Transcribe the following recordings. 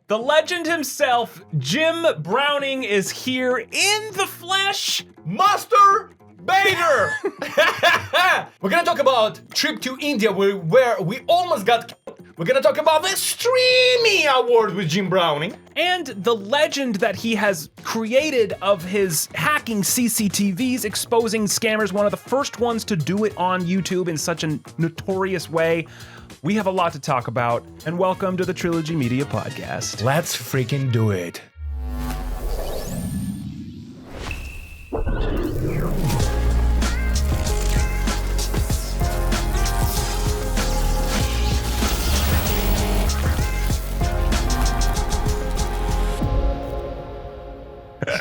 The legend himself, Jim Browning, is here in the flesh. Master Baiter! We're gonna talk about trip to India where we almost got killed. We're gonna talk about the Streamy Award with Jim Browning. And the legend that he has created of his hacking CCTVs, exposing scammers, one of the first ones to do it on YouTube in such a notorious way. We have a lot to talk about, and welcome to the Trilogy Media podcast. Let's freaking do it.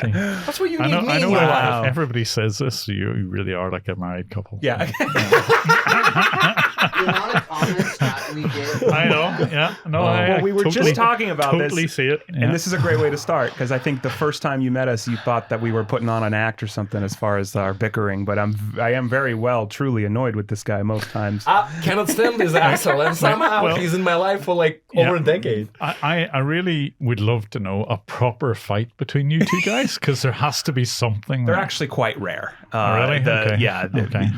That's what you need. I know. Wow. Everybody says this. You really are like a married couple. Yeah. The amount of comments that we get. I know. Yeah. No. Well, we were totally, just talking about totally this. see it. Yeah. And this is a great way to start, because I think the first time you met us, you thought that we were putting on an act or something as far as our bickering. But I am very well, truly annoyed with this guy most times. I cannot stand this asshole, and somehow Well, he's in my life for like over a decade. I really would love to know a proper fight between you two guys, because there has to be something. They're actually quite rare. Really? Okay. Yeah. Okay.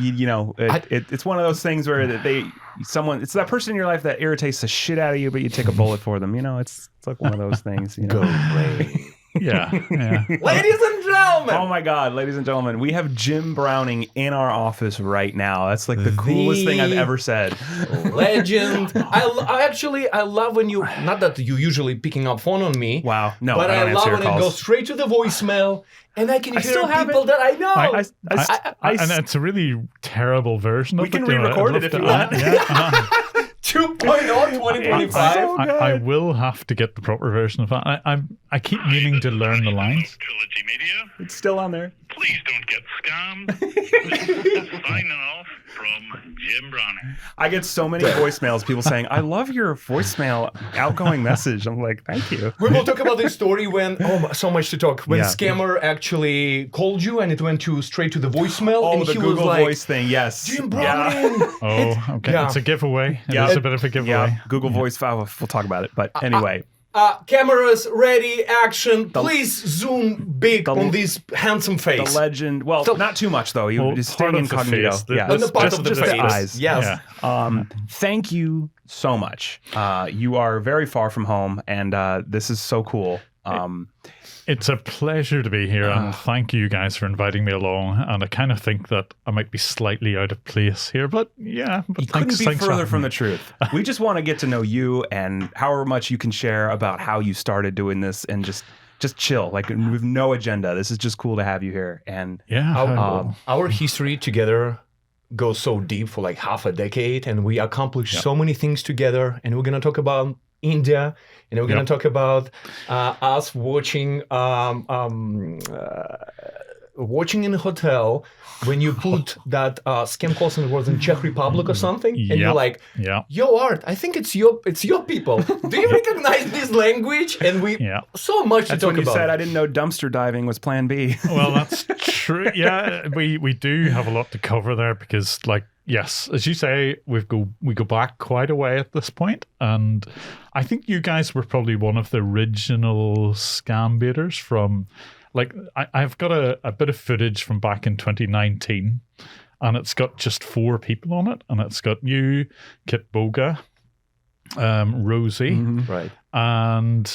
It's one of those things where it's that person in your life that irritates the shit out of you, but you take a bullet for them. You know, it's like one of those things. You know? Go away. Yeah. Ladies and gentlemen! Oh my God, ladies and gentlemen, we have Jim Browning in our office right now. That's like the coolest thing I've ever said. Legend. I love when you, not that you usually picking up phone on me. Wow. No, but I don't I answer love your when it calls. goes straight to the voicemail, and I can hear still have people it. that I know. And it's a really terrible version of We it. can you know, re-record I'd it if love you to want. add- Yeah. 2.0 2025. I will have to get the proper version of that. I keep meaning to learn the lines. Trilogy Media. It's still on there. Please don't get scammed. Signing off from Jim Browning. I get so many voicemails, people saying, I love your voicemail outgoing message. I'm like, thank you. We will talk about this story when, so much to talk, when Yeah. scammer actually called you and it went straight to the voicemail. Oh, and the he Google was like, Voice thing, yes. Jim Yeah. Browning. Oh, okay. Yeah. It's a giveaway. It Yeah. is a bit of a giveaway. Yeah, Google Voice, we'll talk about it. But anyway. Cameras ready, action. Please zoom big on this handsome face. The legend, well, not too much though. Well, He's part staying of the incognito. face, Yeah, On the part just of the the face. eyes. Yes. Yeah. Thank you so much. You are very far from home, and this is so cool. It's a pleasure to be here, and thank you guys for inviting me along. And I kind of think that I might be slightly out of place here, but yeah. But You couldn't be thanks for further having from me. the truth. We just want to get to know you, and however much you can share about how you started doing this, and just chill, like with no agenda. This is just cool to have you here. And Yeah. Our history together goes so deep for like half a decade, and we accomplished so many things together. And we're gonna talk about India, and we're gonna talk about us watching watching in a hotel when you put that scam call center was in Czech Republic or something, and you're like, yo, Art, I think it's your people. Do you recognize this language? And we so much to that's talk when you about. said I didn't know dumpster diving was Plan B. Well, that's true. Yeah, we do have a lot to cover there because, like, yes, as you say, we go back quite a way at this point, and I think you guys were probably one of the original scambaiters from. Like, I've got a bit of footage from back in 2019, and it's got just 4 people on it, and it's got you, Kit Boga, Rosie, Right. and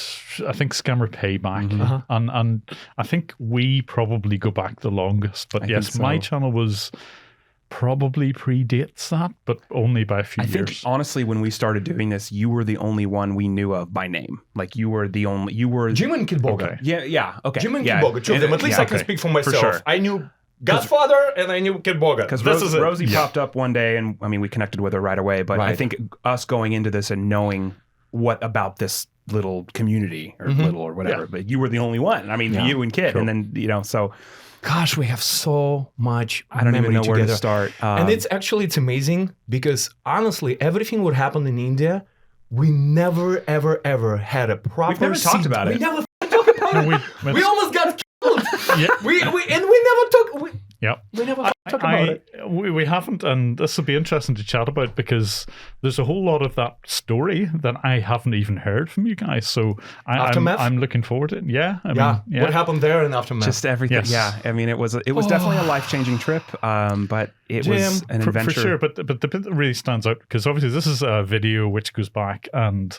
I think Scammer Payback, and I think we probably go back the longest. But yes, my channel was probably predates that, but only by a few years. I think honestly, when we started doing this, you were the only one we knew of by name. Like you were Jim and Kid Boga. Okay. Yeah, okay. Jim and Kid Boga, two of them. At least I can speak for myself. sure. I knew Godfather and I knew Kid Boga. Because This is it. Rosie popped up one day, and I mean, we connected with her right away. But I think us going into this and knowing what about this little community or little or whatever, but you were the only one. I mean, you and Kid, and then so. Gosh, we have so much I don't even know where to start. And it's amazing because honestly, everything what happened in India, we never, ever, ever had a proper We've never talked about it. We never talked about it. We almost got killed. Yeah. We never talked. Yep. We never talked about it. we haven't, and this will be interesting to chat about because there's a whole lot of that story that I haven't even heard from you guys. So I'm looking forward to it. Yeah, I mean, What happened there in Aftermath? Just everything. Yes. Yeah, I mean, it was definitely a life-changing trip, but it was an adventure. For sure. But the bit that really stands out, because obviously this is a video which goes back, and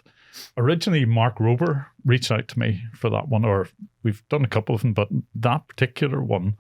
originally Mark Rober reached out to me for that one, or we've done a couple of them, but that particular one,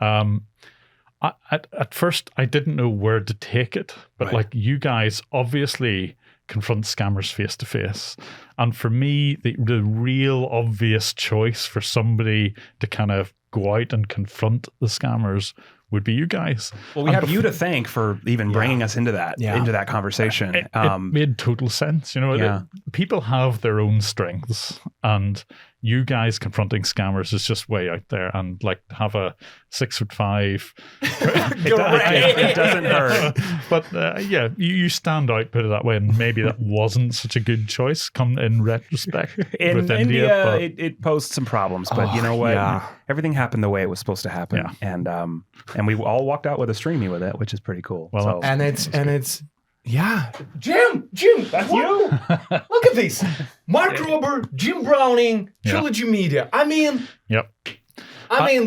at first I didn't know where to take it, but like you guys obviously confront scammers face to face, and for me the real obvious choice for somebody to kind of go out and confront the scammers would be you guys. Well, we have you to thank for even bringing us into that conversation. It made total sense. You know, people have their own strengths, and you guys confronting scammers is just way out there. And like have a 6'5", it doesn't hurt. But you stand out, put it that way. And maybe that wasn't such a good choice. Come in retrospect, in India, it posed some problems. But you know what? Everything happened the way it was supposed to happen, and we all walked out with a Streamy with it, which is pretty cool. Well, so. and it's Jim, that's you. Look at this, Mark Rober, Jim Browning, Trilogy Media. I mean,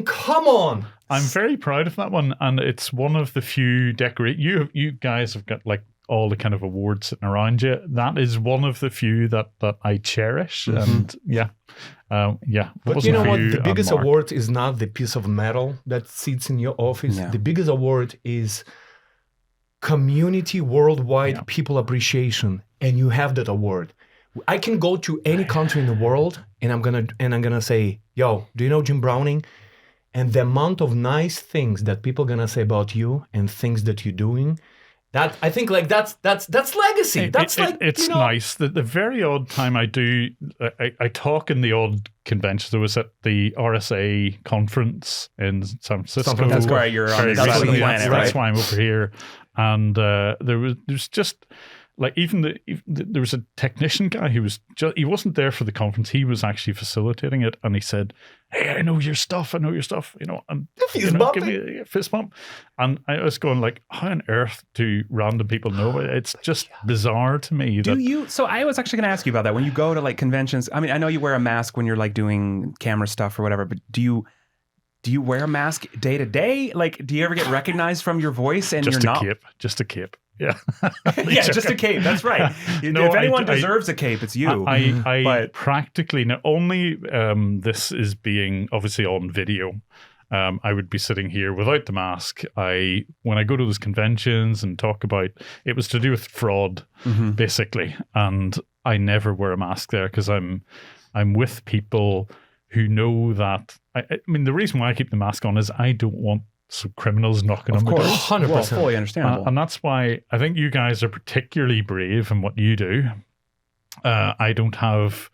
come on. I'm very proud of that one, and it's one of the few you guys have got like all the kind of awards sitting around you. That is one of the few that I cherish, and But you know what? The biggest award is not the piece of metal that sits in your office. The biggest award is community worldwide people appreciation, and you have that award. I can go to any country in the world, and I'm gonna say, "Yo, do you know Jim Browning?" And the amount of nice things that people gonna say about you and things that you're doing. That I think like that's legacy. It's nice. The very odd time I talk in the odd conventions. I was at the RSA conference in San Francisco. That's why you're on the planet, right? That's why I'm over here. And there's just like there was a technician guy who he wasn't there for the conference. He was actually facilitating it, and he said, "Hey, I know your stuff. You know, and give me a fist bump." And I was going like, "How on earth do random people know?" It's just bizarre to me. So I was actually going to ask you about that. When you go to like conventions, I mean, I know you wear a mask when you're like doing camera stuff or whatever, but do you wear a mask day to day? Like, do you ever get recognized from your voice and just you're not? Just a cape. Yeah. Just a cape. That's right. If anyone deserves a cape, it's you. I practically, not only this is being obviously on video, I would be sitting here without the mask. When I go to those conventions and talk about, it was to do with fraud, basically. And I never wear a mask there because I'm with people who know that. I mean, the reason why I keep the mask on is I don't want some criminals knocking on the door. 100%. Well, fully understandable. And that's why I think you guys are particularly brave in what you do. I don't have,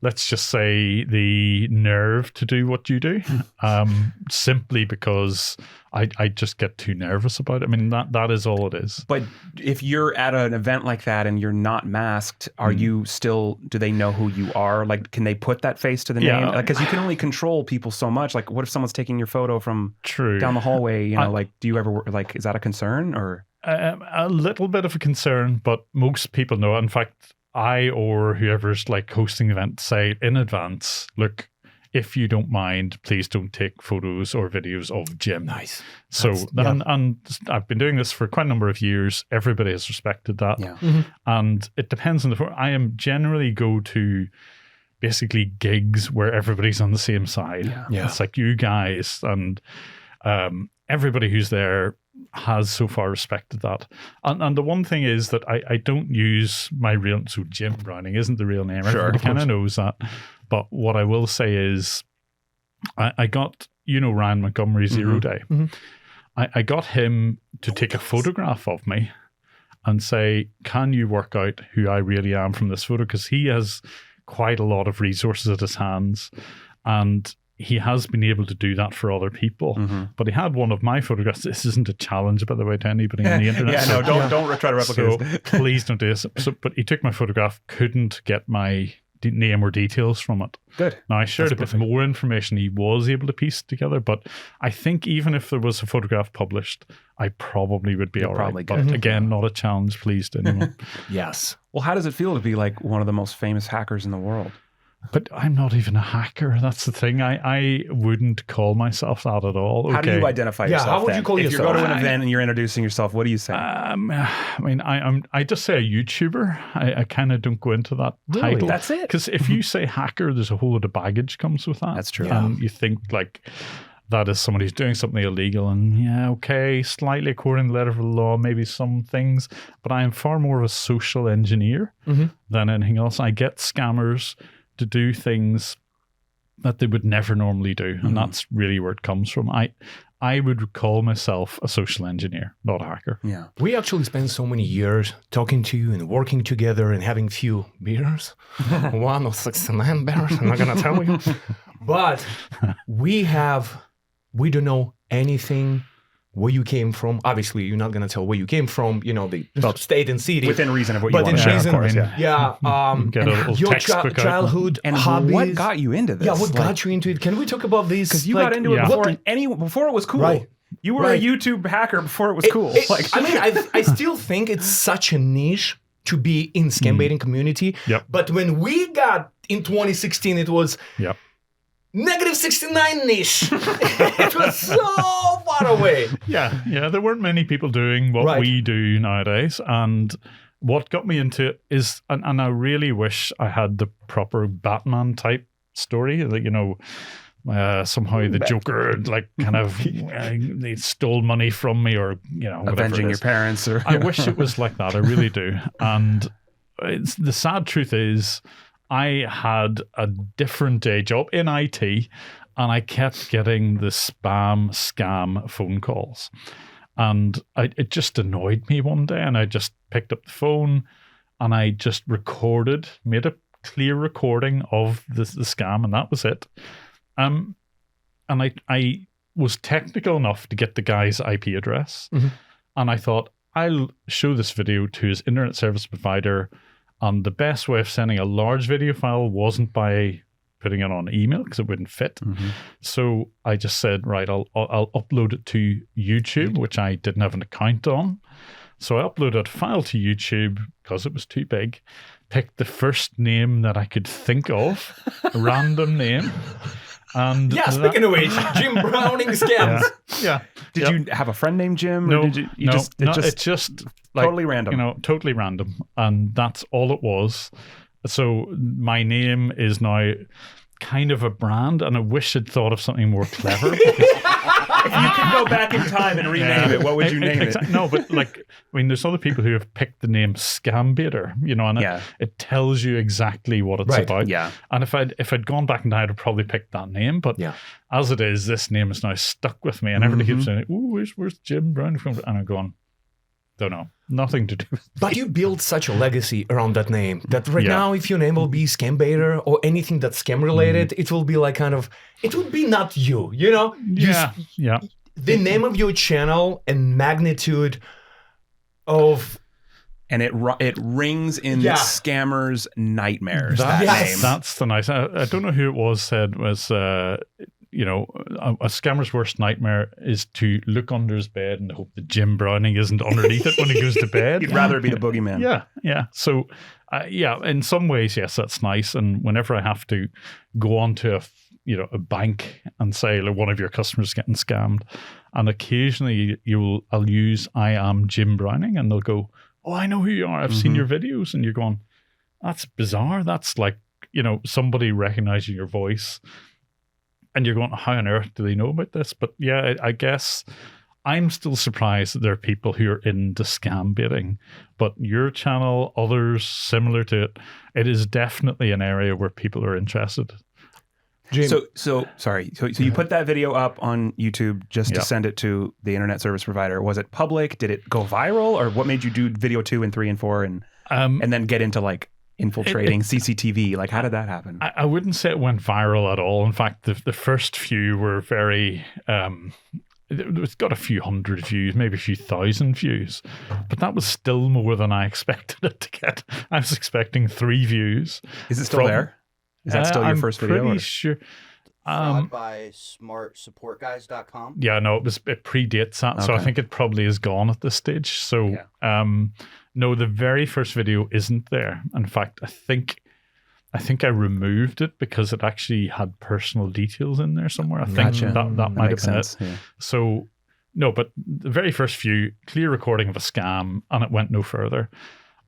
let's just say, the nerve to do what you do, simply because I just get too nervous about it. I mean, that is all it is. But if you're at an event like that and you're not masked, are you still, do they know who you are? Like, can they put that face to the name? Because you can only control people so much. Like, what if someone's taking your photo from down the hallway? You know, like, do you ever, like, is that a concern or? A little bit of a concern, but most people know. In fact, I or whoever's like hosting the event say in advance, look, if you don't mind, please don't take photos or videos of Jim. Nice. So, and I've been doing this for quite a number of years. Everybody has respected that. Yeah. And it depends on I am generally go to basically gigs where everybody's on the same side. Yeah. It's like you guys and everybody who's there has so far respected that. And the one thing is that I don't use my real, so Jim Browning isn't the real name. Everybody kind of knows that. But what I will say is I got, Ryan Montgomery, Zero Day. I got him to take a photograph of me and say, can you work out who I really am from this photo? Because he has quite a lot of resources at his hands. And he has been able to do that for other people. But he had one of my photographs. This isn't a challenge, by the way, to anybody on the internet. Don't try to replicate it. Please don't do this. But he took my photograph, couldn't get my name or details from it. Good. Now, I shared That's a bit more information he was able to piece together, but I think even if there was a photograph published, I probably would be all right. probably But good. again, not a challenge, please, to anyone. Yes. Well, how does it feel to be like one of the most famous hackers in the world? But I'm not even a hacker. That's the thing. I wouldn't call myself that at all. How do Okay. you identify Yeah, yourself? how would then? you call if yourself? you go to an event and you're introducing yourself, what do you say? I mean, I just say a YouTuber. I kind of don't go into that title. That's it. Because if you say hacker, there's a whole lot of baggage comes with that. That's true. And you think like that is somebody who's doing something illegal, and yeah, okay, slightly according to the letter of the law, maybe some things. But I am far more of a social engineer than anything else. I get scammers to do things that they would never normally do, and that's really where it comes from. I would call myself a social engineer, not a hacker. Yeah. We actually spent so many years talking to you and working together and having few beers. 1 or 69 beers, I'm not going to tell you. But we don't know anything where you came from. Obviously, you're not going to tell where you came from, the state and city. Within reason of what you But want in to share, reason, of course, yeah. Get a and little your textbook out. childhood And hobbies. what got you into this? Yeah, what got you into it? Can we talk about this? Because you got into it yeah. before it was cool. Right. You were Right. a YouTube hacker before it was cool. I still think it's such a niche to be in scambaiting community. Yep. But when we got in 2016, it was Yep. negative 69 niche. It was so far away. Yeah. There weren't many people doing what Right. we do nowadays, and what got me into it is, and I really wish I had the proper Batman type story, like somehow the Joker kind of they stole money from me, or whatever avenging it your is. parents. Or I wish it was like that. I really do. And the sad truth is, I had a different day job in IT, and I kept getting the scam phone calls. And it just annoyed me one day, and I just picked up the phone and I just made a clear recording of the scam, and that was it. And I was technical enough to get the guy's IP address, and I thought, I'll show this video to his internet service provider. And the best way of sending a large video file wasn't by putting it on email, because it wouldn't fit. So I just said, right, I'll upload it to YouTube, which I didn't have an account on. So I uploaded a file to YouTube because it was too big, picked the first name that I could think of, a random name. And Speaking of which, Jim Browning scams. Yeah. did you have a friend named Jim? No, or did it's just like, totally random. Totally random. And that's all it was. So my name is now kind of a brand, and I wish I'd thought of something more clever. If you could go back in time and rename it, what would you name it? No, but there's other people who have picked the name Scambaiter, and it tells you exactly what it's about. Yeah. And if I'd gone back in time, I'd have probably picked that name. But as it is, this name is now stuck with me, and everybody keeps saying, "Ooh, where's Jim Brown from?" And I'm going, don't know, nothing to do with it. But you built such a legacy around that name that right now, if your name will be Scambaiter or anything that's scam related, it will be it would be not you, The name of your channel and magnitude of... And it rings in scammers' nightmares. That name. That's the nice. I don't know who it was said was... a scammer's worst nightmare is to look under his bed and hope that Jim Browning isn't underneath it when he goes to bed. You'd rather be the boogeyman. Yeah. So, in some ways, yes, that's nice. And whenever I have to go onto a bank and say, like, one of your customers is getting scammed, and occasionally I'll use I am Jim Browning, and they'll go, "Oh, I know who you are. I've seen your videos," and you're going, "That's bizarre. That's like somebody recognizing your voice." And you're going, how on earth do they know about this? But yeah, I guess I'm still surprised that there are people who are into scam baiting. But your channel, others similar to it, it is definitely an area where people are interested. Jim. So you put that video up on YouTube just to send it to the internet service provider. Was it public? Did it go viral? Or what made you do video 2 and 3 and 4 and then get into infiltrating CCTV? Like, how did that happen? I wouldn't say it went viral at all. In fact, the first few were very it's got a few hundred views, maybe a few thousand views, but that was still more than I expected it to get. I was expecting 3 views. Is it still there? Is that still your first video? I'm pretty sure. Fraud by smartsupportguys.com. Yeah, no, it predates that, so I think it probably is gone at this stage. So, no, the very first video isn't there. In fact, I think I removed it because it actually had personal details in there somewhere. I think that might have been it. Yeah. So, no, but the very first few, clear recording of a scam, and it went no further.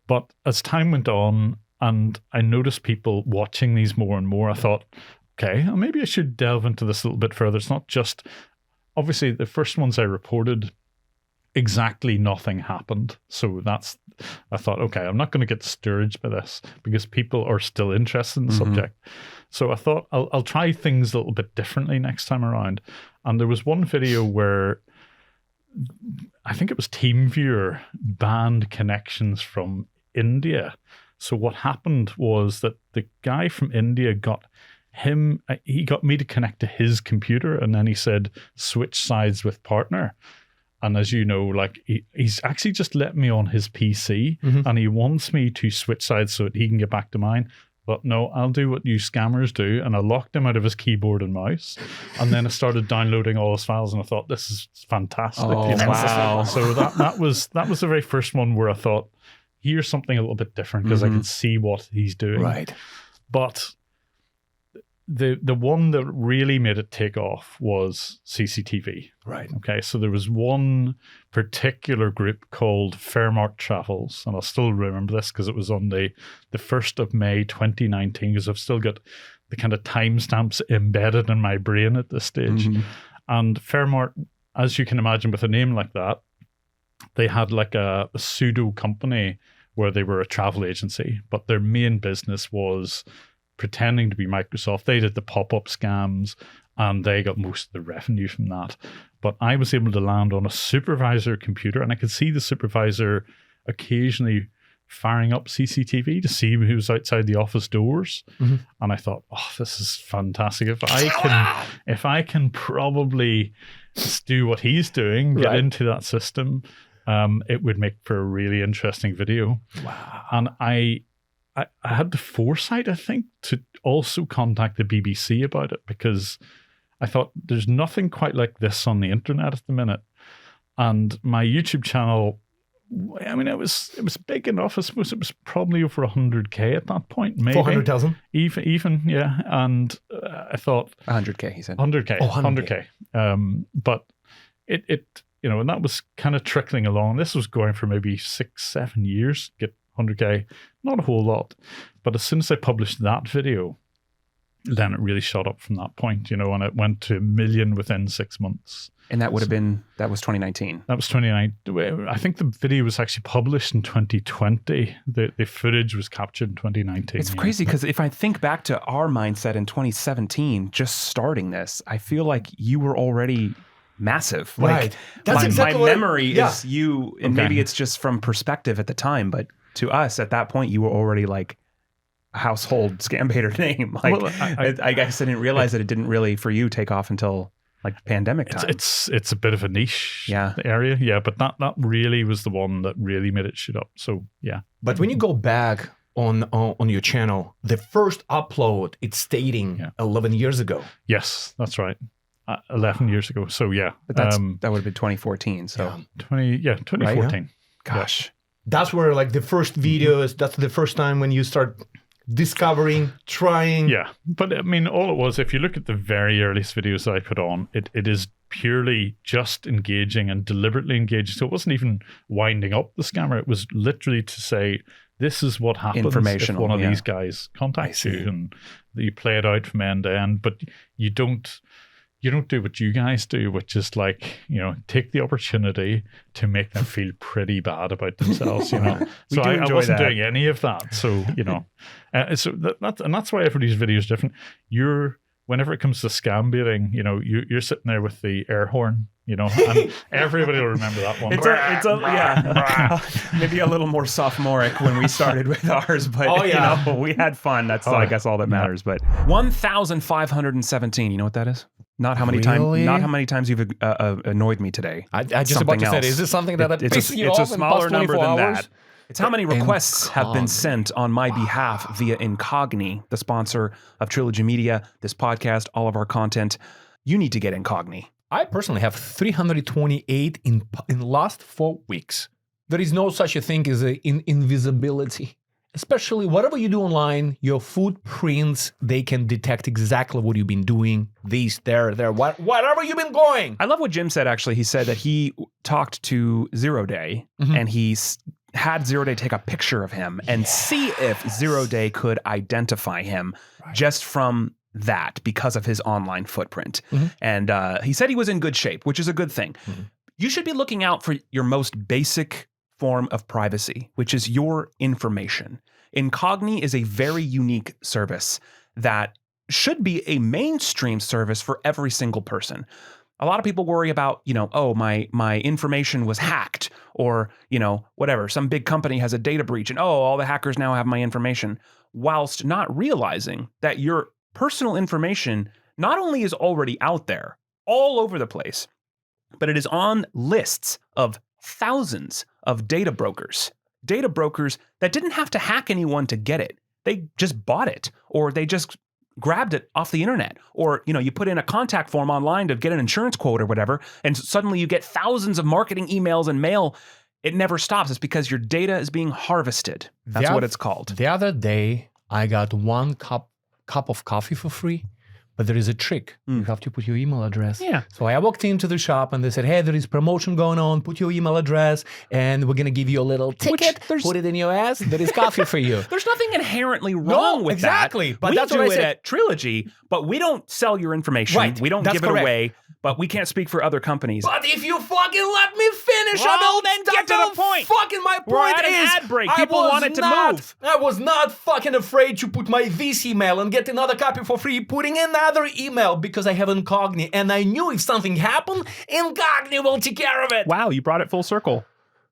But as time went on, and I noticed people watching these more and more, I thought, okay, maybe I should delve into this a little bit further. It's not just, obviously, the first ones I reported, exactly nothing happened. So I thought, okay, I'm not going to get discouraged by this because people are still interested in the subject. So I thought I'll try things a little bit differently next time around. And there was one video where I think it was TeamViewer banned connections from India. So what happened was that the guy from India got me to connect to his computer, and then he said, switch sides with partner. And as you know, like he's actually just let me on his PC, and he wants me to switch sides so that he can get back to mine. But no, I'll do what you scammers do. And I locked him out of his keyboard and mouse. And then I started downloading all his files, and I thought, this is fantastic. Oh, wow. So that was the very first one where I thought, here's something a little bit different because I can see what he's doing. Right. But the one that really made it take off was CCTV. Right. Okay, so there was one particular group called Fairmart Travels, and I'll still remember this because it was on the 1st of May 2019, because I've still got the kind of timestamps embedded in my brain at this stage. And Fairmart, as you can imagine with a name like that, they had like a pseudo company where they were a travel agency, but their main business was pretending to be Microsoft. They did the pop-up scams and they got most of the revenue from that. But I was able to land on a supervisor computer, and I could see the supervisor occasionally firing up CCTV to see who was outside the office doors. And I thought, oh, this is fantastic. If I can probably do what he's doing, get into that system, it would make for a really interesting video. Wow. And I had the foresight, I think, to also contact the BBC about it, because I thought there's nothing quite like this on the internet at the minute. And my YouTube channel, I mean, it was big enough. I suppose it was probably over 100K at that point. Maybe 400,000? Even, yeah. And I thought 100K, he said. 100K. Oh, 100K. But it and that was kind of trickling along. This was going for maybe 6-7 years, get 100K, not a whole lot. But as soon as I published that video, then it really shot up from that point, and it went to 1 million within 6 months. And that was 2019. That was 2019. I think the video was actually published in 2020. The footage was captured in 2019. It's crazy because if I think back to our mindset in 2017, just starting this, I feel like you were already massive. Right. Like, That's exactly my memory is you, and Okay. maybe it's just from perspective at the time, but to us at that point, you were already like a household scambaiter name. Like, Well, I guess I didn't realize that it didn't really, for you, take off until like pandemic time. It's a bit of a niche area, but that really was the one that really made it shoot up. So yeah. But when you go back on your channel, the first upload, it's stating 11 years ago. Yes, that's right. 11 years ago. So yeah. But that would have been 2014. So 2014. Right? Gosh. That's where like the first videos, that's the first time when you start discovering, trying. Yeah, but I mean, all it was, if you look at the very earliest videos that I put on, it is purely just engaging and deliberately engaging. So it wasn't even winding up the scammer. It was literally to say, this is what happens if one of these guys contacts you, and you play it out from end to end. But you don't do what you guys do, which is like, take the opportunity to make them feel pretty bad about themselves, So I wasn't doing any of that. So, so that's why everybody's video is different. Whenever it comes to scam baiting, you're sitting there with the air horn, and everybody will remember that one. Maybe a little more sophomoric when we started with ours, but we had fun. That's I guess all that matters. But 1,517, you know what that is? Not how many times you've annoyed me today. I just about to say, is this something that pisses you off it's a smaller number than hours? that. It's how many requests have been sent on my behalf via Incogni, the sponsor of Trilogy Media, this podcast, all of our content. You need to get Incogni. I personally have 328 in last 4 weeks. There is no such a thing as invisibility. Especially whatever you do online, your footprints, they can detect exactly what you've been doing, whatever you've been going. I love what Jim said, actually. He said that he talked to Zero Day and he had Zero Day take a picture of him and see if Zero Day could identify him just from that because of his online footprint. And he said he was in good shape, which is a good thing. You should be looking out for your most basic form of privacy, which is your information. Incogni is a very unique service that should be a mainstream service for every single person. A lot of people worry about, oh, my information was hacked, or, whatever, some big company has a data breach and, oh, all the hackers now have my information, whilst not realizing that your personal information not only is already out there all over the place, but it is on lists of thousands of data brokers that didn't have to hack anyone to get it. They just bought it, or they just grabbed it off the internet, or you put in a contact form online to get an insurance quote or whatever, and suddenly you get thousands of marketing emails and mail. It never stops. It's because your data is being harvested. That's what it's called. The other day, I got 1 cup of coffee for free. But there is a trick. You have to put your email address. Yeah. So I walked into the shop and they said, hey, there is promotion going on. Put your email address and we're going to give you a little ticket. Put it in your ass. There is coffee for you. There's nothing inherently wrong with exactly. that. But we that's do what I it said. at Trilogy, but we don't sell your information. Right. We don't That's give it correct. away. But we can't speak for other companies. But if you fucking let me finish, Well, then get to the point. Fucking my point We're at an is, ad break. I People was want it to not- move. I was not fucking afraid to put this email and get another copy for free, putting another email because I have Incogni, and I knew if something happened, Incogni will take care of it. Wow, you brought it full circle.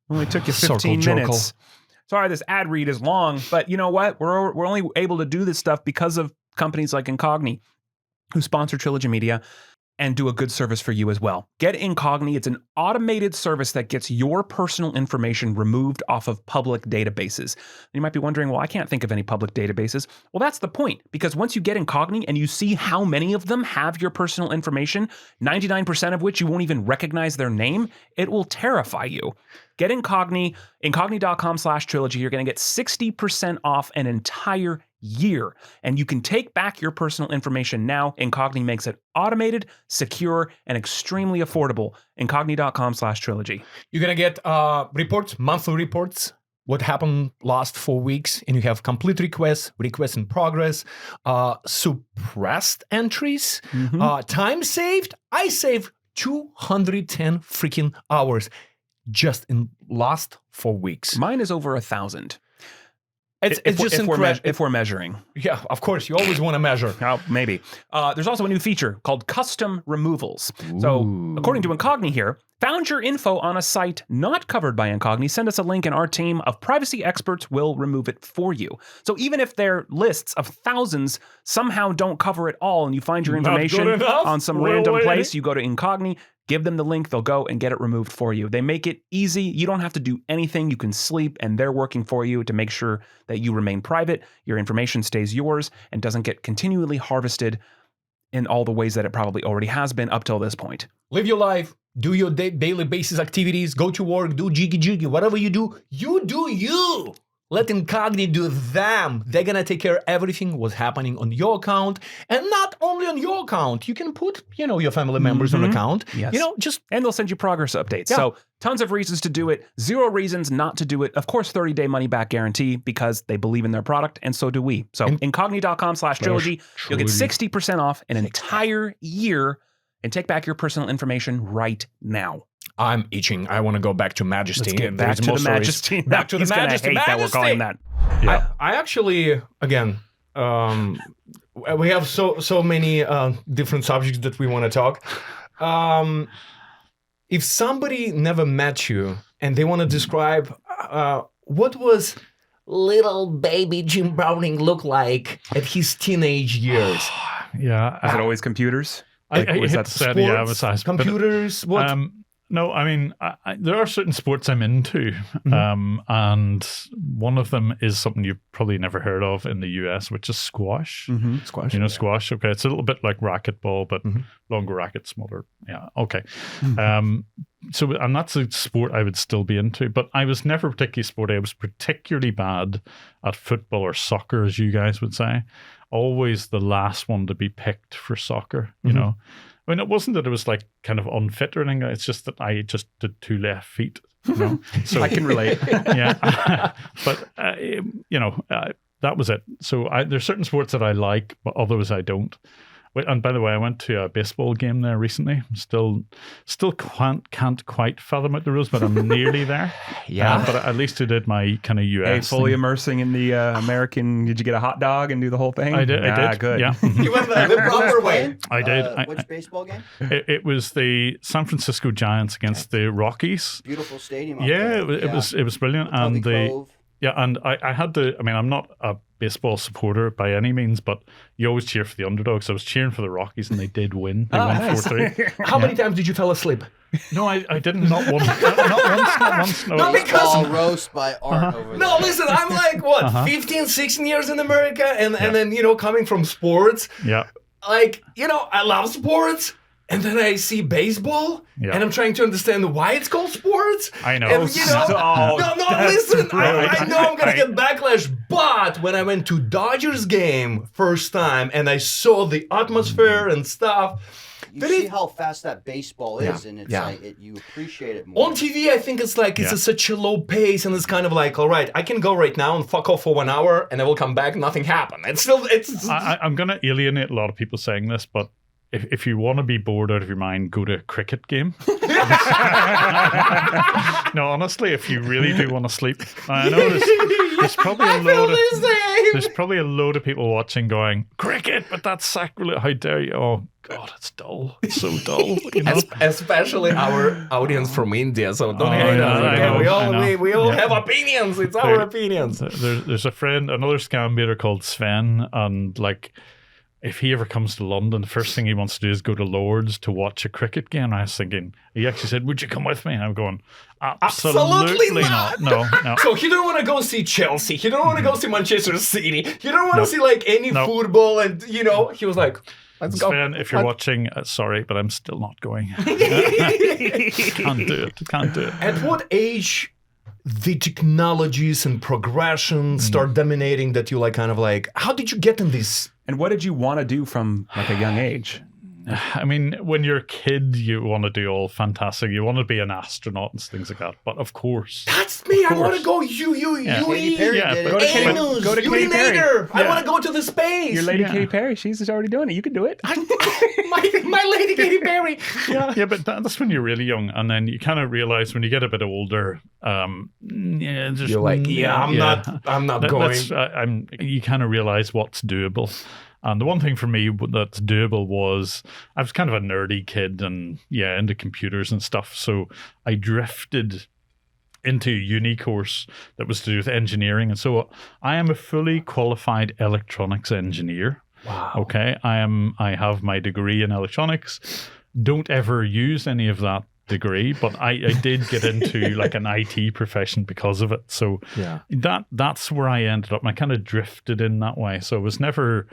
Only took you 15 Circle minutes. Sorry, this ad read is long, but you know what? We're only able to do this stuff because of companies like Incogni, who sponsor Trilogy Media and do a good service for you as well. Get Incogni. It's an automated service that gets your personal information removed off of public databases. You might be wondering, well, I can't think of any public databases. Well, that's the point, because once you get Incogni and you see how many of them have your personal information, 99% of which you won't even recognize their name, it will terrify you. Get Incogni, incogni.com/trilogy. You're going to get 60% off an entire year, and you can take back your personal information now. Incogni makes it automated, secure, and extremely affordable. Incogni.com/trilogy. You're going to get reports, monthly reports, what happened last 4 weeks, and you have complete requests in progress, suppressed entries, time saved. I saved 210 freaking hours just in last 4 weeks. Mine is over 1,000. It's just incredible. If we're measuring. Yeah, of course. You always want to measure. Oh, maybe. There's also a new feature called custom removals. So, according to Incogni here, found your info on a site not covered by Incogni, send us a link and our team of privacy experts will remove it for you. So even if their lists of thousands somehow don't cover it all and you find your information on some random place, you go to Incogni, give them the link, they'll go and get it removed for you. They make it easy. You don't have to do anything. You can sleep and they're working for you to make sure that you remain private, your information stays yours, and doesn't get continually harvested in all the ways that it probably already has been up till this point. Live your life. Do your daily basis activities. Go to work. Do jiggy. Whatever you do you. Let Incogni do them. They're gonna take care of everything what's happening on your account, and not only on your account. You can put, your family members on account. Yes. And they'll send you progress updates. Yeah. So tons of reasons to do it. 0 reasons not to do it. Of course, 30-day money-back guarantee because they believe in their product, and so do we. So incogni.com/trilogy. You'll get 60% off an entire year and take back your personal information right now. I'm itching. I want to go back to Majesty. Let's get back to the Majesty. Back to the Majesty. Hate that we're calling that. Yeah. I actually, again, we have so many different subjects that we want to talk. If somebody never met you and they want to describe what was little baby Jim Browning look like at his teenage years. Yeah. Is it always computers? Like, I was hit that said, yeah, it was ice, but, computers? What? no, I mean, there are certain sports I'm into, and one of them is something you've probably never heard of in the US, which is squash. Squash. You know, squash. Okay, it's a little bit like racquetball, but longer racket, smaller. Yeah, okay. So, and that's a sport I would still be into, but I was never particularly sporty. I was particularly bad at football or soccer, as you guys would say. Always the last one to be picked for soccer, you know. I mean, it wasn't that it was like kind of unfit or anything. It's just that I just did 2 left feet, you know. So I can relate. Yeah, but you know, that was it. So there's certain sports that I like, but others I don't. And by the way, I went to a baseball game there recently. Still can't quite fathom out the rules, but I'm nearly there. Yeah. But at least I did my kind of US. Hey, fully thing. immersing in the American. Did you get a hot dog and do the whole thing? I did. Good. Yeah. You went the proper way. I did. Which baseball game? It was the San Francisco Giants against the Rockies. Beautiful stadium. Up Yeah, there. it was brilliant. Tubby And Cove. and I had to. I mean, I'm not a baseball supporter by any means, but you always cheer for the underdogs. I was cheering for the Rockies, and they did win. They won 4-3. How many times did you fall asleep? No, I didn't. Not once. Not once. No. No, because All roast by Art over no, there. listen, I'm like what, 15, 16 years in America, and then you know, coming from sports, Yeah. like, you know, I love sports. And then I see baseball, Yeah. and I'm trying to understand why it's called sports. I know. And, you know, Oh, no, that's listen, right. I know I'm going to get backlash, but when I went to Dodgers game first time, and I saw the atmosphere and stuff, You see how fast that baseball is, and it's Yeah. like you appreciate it more. on TV, I think it's like it's such a low pace, and it's kind of like, all right, I can go right now and fuck off for 1 hour, and I will come back, nothing happened. It's still, it's... I'm going to alienate a lot of people saying this, but if you want to be bored out of your mind, go to a cricket game. No, honestly, if you really do want to sleep, I know there's probably there's probably a load of people watching going, cricket, but that's sacrilege. How dare you? Oh God, it's dull. It's so dull. You know? Especially our audience from India, so don't hate yeah, us. I Okay? know. We all Yeah. have opinions. It's our opinions. There's a friend, another scambaiter called Sven, and like, if he ever comes to London, the first thing he wants to do is go to Lord's to watch a cricket game. I was thinking, he actually said, would you come with me? And I'm going, absolutely not. No. So he don't want to go see Chelsea. He don't want to go see Manchester City. He don't want to see like any football. And you know, he was like, let's go. Sven, if you're watching, sorry, but I'm still not going. Can't do it. At what age the technologies and progression start dominating that you like kind of like, how did you get in this? And what did you want to do from like a young age? I mean, when you're a kid, you want to do all fantastic. You want to be an astronaut and things like that. But of course, That's me. I want to go Katy Perry Yeah, did but- it. Go to Katy- Anus, go to Katy Perry. urinator. I Yeah. want to go to the space. Your lady Yeah. Katy Perry, she's already doing it. You can do it. my lady Katy Perry. yeah, but that's when you're really young, and then you kind of realize when you get a bit older, just, You're like, I'm not going. You kind of realize what's doable. And the one thing for me that's doable was I was kind of a nerdy kid and into computers and stuff. So I drifted into a uni course that was to do with engineering. And so I am a fully qualified electronics engineer. Wow. Okay. I have my degree in electronics. Don't ever use any of that degree, but I did get into like an IT profession because of it. So that's where I ended up. And I kind of drifted in that way. So I was never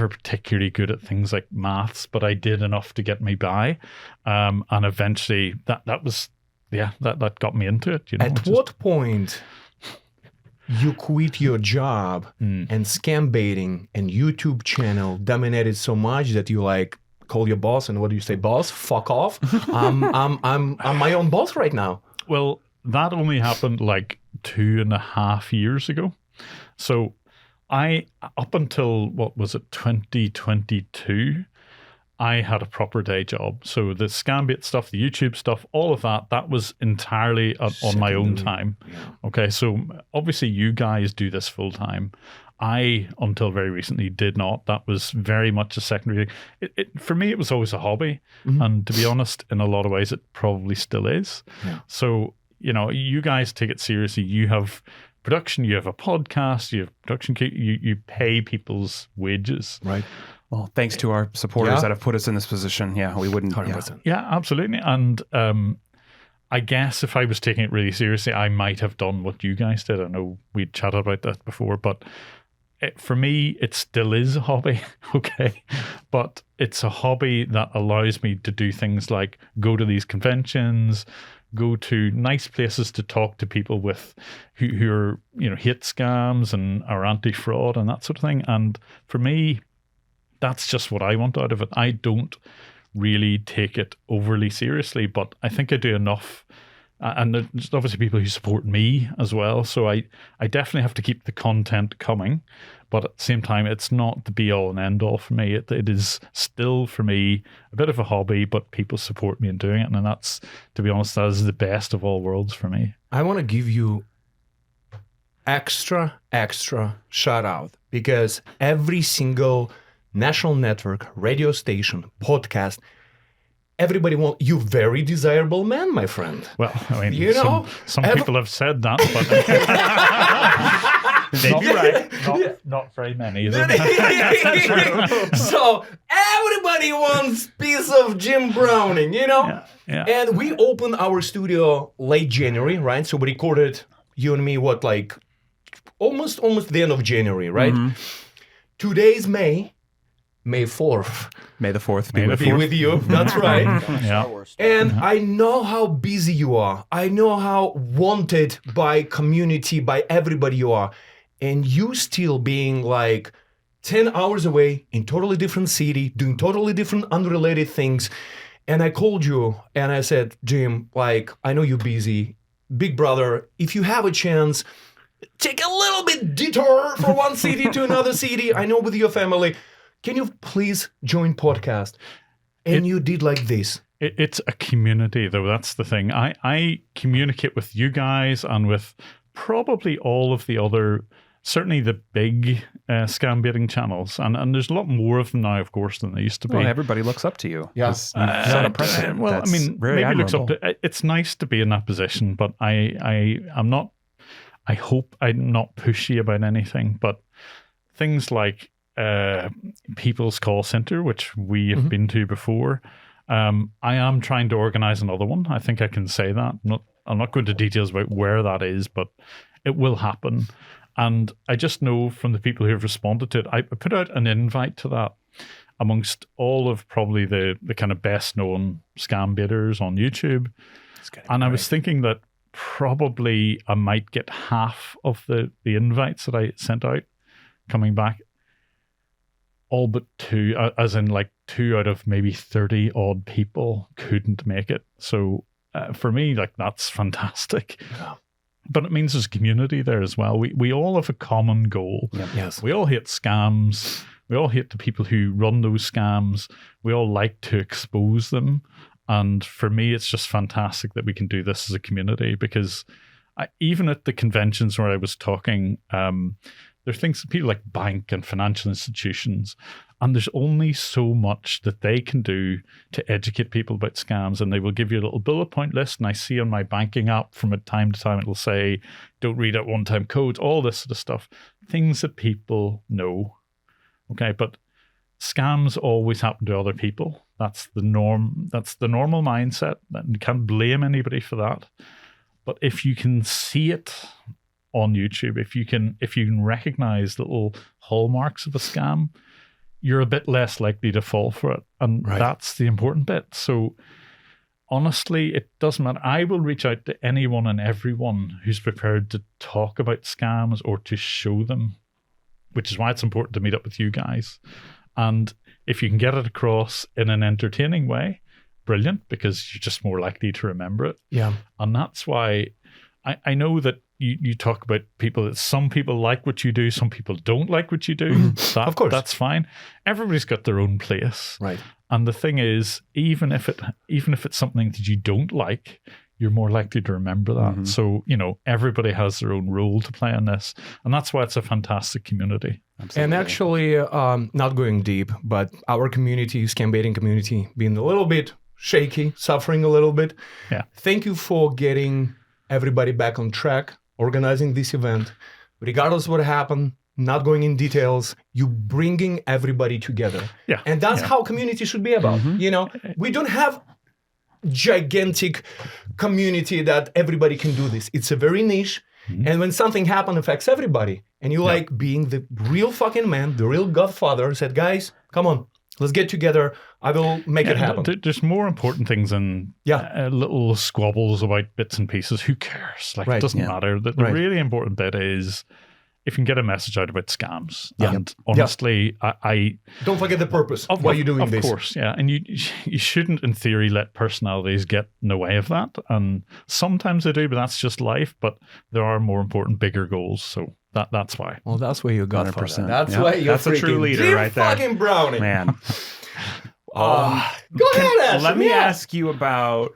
particularly good at things like maths, but I did enough to get me by. And eventually that got me into it. You know, At what point you quit your job and scam baiting and YouTube channel dominated so much that you like call your boss and what do you say, boss? Fuck off. I'm my own boss right now. Well, that only happened like 2.5 years ago. So up until, 2022, I had a proper day job. So the scambait stuff, the YouTube stuff, all of that was entirely on my own time. Yeah. Okay, so obviously you guys do this full time. I, until very recently, did not. That was very much a secondary thing. For me, it was always a hobby. Mm-hmm. And to be honest, in a lot of ways, it probably still is. Yeah. So, you guys take it seriously. You have production, you have a podcast, you have production, you pay people's wages. Right. Well, thanks to our supporters that have put us in this position. Yeah, we wouldn't. 100%. Yeah, absolutely. And I guess if I was taking it really seriously, I might have done what you guys did. I know we chatted about that before, but for me, it still is a hobby, okay? But it's a hobby that allows me to do things like go to these conventions, go to nice places to talk to people with who are, hate scams and are anti-fraud and that sort of thing. And for me, that's just what I want out of it. I don't really take it overly seriously, but I think I do enough. And there's obviously people who support me as well. So I definitely have to keep the content coming. But at the same time, it's not the be-all and end-all for me. It is still, for me, a bit of a hobby, but people support me in doing it. And that's, to be honest, that is the best of all worlds for me. I want to give you extra shout out, because every single national network, radio station, podcast, everybody wants you. Very desirable man, my friend. Well, I mean, some people have said that, but They'd be right. Not very many. So everybody wants piece of Jim Browning, Yeah. And we opened our studio late January, right? So we recorded, you and me, almost the end of January, right? Mm-hmm. Today's May 4th. May the 4th Be with you. That's right. Star Wars stuff. And I know how busy you are. I know how wanted by community, by everybody you are. And you still being like 10 hours away in totally different city, doing totally different unrelated things. And I called you and I said, Jim, I know you're busy. Big brother, if you have a chance, take a little bit detour from one city to another city. I know with your family. Can you please join podcast? And you did like this. It's a community, though. That's the thing. I communicate with you guys and with probably all of the other, certainly the big scam baiting channels. And there's a lot more of them now, of course, than there used to be. Well, everybody looks up to you. Yeah. Set a precedent. Well, That's I mean, very maybe looks admirable. up to, it's nice to be in that position, but I'm not, I hope I'm not pushy about anything, but things like People's Call Center, which we have been to before. I am trying to organize another one. I think I can say that. I'm not going into details about where that is, but it will happen. And I just know from the people who have responded to it, I put out an invite to that amongst all of probably the kind of best known scam baiters on YouTube. And I was thinking that probably I might get half of the invites that I sent out coming back. All but 2, as in 2 out of maybe 30 odd people couldn't make it. So for me, that's fantastic. Yeah. But it means there's a community there as well. We all have a common goal. Yep. Yes. We all hate scams. We all hate the people who run those scams. We all like to expose them. And for me, it's just fantastic that we can do this as a community, because even at the conventions where I was talking, there are things, people like bank and financial institutions, and there's only so much that they can do to educate people about scams. And they will give you a little bullet point list. And I see on my banking app from time to time, it'll say, don't read out one-time codes, all this sort of stuff. Things that people know. Okay, but scams always happen to other people. That's the norm. That's the normal mindset. And you can't blame anybody for that. But if you can see it on YouTube, if you can recognize little hallmarks of a scam, you're a bit less likely to fall for it. And that's the important bit. So honestly, it doesn't matter. I will reach out to anyone and everyone who's prepared to talk about scams or to show them, which is why it's important to meet up with you guys. And if you can get it across in an entertaining way, brilliant, because you're just more likely to remember it. Yeah. And that's why I know that you talk about people, that some people like what you do, some people don't like what you do. Of course. That's fine. Everybody's got their own place. Right. And the thing is, even if it's something that you don't like, you're more likely to remember that. So, everybody has their own role to play in this. And that's why it's a fantastic community. Absolutely. And actually, not going deep, but our community, scam baiting community, being a little bit shaky, suffering a little bit. Yeah. Thank you for getting everybody back on track, organizing this event. Regardless of what happened, not going in details, you bringing everybody together. Yeah. And that's how community should be about. You know, we don't have gigantic community that everybody can do this. It's a very niche. And when something happens, affects everybody. And you like being the real fucking man, the real godfather, said, guys, come on, let's get together. I will make it happen. There's more important things than little squabbles about bits and pieces. Who cares? Like, it doesn't matter. The really important bit is if you can get a message out about scams. And honestly, I don't forget the purpose of why you're doing this. Of course, yeah. And you shouldn't, in theory, let personalities get in the way of that. And sometimes they do, but that's just life. But there are more important, bigger goals. So that's why. Well, that's why you're godfather. 100%. That's why you're a true leader right there. Fucking Brownie. Man. Go ahead, Ashton. Let me ask you about,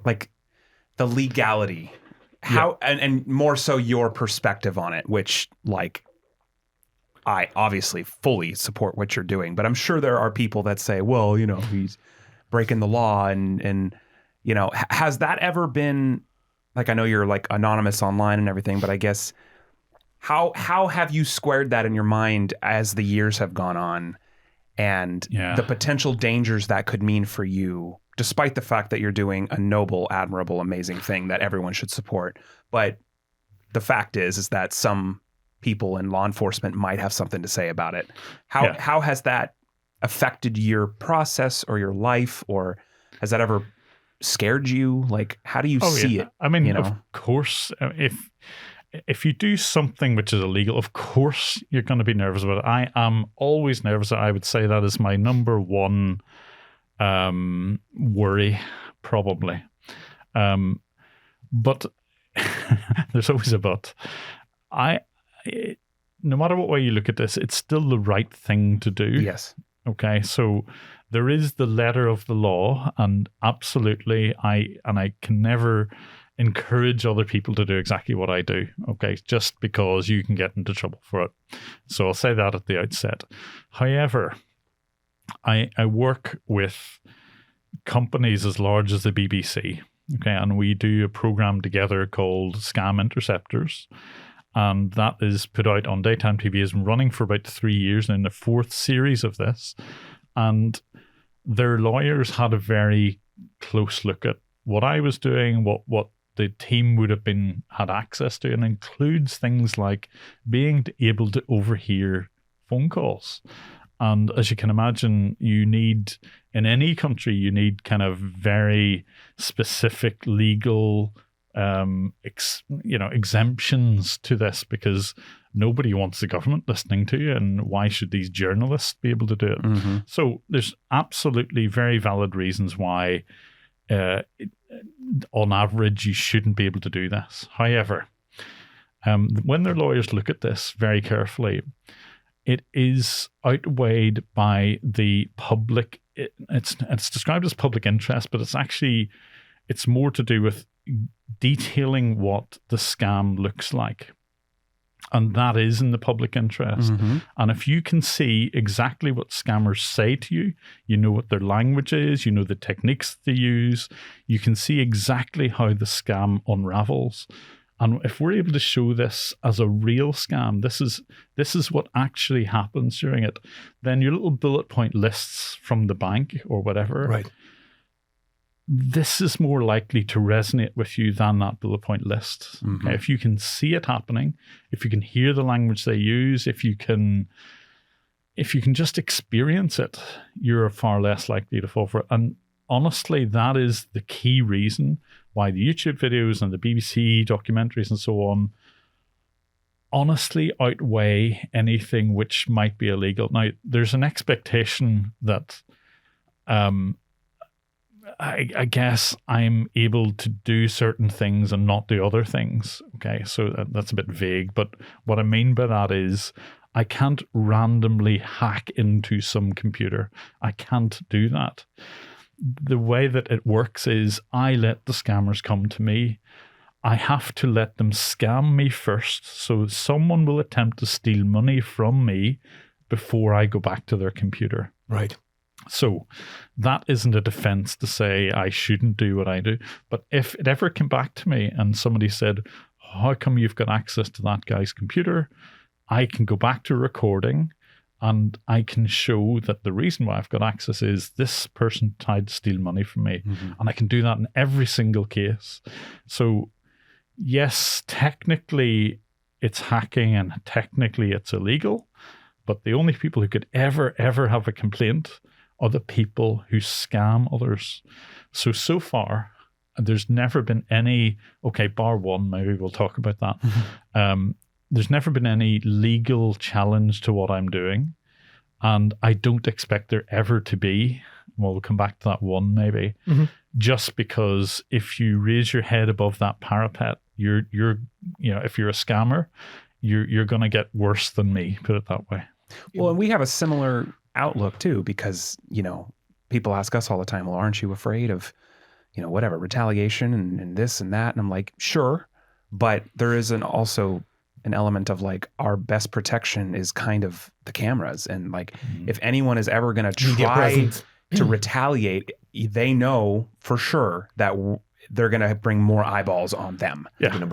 like, the legality. How and more so your perspective on it, which, like, I obviously fully support what you're doing, but I'm sure there are people that say, well, you know, he's breaking the law and you know, has that ever been, like, I know you're like anonymous online and everything, but I guess how have you squared that in your mind as the years have gone on and the potential dangers that could mean for you, despite the fact that you're doing a noble, admirable, amazing thing that everyone should support. But the fact is that some people in law enforcement might have something to say about it. How has that affected your process or your life, or has that ever scared you? Like, how do you see it? I mean, you know? Of course, if you do something which is illegal, of course you're going to be nervous about it. I am always nervous. I would say that is my number one worry, probably. But there's always a but. No matter what way you look at this, it's still the right thing to do. Yes. Okay, so there is the letter of the law, and absolutely, I can never encourage other people to do exactly what I do. Okay, just because you can get into trouble for it. So I'll say that at the outset. However, I work with companies as large as the BBC, okay, and we do a program together called Scam Interceptors, and that is put out on daytime TV. It's been running for about 3 years, and in the 4th series of this, and their lawyers had a very close look at what I was doing, what the team would have had access to, and includes things like being able to overhear phone calls. And as you can imagine, you need, in any country, you need kind of very specific legal exemptions to this, because nobody wants the government listening to you, and why should these journalists be able to do it? Mm-hmm. So there's absolutely very valid reasons why, on average, you shouldn't be able to do this. However, when their lawyers look at this very carefully, it is outweighed by the public. It's described as public interest, but it's more to do with detailing what the scam looks like. And that is in the public interest. Mm-hmm. And if you can see exactly what scammers say to you, you know what their language is, you know the techniques they use, you can see exactly how the scam unravels. And if we're able to show this as a real scam, this is what actually happens during it, then your little bullet point lists from the bank or whatever, right, this is more likely to resonate with you than that bullet point list. Mm-hmm. Okay? If you can see it happening, if you can hear the language they use, if you can just experience it, you're far less likely to fall for it. And honestly, that is the key reason why the YouTube videos and the BBC documentaries and so on honestly outweigh anything which might be illegal. Now, there's an expectation that I guess I'm able to do certain things and not do other things. Okay, so that's a bit vague, but what I mean by that is I can't randomly hack into some computer. I can't do that. The way that it works is I let the scammers come to me. I have to let them scam me first. So someone will attempt to steal money from me before I go back to their computer. Right. So that isn't a defense to say I shouldn't do what I do. But if it ever came back to me and somebody said, how come you've got access to that guy's computer? I can go back to recording and I can show that the reason why I've got access is this person tried to steal money from me. And I can do that in every single case. So yes, technically it's hacking and technically it's illegal, but the only people who could ever have a complaint are the people who scam others. So far, there's never been any, okay, bar one, maybe we'll talk about that. There's never been any legal challenge to what I'm doing. And I don't expect there ever to be. Well, we'll come back to that one maybe. Just because if you raise your head above that parapet, you're if you're a scammer, you're going to get worse than me, put it that way. Well, and we have a similar outlook too, because, people ask us all the time, well, aren't you afraid of, whatever, retaliation and this and that? And I'm like, sure. But there is also an element of like our best protection is kind of the cameras. And like, if anyone is ever going to try to retaliate, they know for sure that they're going to bring more eyeballs on them. Yeah. And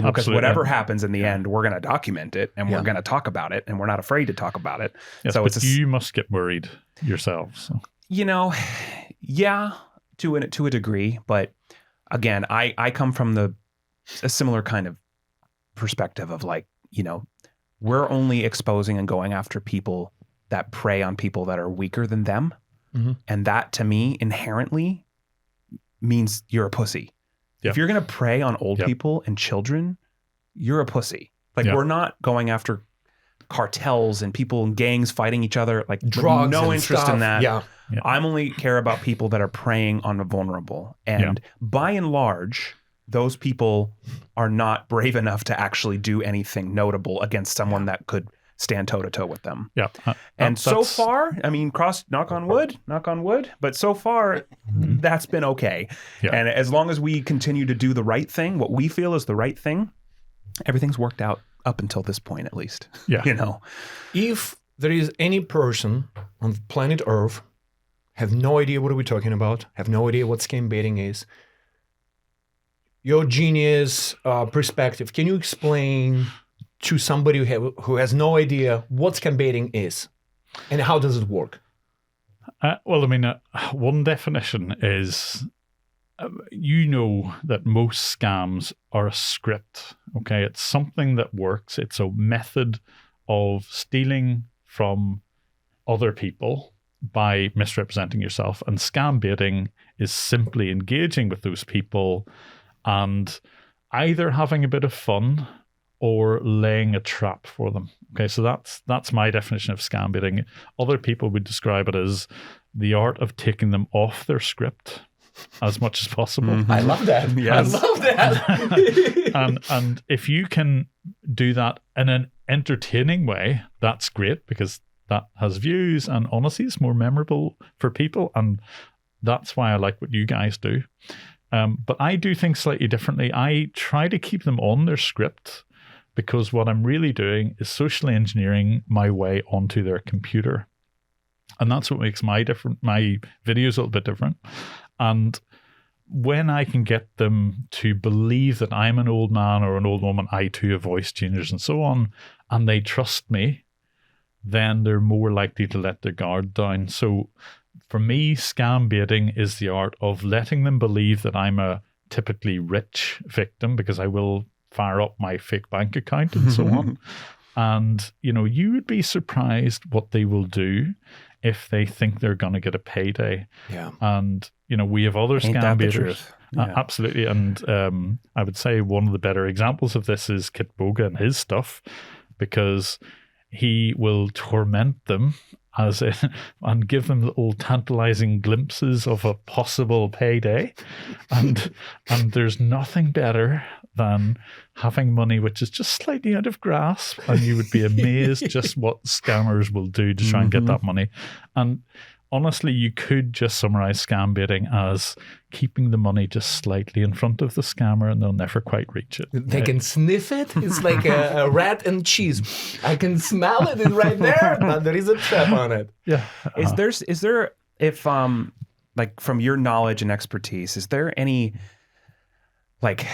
because whatever happens in the end, we're going to document it and we're going to talk about it and we're not afraid to talk about it. Yes, so but you must get worried yourselves. So. Yeah, to a degree. But again, I come from a similar kind of perspective of like, we're only exposing and going after people that prey on people that are weaker than them. And that to me inherently means you're a pussy. Yep. If you're going to prey on old people and children, you're a pussy. Like we're not going after cartels and people and gangs fighting each other, like drugs, no interest stuff. In that. I'm only care about people that are preying on the vulnerable. And by and large, those people are not brave enough to actually do anything notable against someone that could stand toe to toe with them. And so far, I mean, knock on wood, but so far that's been okay. And as long as we continue to do the right thing, what we feel is the right thing, everything's worked out up until this point, at least. If there is any person on planet Earth, have no idea what are we talking about, have no idea what scam baiting is, your genius perspective, can you explain to somebody who has no idea what scam baiting is and how does it work? Well, I mean, one definition is, that most scams are a script, okay? It's something that works. It's a method of stealing from other people by misrepresenting yourself. And scam baiting is simply engaging with those people and either having a bit of fun or laying a trap for them. Okay, so that's my definition of scam baiting. Other people would describe it as the art of taking them off their script as much as possible. I love that. Yes. I love that. and if you can do that in an entertaining way, that's great because that has views and honestly it's more memorable for people. And that's why I like what you guys do. But I do things slightly differently. I try to keep them on their script because what I'm really doing is socially engineering my way onto their computer. And that's what makes my videos a little bit different. And when I can get them to believe that I'm an old man or an old woman, I too have voice changers and so on, and they trust me, then they're more likely to let their guard down. So for me, scam baiting is the art of letting them believe that I'm a typically rich victim because I will fire up my fake bank account and so on. And, you would be surprised what they will do if they think they're going to get a payday. Yeah. And, we have other scam baiters. Absolutely. And I would say one of the better examples of this is Kit Boga and his stuff, because he will torment them and give them little tantalizing glimpses of a possible payday. And there's nothing better than having money which is just slightly out of grasp, and you would be amazed just what scammers will do to try and get that money. And honestly, you could just summarize scam baiting as keeping the money just slightly in front of the scammer and they'll never quite reach it. They can sniff it. It's like a rat and cheese. I can smell it right there, but there is a trap on it. Yeah. Is there, if like from your knowledge and expertise, is there any like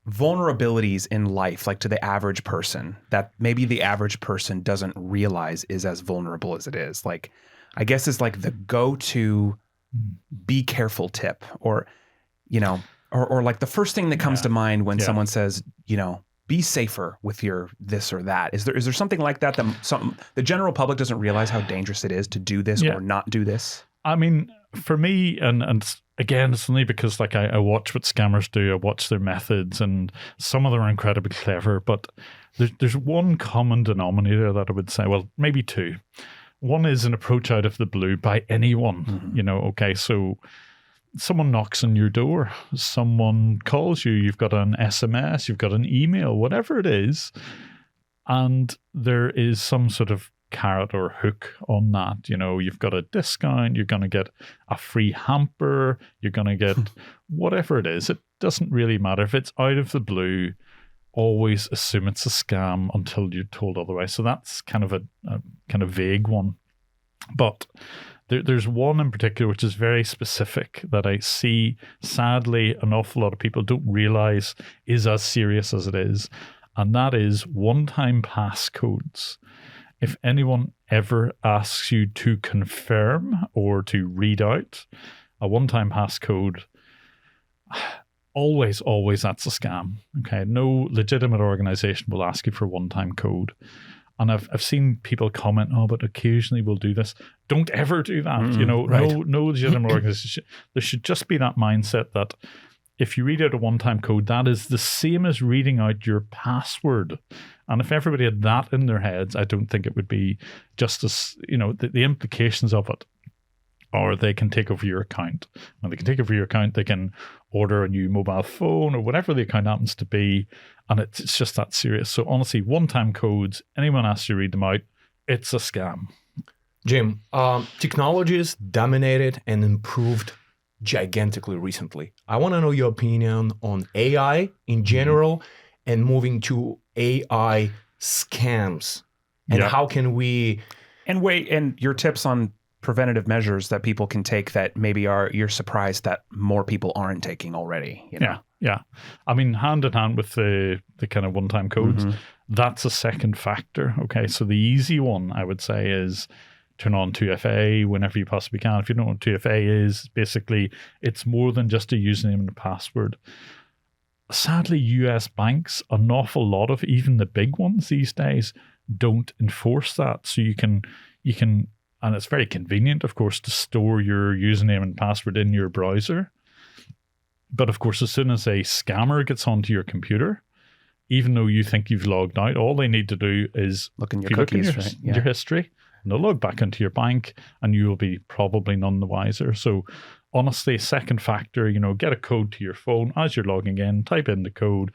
vulnerabilities in life, like to the average person, that maybe the average person doesn't realize is as vulnerable as it is? Like, I guess it's like the go-to be careful tip, or, you know, or like the first thing that comes to mind when someone says, you know, be safer with your this or that. Is there something like that the general public doesn't realize how dangerous it is to do this or not do this? I mean, for me, and again, it's only because like I watch what scammers do, I watch their methods, and some of them are incredibly clever, but there's one common denominator that I would say, well, maybe two. One is an approach out of the blue by anyone, you know, okay, so someone knocks on your door, someone calls you, you've got an SMS, you've got an email, whatever it is, and there is some sort of carrot or hook on that. You know, you've got a discount, you're going to get a free hamper, you're going to get whatever it is. It doesn't really matter. If it's out of the blue, always assume it's a scam until you're told otherwise. So that's kind of a kind of vague one. But there's one in particular which is very specific that I see, sadly, an awful lot of people don't realize is as serious as it is. And that is one-time passcodes. If anyone ever asks you to confirm or to read out a one-time passcode, always that's a scam. Okay, no legitimate organization will ask you for a one-time code. And I've seen people comment, oh, but occasionally we'll do this. Don't ever do that. You know, right. no legitimate organization. There should just be that mindset that if you read out a one-time code, that is the same as reading out your password. And if everybody had that in their heads, I don't think it would be just as, you know, the implications of it. Or they can take over your account. When they can take over your account, they can order a new mobile phone or whatever the account happens to be. And it's just that serious. So honestly, one-time codes, anyone asks you to read them out, it's a scam. Jim, technologies dominated and improved gigantically recently. I want to know your opinion on AI in general and moving to AI scams. And how can we... And your tips on preventative measures that people can take that maybe you're surprised that more people aren't taking already. You know? Yeah. I mean, hand in hand with the kind of one-time codes, that's a second factor. Okay, so the easy one, I would say, is turn on 2FA whenever you possibly can. If you don't know what 2FA is, basically, it's more than just a username and a password. Sadly, US banks, an awful lot of even the big ones these days, don't enforce that. So you can, and it's very convenient, of course, to store your username and password in your browser. But of course, as soon as a scammer gets onto your computer, even though you think you've logged out, all they need to do is look in your cookies, your history, and they'll log back into your bank, and you will be probably none the wiser. So honestly, second factor, you know, get a code to your phone as you're logging in, type in the code.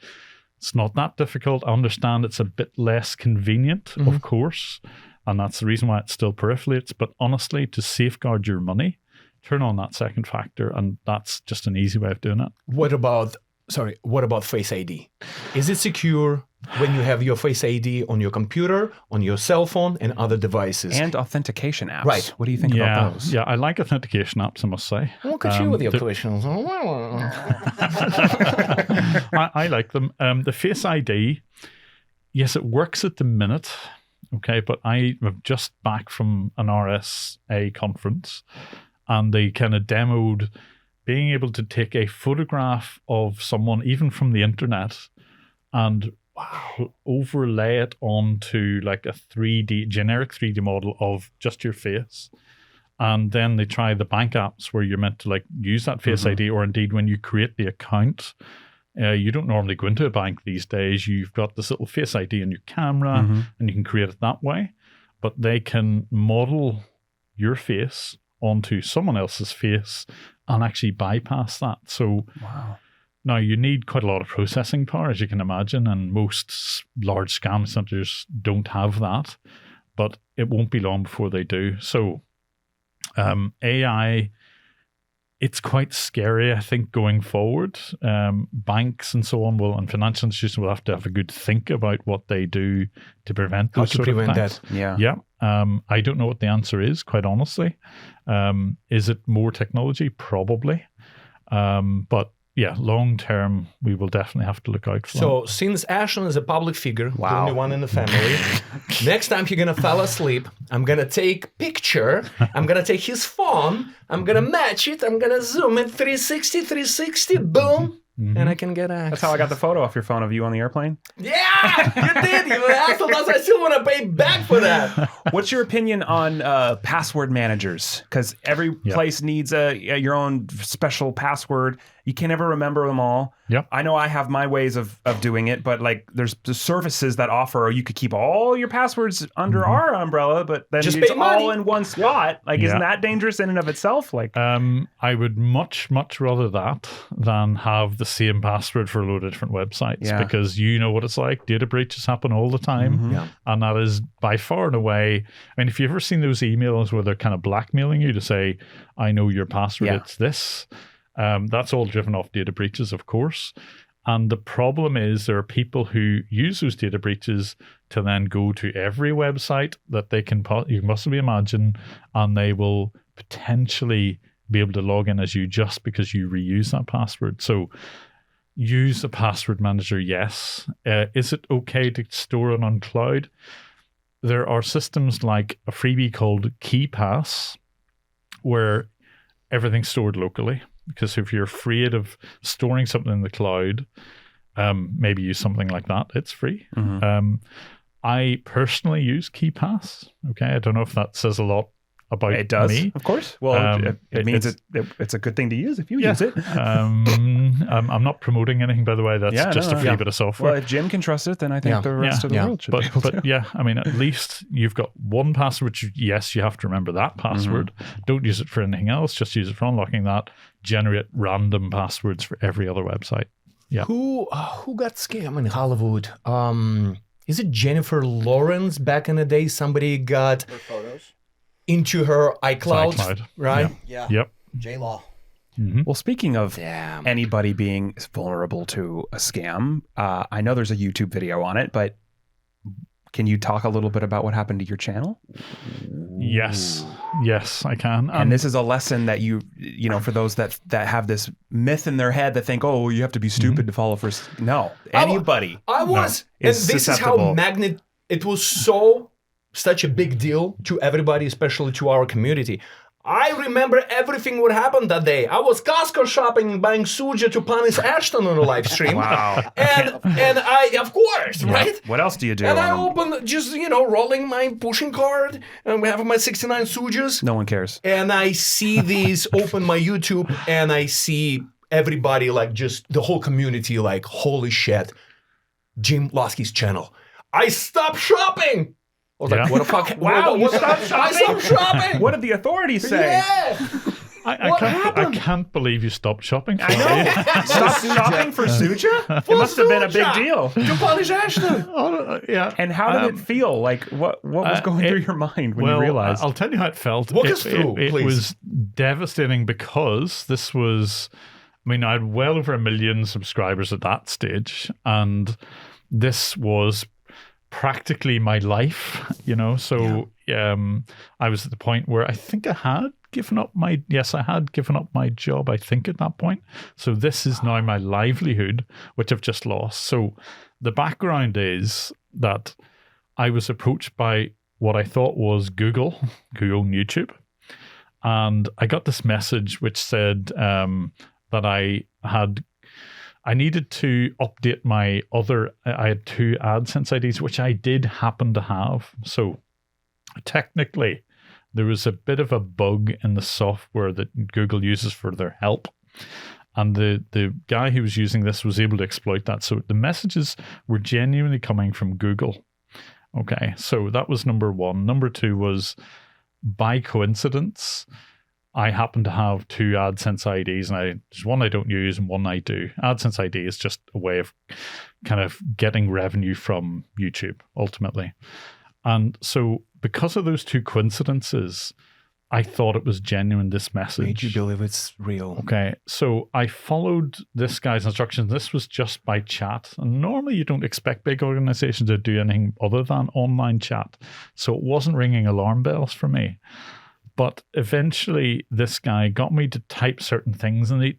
It's not that difficult. I understand it's a bit less convenient, of course, and that's the reason why it still proliferates. But honestly, to safeguard your money, turn on that second factor, and that's just an easy way of doing it. What about Face ID? Is it secure when you have your Face ID on your computer, on your cell phone, and other devices? And authentication apps. Right. What do you think about those? Yeah, I like authentication apps, I must say. Look at you with your questions. I like them. The Face ID, yes, it works at the minute. Okay, but I am just back from an RSA conference, and they kind of demoed being able to take a photograph of someone, even from the internet, and overlay it onto like a generic 3D model of just your face. And then they try the bank apps where you're meant to like use that Face ID, or indeed when you create the account. You don't normally go into a bank these days. You've got this little Face ID in your camera, and you can create it that way. But they can model your face onto someone else's face and actually bypass that. So now you need quite a lot of processing power, as you can imagine, and most large scam centers don't have that. But it won't be long before they do. So AI... it's quite scary, I think, going forward. Banks and so on and financial institutions will have to have a good think about what they do to prevent those sort of attacks. Yeah. Yeah. I don't know what the answer is, quite honestly. Is it more technology? Probably. But long term, we will definitely have to look out for So since Ashton is a public figure, the only one in the family, next time he's gonna fall asleep, I'm gonna take picture, I'm gonna take his phone, I'm gonna match it, I'm gonna zoom it 360, boom, and I can get access. That's how I got the photo off your phone of you on the airplane. Yeah, you did, you asshole. I still want to pay back for that. What's your opinion on password managers? Because every place needs your own special password. You can never remember them all. Yep. I know I have my ways of doing it, but like there's the services that offer you could keep all your passwords under our umbrella, but then Just it's pay money. all in one spot. Like, isn't that dangerous in and of itself? Like, I would much rather that than have the same password for a load of different websites because you know what it's like. Data breaches happen all the time. And that is by far and away. I mean, if you've ever seen those emails where they're kind of blackmailing you to say, I know your password, it's this. That's all driven off data breaches, of course. And the problem is there are people who use those data breaches to then go to every website that they can, you can possibly imagine, and they will potentially be able to log in as you just because you reuse that password. So use a password manager, yes. Is it okay to store it on cloud? There are systems like a freebie called KeyPass where everything's stored locally. Because if you're afraid of storing something in the cloud, maybe use something like that. It's free. I personally use KeyPass. Okay, I don't know if that says a lot about it does, me. of course. Well, it means it's a good thing to use if you use it. I'm not promoting anything, by the way. That's just a free bit of software. Well, if Jim can trust it, then I think the rest of the world should be able to. But yeah, I mean, at least you've got one password. Which, yes, you have to remember that password. Don't use it for anything else. Just use it for unlocking that. Generate random passwords for every other website. Yeah. Who got scammed in Hollywood? Is it Jennifer Lawrence back in the day? Somebody got Her photos. into her iCloud, right? Yeah. Yep. J-Law. Well, speaking of anybody being vulnerable to a scam, I know there's a YouTube video on it, but can you talk a little bit about what happened to your channel? Yes, I can. And this is a lesson that you know, for those that have this myth in their head that think, oh, you have to be stupid to follow for. No, anybody. I was, and this susceptible. is how it was such a big deal to everybody, especially to our community. I remember everything what happened that day. I was Costco shopping and buying suja to punish Ashton on the live stream. Wow. And I, of course, right? What else do you do? And I opened, just, rolling my pushing cart, and we have my 69 sujas. No one cares. And I see these, open my YouTube, and I see everybody, like, just the whole community, like, holy shit, Jim lost his channel. I stopped shopping. I was like, what the fuck? Wow, you stopped shopping? I stopped shopping. What did the authorities say? Yeah. I can't believe you stopped shopping for I know. Stopped shopping for suja? It must have been a big deal. To punish Ashton. Yeah. And how did it feel? Like, what was going through your mind when you realized? I'll tell you how it felt. Walk us through, it please. was devastating because this was, I mean, I had well over 1 million subscribers at that stage, and this was practically my life, so I was at the point where I think I had given up my job, I think, at that point. So this is now my livelihood, which I've just lost. So the background is that I was approached by what I thought was Google, who own YouTube, and I got this message which said that I needed to update my I had 2 AdSense IDs, which I did happen to have. So technically, there was a bit of a bug in the software that Google uses for their help. And the guy who was using this was able to exploit that. So the messages were genuinely coming from Google. Okay, so that was number 1. Number 2 was, by coincidence, I happen to have 2 AdSense IDs, and there's one I don't use and one I do. AdSense ID is just a way of kind of getting revenue from YouTube, ultimately. And so because of those 2 coincidences, I thought it was genuine, this message. Made you believe it's real. Okay, so I followed this guy's instructions. This was just by chat. And normally you don't expect big organizations to do anything other than online chat. So it wasn't ringing alarm bells for me. But eventually, this guy got me to type certain things, and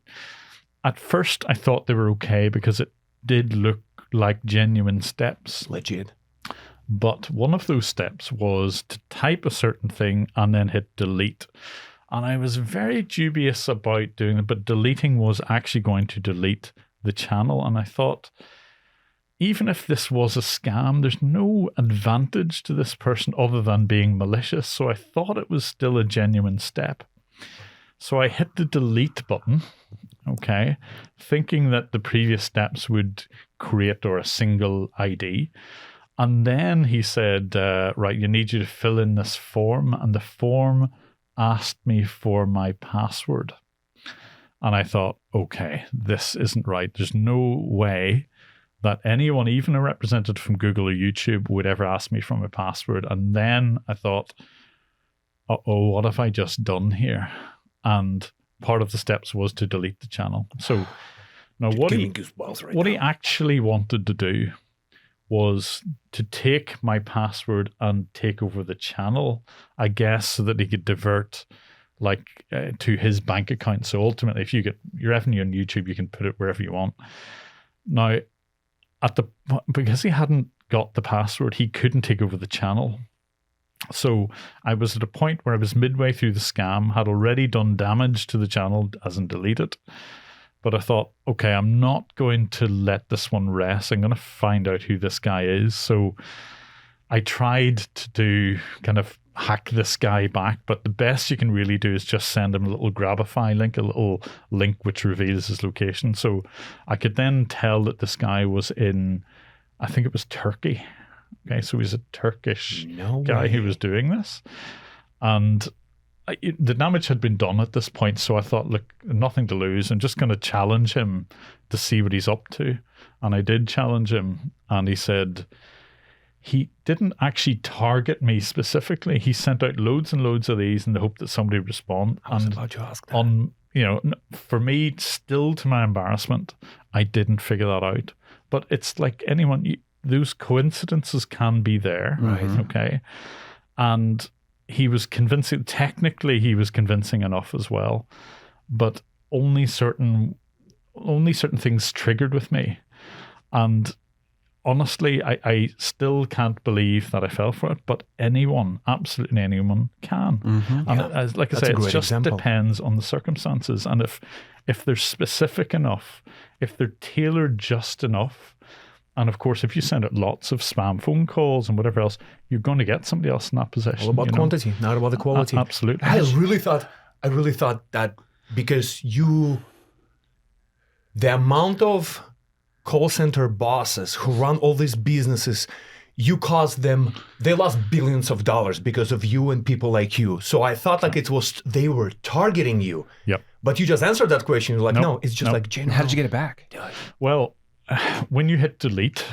at first I thought they were okay because it did look like genuine steps. Legit. But one of those steps was to type a certain thing and then hit delete. And I was very dubious about doing it, but deleting was actually going to delete the channel. And I thought, even if this was a scam, there's no advantage to this person other than being malicious. So I thought it was still a genuine step. So I hit the delete button, okay, thinking that the previous steps would create or a single ID. And then he said, right, you need you to fill in this form. And the form asked me for my password. And I thought, okay, this isn't right. There's no way that anyone, even a representative from Google or YouTube, would ever ask me for my password. And then I thought, uh-oh, what have I just done here? And part of the steps was to delete the channel. So now what he actually wanted to do was to take my password and take over the channel, I guess, so that he could divert to his bank account. So ultimately, if you get your revenue on YouTube, you can put it wherever you want. Now, because he hadn't got the password, he couldn't take over the channel. So I was at a point where I was midway through the scam, had already done damage to the channel, as in delete it. But I thought, okay, I'm not going to let this one rest. I'm going to find out who this guy is. So I tried to kind of hack this guy back, but the best you can really do is just send him a little Grabify link, a little link which reveals his location. So I could then tell that this guy was in, I think it was Turkey. Okay, so he's a Turkish guy who was doing this. And the damage had been done at this point, so I thought, look, nothing to lose. I'm just going to challenge him to see what he's up to. And I did challenge him, and he said he didn't actually target me specifically. He sent out loads and loads of these in the hope that somebody would respond. I was about to ask that. For me, still to my embarrassment, I didn't figure that out. But it's like anyone, those coincidences can be there, right? Okay, and he was convincing. Technically, he was convincing enough as well, but only certain things triggered with me. And honestly, I still can't believe that I fell for it. But anyone, absolutely anyone, can. Mm-hmm. And like I say, it just depends on the circumstances. And if they're specific enough, if they're tailored just enough. And of course, if you send out lots of spam phone calls and whatever else, you're going to get somebody else in that position. All about quantity, not about the quality. Absolutely. I really thought that because the amount of call center bosses who run all these businesses, you caused them, they lost billions of dollars because of you and people like you. So I thought they were targeting you. Yep. But you just answered that question. You're like, no, it's just like general. How did you get it back? Well, when you hit delete,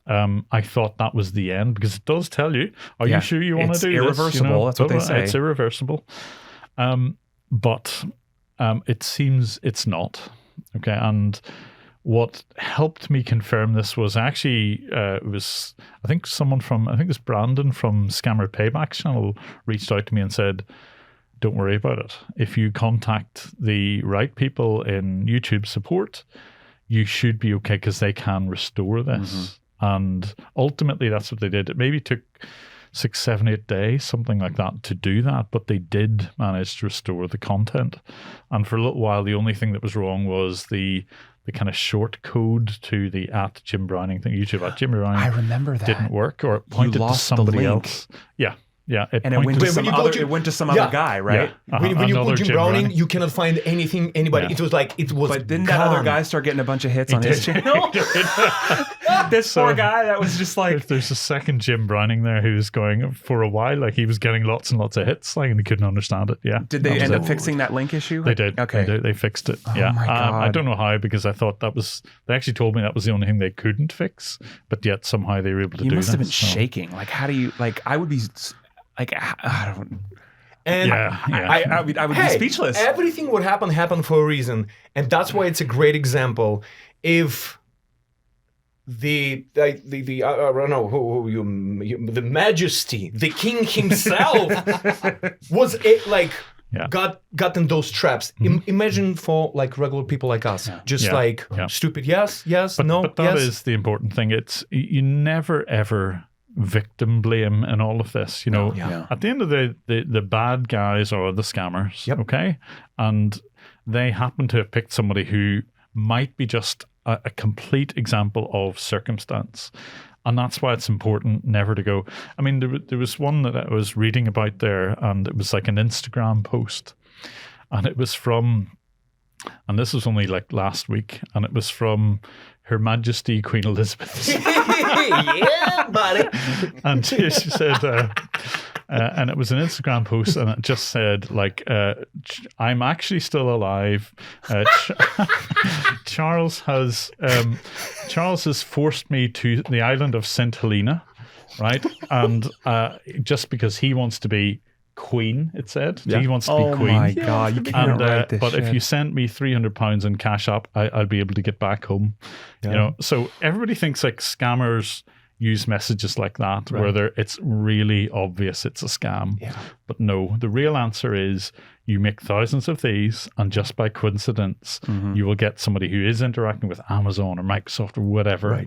I thought that was the end because it does tell you, are you sure you want to do this? It's irreversible. That's what they say. It's irreversible. But it seems it's not. Okay. And what helped me confirm this was actually, I think it's Brandon from Scammer Payback channel reached out to me and said, don't worry about it. If you contact the right people in YouTube support, you should be okay because they can restore this. And ultimately, that's what they did. It maybe took 6, 7, 8 days, something like that, to do that, but they did manage to restore the content. And for a little while, the only thing that was wrong was the kind of short code to the @Jim Browning thing. YouTube @JimBrowning. I remember that didn't work, or it pointed to somebody else. Yeah, it went to some other guy, right? Yeah. When you put Jim Browning, you cannot find anybody. Yeah. It was. But didn't that other guy start getting a bunch of hits on his channel? This poor guy that was just like. There's a second Jim Browning there who was going for a while, like he was getting lots and lots of hits, like, and he couldn't understand it. Yeah. Did they end up fixing that link issue? They did. Okay. They fixed it. Oh yeah. my God. I don't know how, because I thought they actually told me that was the only thing they couldn't fix, but yet somehow they were able to do that. You must have been shaking. Like, how do you, like, I would be. Like, I don't. And I would be speechless. Everything what happened for a reason, and that's why it's a great example. If the I don't know who the Majesty, the King himself, was got in those traps. Imagine for like regular people like us, just like stupid. Yes, no. But that is the important thing. It's you never ever victim blame in all of this. You know, at the end of the bad guys are the scammers. Okay, and they happen to have picked somebody who might be just a complete example of circumstance. And that's why it's important never to go. I mean, there was one that I was reading about there, and it was like an Instagram post. And it was from, and this was only like last week, and it was from Her Majesty Queen Elizabeth. Yeah, buddy. And she said, and it was an Instagram post, and it just said, like, I'm actually still alive. Charles has forced me to the island of St. Helena, right? And just because he wants to be queen, it said. He wants to be queen. Oh my God, you can't write this But shit. if you send me £300 in cash up, I'll be able to get back home. You know, so everybody thinks like scammers use messages like that where it's really obvious it's a scam. But no, the real answer is you make thousands of these, and just by coincidence, you will get somebody who is interacting with Amazon or Microsoft or whatever.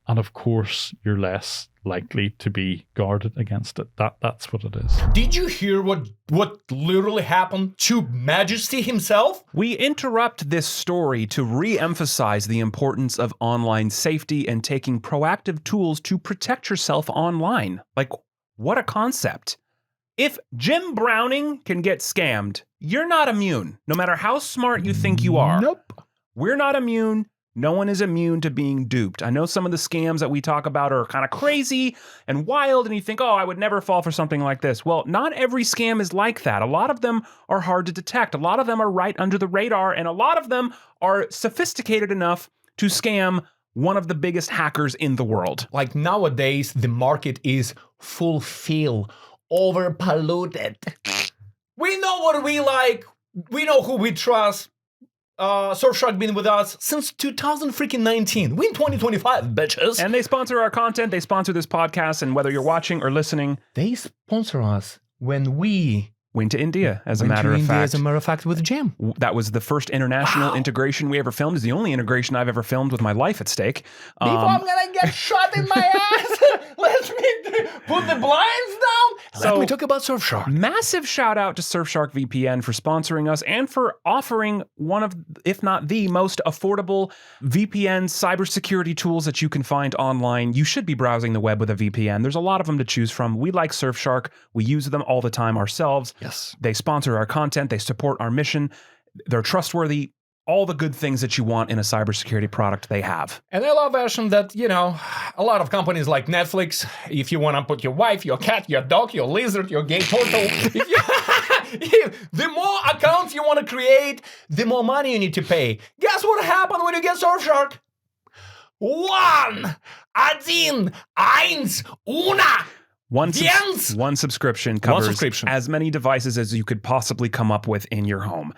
And of course, you're less likely to be guarded against it. That's what it is. Did you hear what literally happened to Majesty himself? We interrupt this story to re-emphasize the importance of online safety and taking proactive tools to protect yourself online. Like, what a concept. If Jim Browning can get scammed, you're not immune, no matter how smart you think you are. Nope. We're not immune. No one is immune to being duped. I know some of the scams that we talk about are kind of crazy and wild, and you think, oh, I would never fall for something like this. Well, not every scam is like that. A lot of them are hard to detect. A lot of them are right under the radar, and a lot of them are sophisticated enough to scam one of the biggest hackers in the world. Like nowadays, the market is fulfilled, overpolluted. We know what we like. We know who we trust. Surfshark been with us since 2019. We in 2025, bitches. And they sponsor our content. They sponsor this podcast. And whether you're watching or listening, They sponsor us when we went to India, as a went matter to of India, fact. as a matter of fact, with Jam. That was the first international integration we ever filmed. It's the only integration I've ever filmed with my life at stake. Before I'm gonna get shot in my ass, let me put the blinds down. So- Let me talk about Surfshark. Massive shout out to Surfshark VPN for sponsoring us and for offering one of, if not the most affordable VPN cybersecurity tools that you can find online. You should be browsing the web with a VPN. There's a lot of them to choose from. We like Surfshark. We use them all the time ourselves. Yes. They sponsor our content. They support our mission. They're trustworthy. All the good things that you want in a cybersecurity product they have. And I love, Ashton, that, you know, a lot of companies like Netflix, if you want to put your wife, your cat, your dog, your lizard, your gay turtle, the more accounts you want to create, the more money you need to pay. Guess what happened when you get Surfshark? 1, 1, 1. One Yes! subscription covers subscription. as many devices as you could possibly come up with in your home.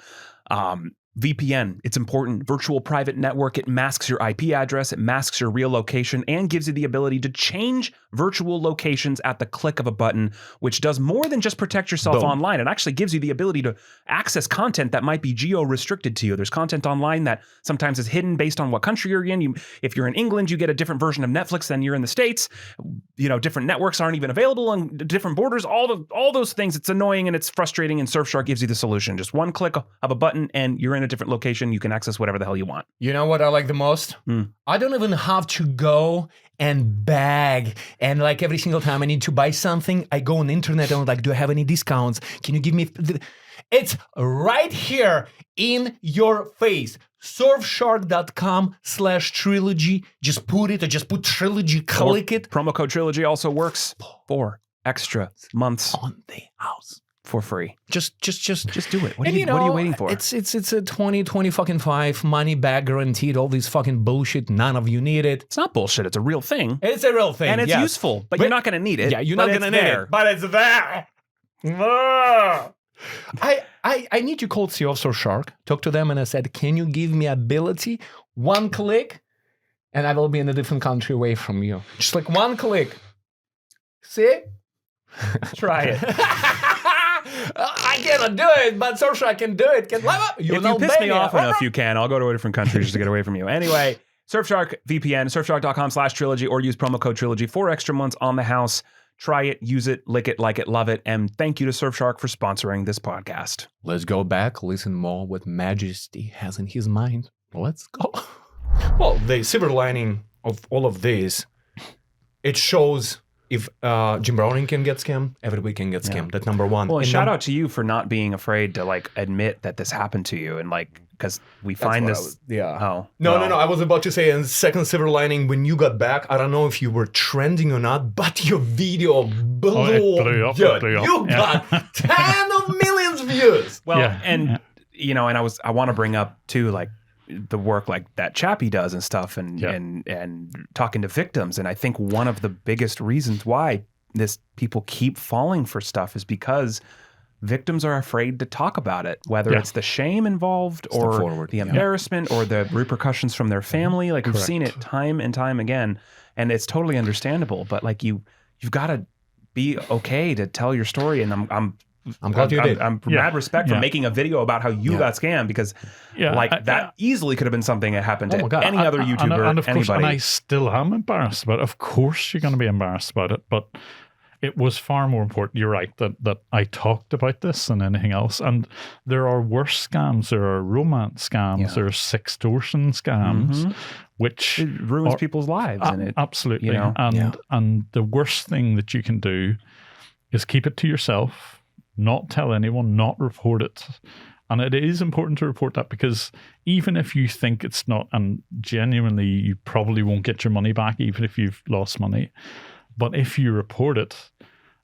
VPN, it's important. Virtual private network, it masks your IP address, it masks your real location, and gives you the ability to change virtual locations at the click of a button, which does more than just protect yourself online. It actually gives you the ability to access content that might be geo-restricted to you. There's content online that sometimes is hidden based on what country you're in. If you're in England, you get a different version of Netflix than you're in the States. You know, different networks aren't even available on different borders. All those things, it's annoying and it's frustrating, and Surfshark gives you the solution. Just one click of a button and you're in a different location. You can access whatever the hell you want. You know what I like the most? I don't even have to go and beg. And like every single time I need to buy something, I go on the internet and I'm like, do I have any discounts? Can you give me... It's right here in your face. Surfshark.com/trilogy. Just put it or just put trilogy, click it. Promo code Trilogy also works for extra months On the house. for free. Just do it. What are And you waiting for? It's a 2025 money back guaranteed. All this fucking bullshit. None of you need it. It's not bullshit. It's a real thing. It's a real thing, And it's yes. useful, but you're not going to need it. Yeah, you're but not it's gonna need there. it, but it's there. I need to call CEO of Surfshark, talk to them, and I said, can you give me ability? One click, and I will be in a different country away from you. Just like one click. See? Try it. I cannot do it, but Surfshark can do it. If you piss me off enough, you can. I'll go to a different country just to get away from you. Anyway, Surfshark VPN, surfshark.com/trilogy, or use promo code Trilogy. 4 extra months on the house. Try it, use it, lick it, like it, love it. And thank you to Surfshark for sponsoring this podcast. Let's go back, listen more what Majesty has in his mind. Let's go. Well, the silver lining of all of this, it shows if Jim Browning can get scammed, everybody can get scammed. That's number one. Well, and shout out to you for not being afraid to like admit that this happened to you, and like because we find this. No. I was about to say, and second silver lining, when you got back, I don't know if you were trending or not, but your video blew up. You got 10 of millions views. Well, and you know, and I want to bring up too, like the work like that Chappie does and stuff, and talking to victims. And I think one of the biggest reasons why people keep falling for stuff is because victims are afraid to talk about it, whether it's the shame involved or the embarrassment or the repercussions from their family. Like we've seen it time and time again, and it's totally understandable. But like you've got to be okay to tell your story. And I'm glad you did. I'm mad respect for making a video about how you got scammed, because that easily could have been something that happened to any other YouTuber, and of course, anybody. and I still am embarrassed about it. Of course you're going to be embarrassed about it, but it was far more important, you're right, that I talked about this than anything else. And there are worse scams. There are romance scams. There are sextortion scams, which it ruins people's lives. Absolutely. You know? And the worst thing that you can do is keep it to yourself, not tell anyone, not report it. And it is important to report that, because even if you think it's not, and genuinely you probably won't get your money back, even if you've lost money. But if you report it,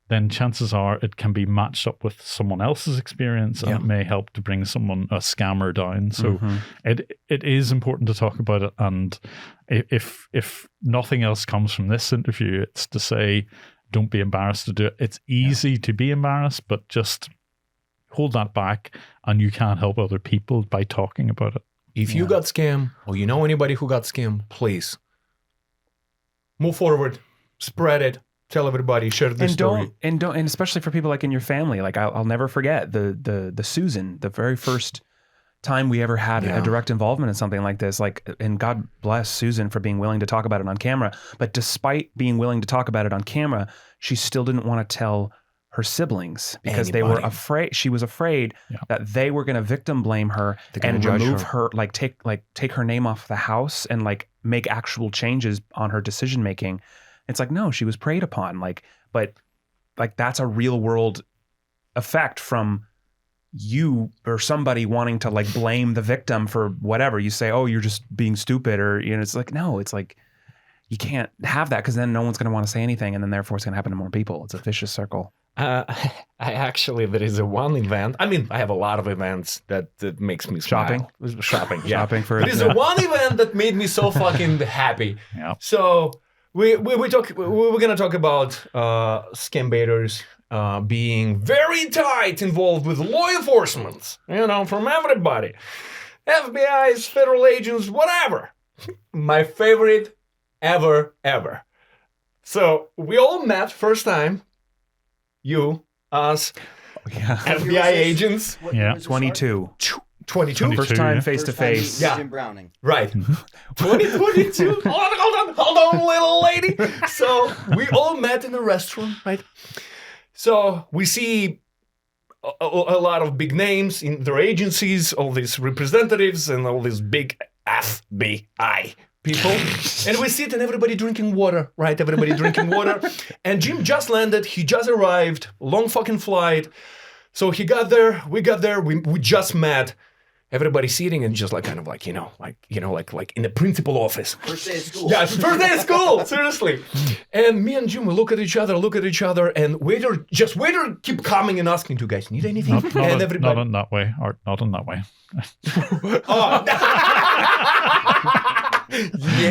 then chances are it can be matched up with someone else's experience, and it may help to bring a scammer down. So it is important to talk about it. And if nothing else comes from this interview, it's to say, don't be embarrassed to do it. It's easy to be embarrassed, but just hold that back, and you can't help other people by talking about it. If you got scammed, or you know anybody who got scammed, please move forward, spread it, tell everybody, share the story. And especially for people like in your family. Like I'll never forget the Susan, the very first time we ever had a direct involvement in something like this. Like, and God bless Susan for being willing to talk about it on camera. But despite being willing to talk about it on camera, she still didn't want to tell her siblings because they were afraid. She was afraid that they were going to victim blame her and remove her, like take her name off the house and like make actual changes on her decision making. It's like, no, she was preyed upon. But that's a real world effect from you or somebody wanting to like blame the victim for whatever. You say, oh, you're just being stupid, or, you know, it's like, no, it's like, you can't have that, because then no one's going to want to say anything, and then therefore it's going to happen to more people. It's a vicious circle. I actually, there is one event. I mean, I have a lot of events that makes me smile. Shopping, yeah. Shopping for. There is one event that made me so fucking happy. So we're gonna talk about scambaiters being very tight involved with law enforcement. You know, from everybody, FBI's, federal agents, whatever. My favorite ever. So we all met first time. You, us, FBI agents. 22. 22? First time face to face. Yeah. Jim Browning. Right. 2022. Hold on, little lady. So we all met in a restaurant, right? So we see a lot of big names in their agencies, all these representatives and all these big FBI people. And we sit and everybody drinking water, right? Everybody drinking water. And Jim just landed. He just arrived. Long fucking flight. So he got there. We got there. We just met. Everybody sitting and just like kind of like, like in the principal office. First day of school. Yeah, first day of school. Seriously. And me and Jim, we look at each other, and waiter keep coming and asking, do you guys need anything? Not in that way, Art. Not in that way.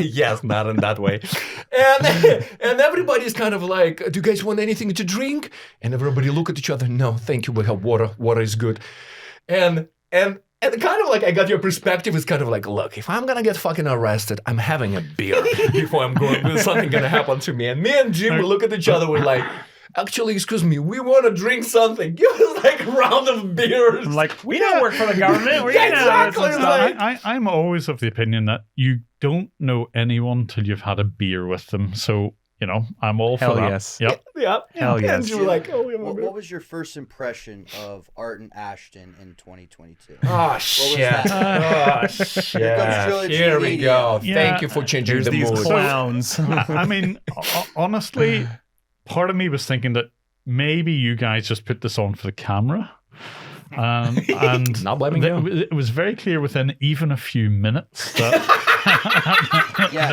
Yes, not in that way. And everybody's kind of like, do you guys want anything to drink? And everybody look at each other. No, thank you. We have water. Water is good. And kind of like, I got your perspective. It's kind of like, look, if I'm gonna get fucking arrested, I'm having a beer before I'm going. Something gonna happen to me. And me and Jim, we look at each other. We're like, actually, excuse me, we want to drink something. Give us like a round of beers. I'm like, we don't work for the government. We Yeah, know exactly. this It's stuff. like- I'm always of the opinion that you don't know anyone till you've had a beer with them. So, you know, I'm all Hell for that. yes. Yep. Yeah. Hell yes. And you were like, oh, we have a What beer. was your first impression of Art and Ashton in 2022? Oh, shit. that? Oh, shit. Trilogy Here we Media. go. Yeah. Thank you for changing Here's the these mood. clowns. I mean, honestly, part of me was thinking that maybe you guys just put this on for the camera. And Not blaming you. it was very clear within even a few minutes that Yes.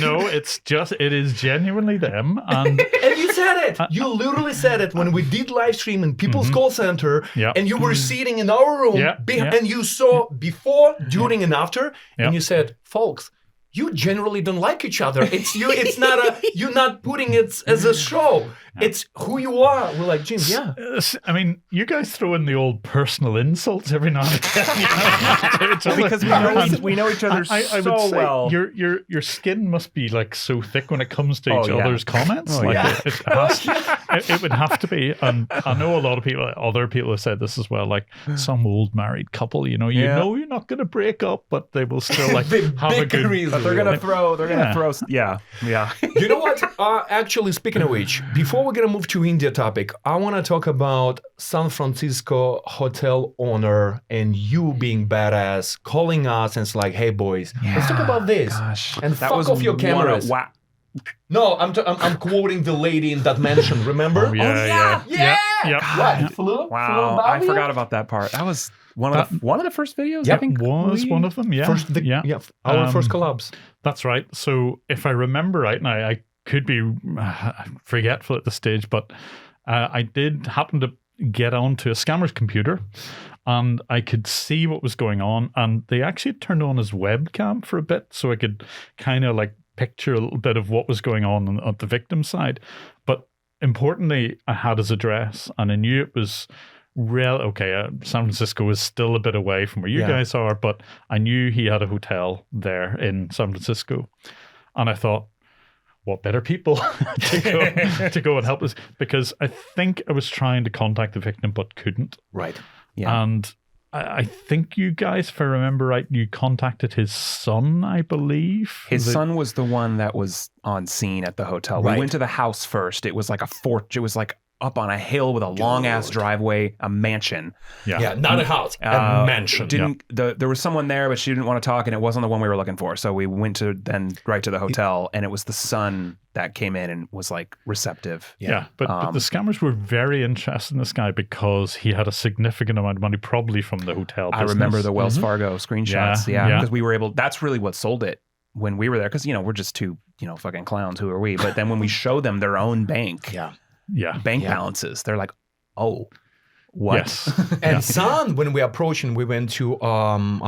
no, it is genuinely them. And And you said it. You literally said it when we did live stream in People's Call Center, Yeah. and you were sitting in our room, Yeah, yeah. and you saw before, during, and after, Yeah. and you said, "Folks, you generally don't like each other. It's you. It's not a. You're not putting it as a show. It's who you are." We're like, Jim, yeah. I mean, you guys throw in the old personal insults every now and again. Because we know each other I would so say well. your skin must be like so thick when it comes to each Oh, yeah. other's comments. Oh, like yeah. it would have to be. And I know a lot of people, other people have said this as well. Like some old married couple, you know Yeah. you're not going to break up, but they will still like The have a good. bickery is But they're gonna throw. They're Yeah. gonna throw. Yeah. You know what? Actually, speaking of which, before we're gonna move to India topic, I want to talk about San Francisco hotel owner and you being badass, calling us and it's like, "Hey boys, let's talk about this." Gosh, And that fuck was off your cameras. Wow. No, I'm quoting the lady in that mansion. Remember? Oh, yeah. What? It flew? Wow, Flew above I you? forgot about that part. That was one of the first videos. Yep. I think Was we- one of them, yeah. Our first collabs. That's right. So if I remember right, and I could be forgetful at this stage, but I did happen to get onto a scammer's computer and I could see what was going on. And they actually turned on his webcam for a bit so I could kind of like picture a little bit of what was going on the victim side. But importantly, I had his address and I knew it was San Francisco is still a bit away from where you guys are, but I knew he had a hotel there in San Francisco. And I thought, what better people to go and help us? Because I think I was trying to contact the victim but couldn't. Right. Yeah. And I think you guys, if I remember right, you contacted his son, I believe. His son was the one that was on scene at the hotel. Right. We went to the house first. It was like a fort. It was like up on a hill with a long ass driveway, a mansion. Yeah, not a house, a mansion. There was someone there, but she didn't want to talk, and it wasn't the one we were looking for. So we went right to the hotel, and it was the son that came in and was like receptive. Yeah, but the scammers were very interested in this guy because he had a significant amount of money, probably from the hotel business. I remember the Wells Fargo screenshots. Yeah, yeah. because we were able. That's really what sold it when we were there. Because we're just two fucking clowns. Who are we? But then when we show them their own bank, bank balances, they're like, oh. What? Yes. And son, when we approached and we went to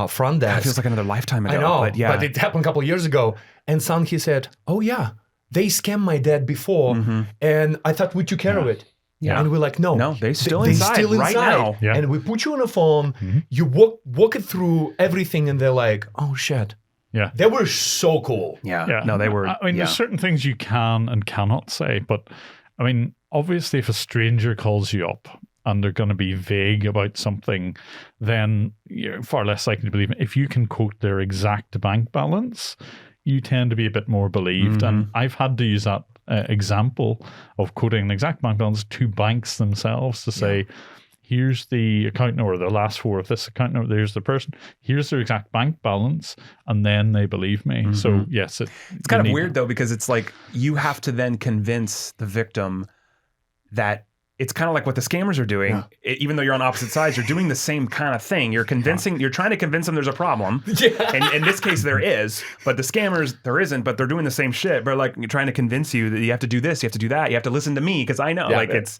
front desk. It feels like another lifetime ago. I know, but yeah. but it happened a couple of years ago. And son, he said, "Oh yeah, they scammed my dad before, and I thought we took care of it." Yeah. And we're like, no, they're still inside right now. Yeah. And we put you on a phone, you walk it through everything, and they're like, "Oh shit." Yeah. They were so cool. Yeah. No, they were. I mean, there's certain things you can and cannot say, but I mean, obviously, if a stranger calls you up and they're going to be vague about something, then you're far less likely to believe it. If you can quote their exact bank balance, you tend to be a bit more believed. And I've had to use that example of quoting an exact bank balance to banks themselves to say, here's the account number, the last four of this account number, there's the person, here's their exact bank balance, and then they believe me. So yes, it's kind of weird though, because it's like you have to then convince the victim that it's kind of like what the scammers are doing. Even though you're on opposite sides, you're doing the same kind of thing. You're trying to convince them there's a problem. And in this case, there is, but the scammers, there isn't, but they're doing the same shit. But like, you're trying to convince you that you have to do this, you have to do that, you have to listen to me because I know. It's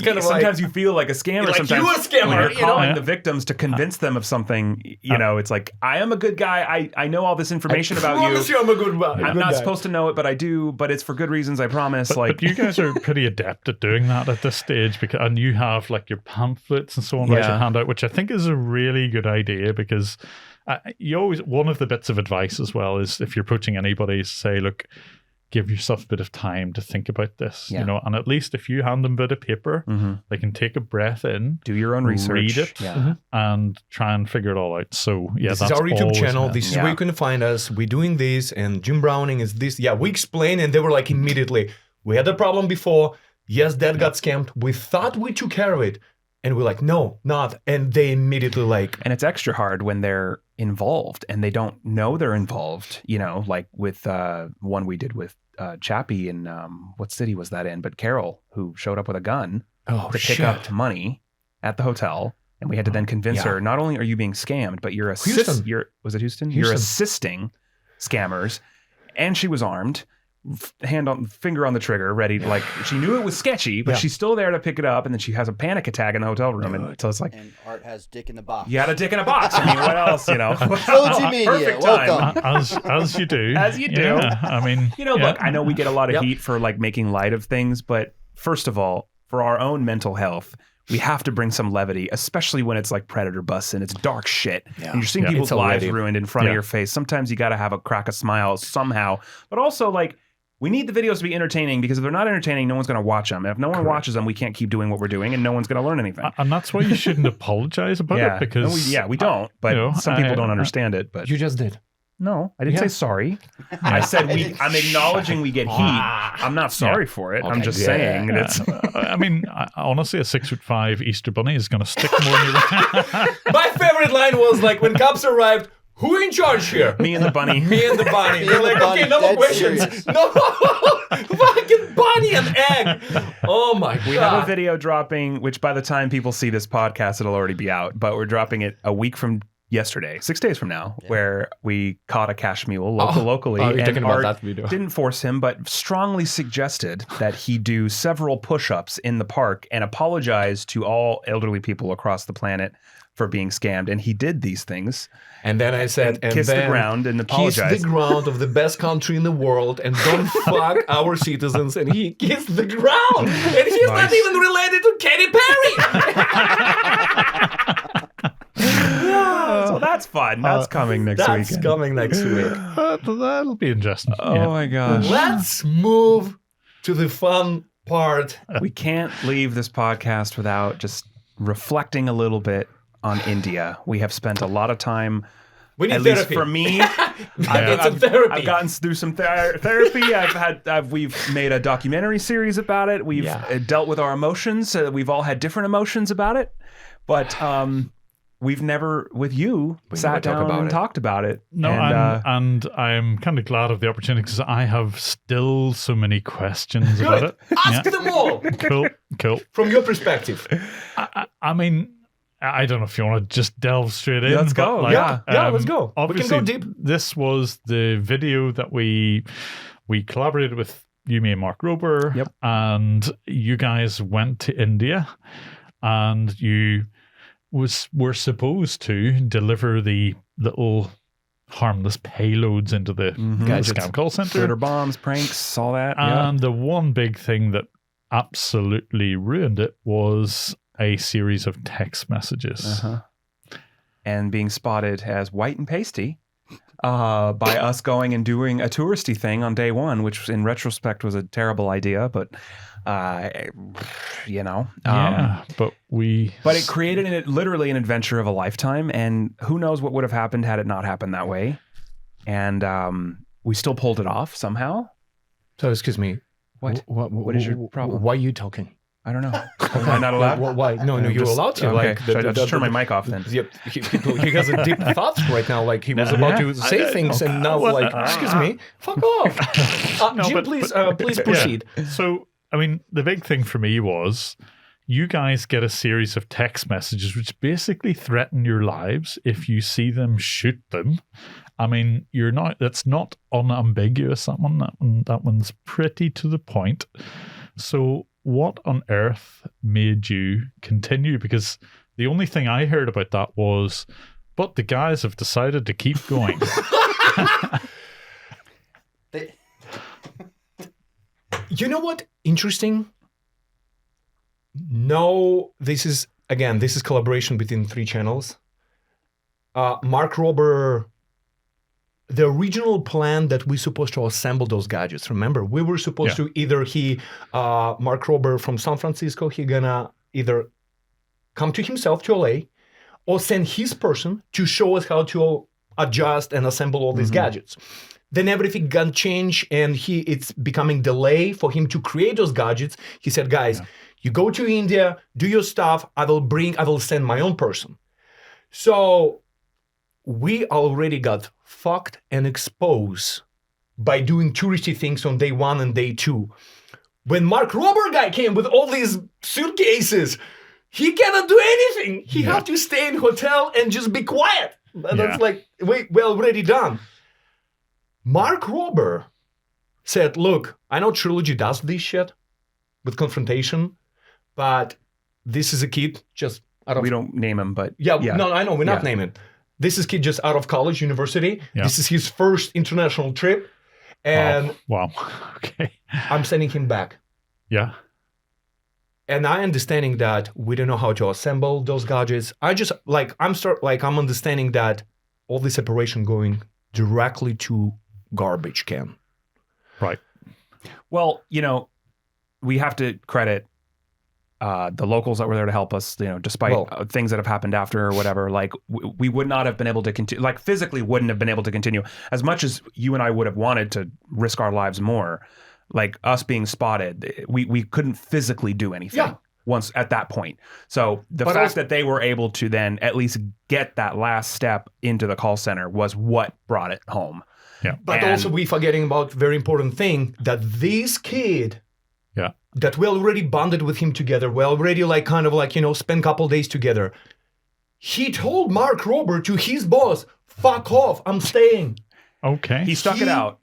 kind of sometimes you feel like a scammer. Like sometimes you a scammer, when you're you know? calling the victims to convince them of something. It's like, I am a good guy. I know all this information about promise you I'm a good guy. I'm not supposed to know it, but I do. But it's for good reasons. I promise. But you guys are pretty adept at doing that at this stage, and you have like your pamphlets and so on that you hand out, which I think is a really good idea because you always, one of the bits of advice as well is if you're approaching anybody, say, look, give yourself a bit of time to think about this, and at least if you hand them a bit of paper, they can take a breath in, do your own research, read it, and try and figure it all out. So this that's is our YouTube channel. meant. This is where you can find us. We're doing this, and Jim Browning is this. Yeah, we explain, and they were like immediately, we had a problem before. Yes, Dad got scammed. We thought we took care of it. And we're like, no, not. And they immediately like... And it's extra hard when they're involved and they don't know they're involved, like with one we did with Chappie in, what city was that in? But Carol, who showed up with a gun to pick up money at the hotel. And we had to then convince her, not only are you being scammed, but you're was it Houston? You're assisting scammers. And she was armed. Finger on the trigger, ready to she knew it was sketchy, but she's still there to pick it up, and then she has a panic attack in the hotel room, and so it's like, and Art has dick in the box. You had a dick in a box. I mean, what else, Trilogy Media, welcome. As you do. As you do. Yeah, I mean, look, I know we get a lot of heat for making light of things, but first of all, for our own mental health, we have to bring some levity, especially when it's like Predator busts and it's dark shit. And you're seeing people's lives ruined in front of your face. Sometimes you got to have a crack a smile somehow, but also we need the videos to be entertaining, because if they're not entertaining, no one's going to watch them. And if no one watches them, we can't keep doing what we're doing, and no one's going to learn anything. And that's why you shouldn't apologize about it, because... we don't, but some people don't understand it. But you just did. No, I didn't say sorry. I said I'm acknowledging we get heat. I'm not sorry for it. Okay, I'm just saying. It's. I mean, honestly, a 6'5" Easter bunny is going to stick more in your... My favorite line was when cops arrived, who in charge here? Me and the bunny. Me and the bunny. They're like, okay, no more questions. No, fucking bunny and egg. Oh my God. We have a video dropping, which by the time people see this podcast, it'll already be out. But we're dropping it a week from yesterday, 6 days from now, where we caught a cash mule locally. Oh, you're talking about Art that video. Didn't force him, but strongly suggested that he do several push-ups in the park and apologize to all elderly people across the planet for being scammed. And he did these things. And then I said, and kiss the ground and apologize. Kiss the ground of the best country in the world and don't fuck our citizens. And he kissed the ground. And he's not even related to Katy Perry. So that's fun. That's coming next week. That's coming next week. That'll be interesting. Oh my gosh. Let's move to the fun part. We can't leave this podcast without just reflecting a little bit on India. We have spent a lot of time. We need at therapy. Least for me, I've gotten through some therapy. We've made a documentary series about it. We've dealt with our emotions. We've all had different emotions about it, but we've never, with you, sat down and talked about it. No, and I'm kind of glad of the opportunity, because I have still so many questions about it. Ask them all. Cool. From your perspective. I mean, I don't know if you want to just delve straight in. Let's go. Let's go. Obviously, we can go deep. This was the video that we collaborated with you, me, and Mark Rober. Yep. And you guys went to India, and you were supposed to deliver the little harmless payloads into the scam call center. Glitter bombs, pranks, all that. And the one big thing that absolutely ruined it was a series of text messages. And being spotted as white and pasty by us going and doing a touristy thing on day one, which in retrospect was a terrible idea, but but it created literally an adventure of a lifetime, and who knows what would have happened had it not happened that way. And we still pulled it off somehow. So excuse me, what is your problem? Why are you talking? I don't know. Am I not allowed? Why? No, you're allowed to. Okay. Should I just turn my mic off then? Yep. He has a deep thoughts right now. He was about to say things, and now excuse me, fuck off. Jim, please proceed. Yeah. So, I mean, the big thing for me was you guys get a series of text messages which basically threaten your lives. If you see them, shoot them. I mean, that's not unambiguous. That one's pretty to the point. So what on earth made you continue? Because the only thing I heard about that was, but the guys have decided to keep going. You know what? Interesting. No, this is collaboration between 3 channels. Mark Rober the original plan that we're supposed to assemble those gadgets. Remember, we were supposed to either Mark Rober from San Francisco, he gonna either come to himself to LA or send his person to show us how to adjust and assemble all these gadgets. Then everything got changed and it's becoming delay for him to create those gadgets. He said, guys, you go to India, do your stuff. I will send my own person. So we already got fucked and exposed by doing touristy things on day 1 and day 2. When Mark Rober guy came with all these suitcases, he cannot do anything. He have to stay in hotel and just be quiet. That's like, we're already done. Mark Rober said, look, I know Trilogy does this shit with confrontation, but this is a kid just out of... We don't name him, but... No, I know, we're not naming. This is kid just out of college, university. Yeah. This is his first international trip. And wow. Okay. I'm sending him back. Yeah. And I understanding that we don't know how to assemble those gadgets. I'm understanding that all this operation going directly to garbage can. Right. Well, we have to credit the locals that were there to help us, despite things that have happened after or whatever. Like, we would not have been able to continue, like physically wouldn't have been able to continue as much as you and I would have wanted to risk our lives more. Like us being spotted, we couldn't physically do anything once at that point. So the fact that they were able to then at least get that last step into the call center was what brought it home. Yeah. But also we forgetting about very important thing that this kid that we already bonded with him together, we already spent a couple days together. He told Mark Rober to his boss, fuck off, I'm staying. Okay. He stuck it out.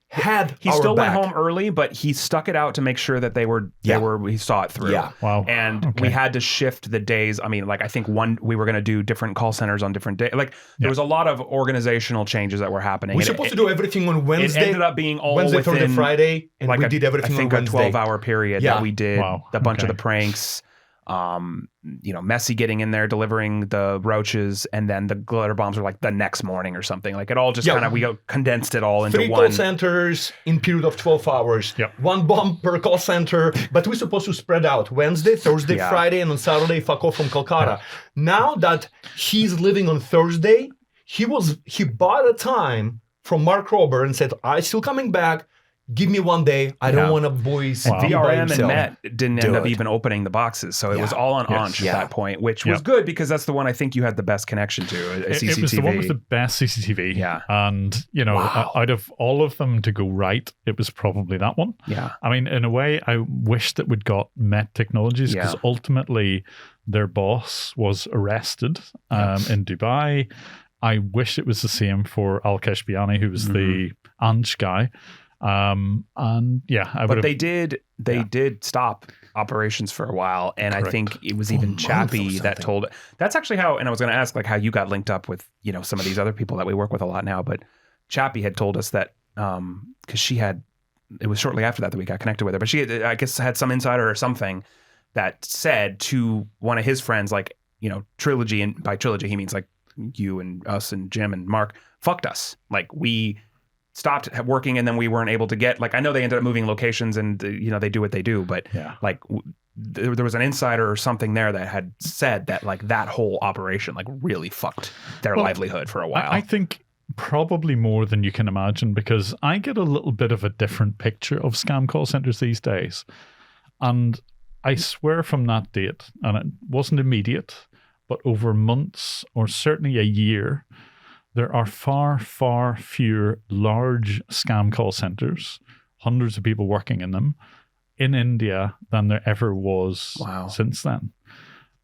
He still went home early, but he stuck it out to make sure that he saw it through. Yeah. Wow. And we had to shift the days. I mean, I think we were going to do different call centers on different days. There was a lot of organizational changes that were happening. We're supposed to do everything on Wednesday. It ended up being all Wednesday, within Thursday, Friday, and we did everything on Wednesday. I think a 12-hour period that we did a bunch of the pranks. Messy getting in there, delivering the roaches, and then the glitter bombs were the next morning or something. It all just we condensed it all into 3 one. Call centers in period of 12 hours. Yep. 1 bomb per call center, but we're supposed to spread out Wednesday, Thursday, Friday, and on Saturday, fuck off from Calcutta. Now that he's living on Thursday, he bought a time from Mark Rober and said, I'm still coming back. Give me 1 day. I don't want to boys. And VRM and Met didn't end up even opening the boxes. So it was all on Ansh at that point, which was good because that's the one I think you had the best connection to, a CCTV. It was the one with the best CCTV. Yeah. And, out of all of them to go right, it was probably that one. Yeah. I mean, in a way, I wish that we'd got Met Technologies because ultimately their boss was arrested in Dubai. I wish it was the same for Al Keshbiani, who was the Ansh guy. But they did stop operations for a while, and I think it was even Chappie that told it. That's actually how, and I was going to ask how you got linked up with some of these other people that we work with a lot now, but Chappie had told us that because it was shortly after that we got connected with her, but she I guess had some insider or something that said to one of his friends Trilogy, and by Trilogy he means you and us and Jim and Mark fucked us, we stopped working and then we weren't able to get I know they ended up moving locations and they do what they do, but there was an insider or something there that had said that that whole operation really fucked their livelihood for a while. I think probably more than you can imagine, because I get a little bit of a different picture of scam call centers these days, and I swear from that date, and it wasn't immediate, but over months or certainly a year, there are far, far fewer large scam call centers, hundreds of people working in them, in India than there ever was since then.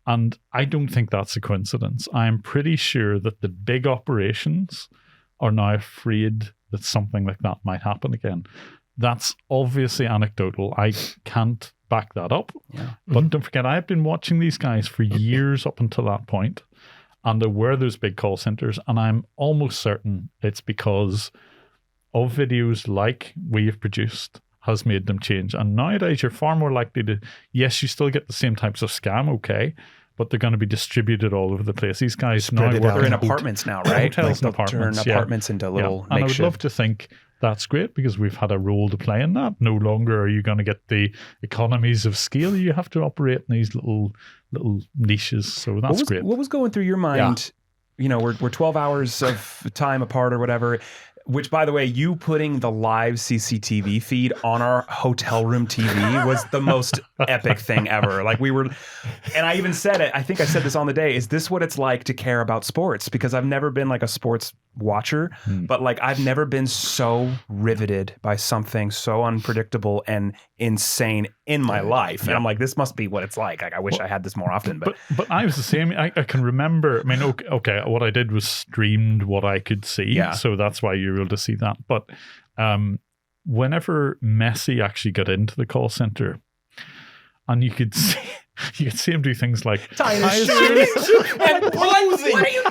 And I don't think that's a coincidence. I'm pretty sure that the big operations are now afraid that something like that might happen again. That's obviously anecdotal. I can't back that up. Yeah. But don't forget, I've been watching these guys for years up until that point. And there were those big call centers, and I'm almost certain it's because of videos like we have produced has made them change. And nowadays, you're far more likely to, yes, you still get the same types of scam, okay, but they're going to be distributed all over the place. These guys now it work out. They're in apartments now, right? hotels and they'll turn apartments, apartments into little And I would makeshift. love to think that's great because we've had a role to play in that. No longer are you going to get the economies of scale. You have to operate in these little niches. So that's great. What was going through your mind? You know, we're 12 hours of time apart or whatever. Which, by the way, you putting the live CCTV feed on our hotel room TV was the most epic thing ever. Like and I even said it, I think I said this on the day, is this what it's like to care about sports? Because I've never been like a sports watcher, but like I've never been so riveted by something so unpredictable and insane in my life. And I'm like, this must be what it's like. Like I wish I had this more often. But I was the same. I can remember, I mean, okay, what I did was streamed what I could see. Yeah. So that's why you're able to see that. But whenever Messi actually got into the call center, and you could see him do things like and posing. What are you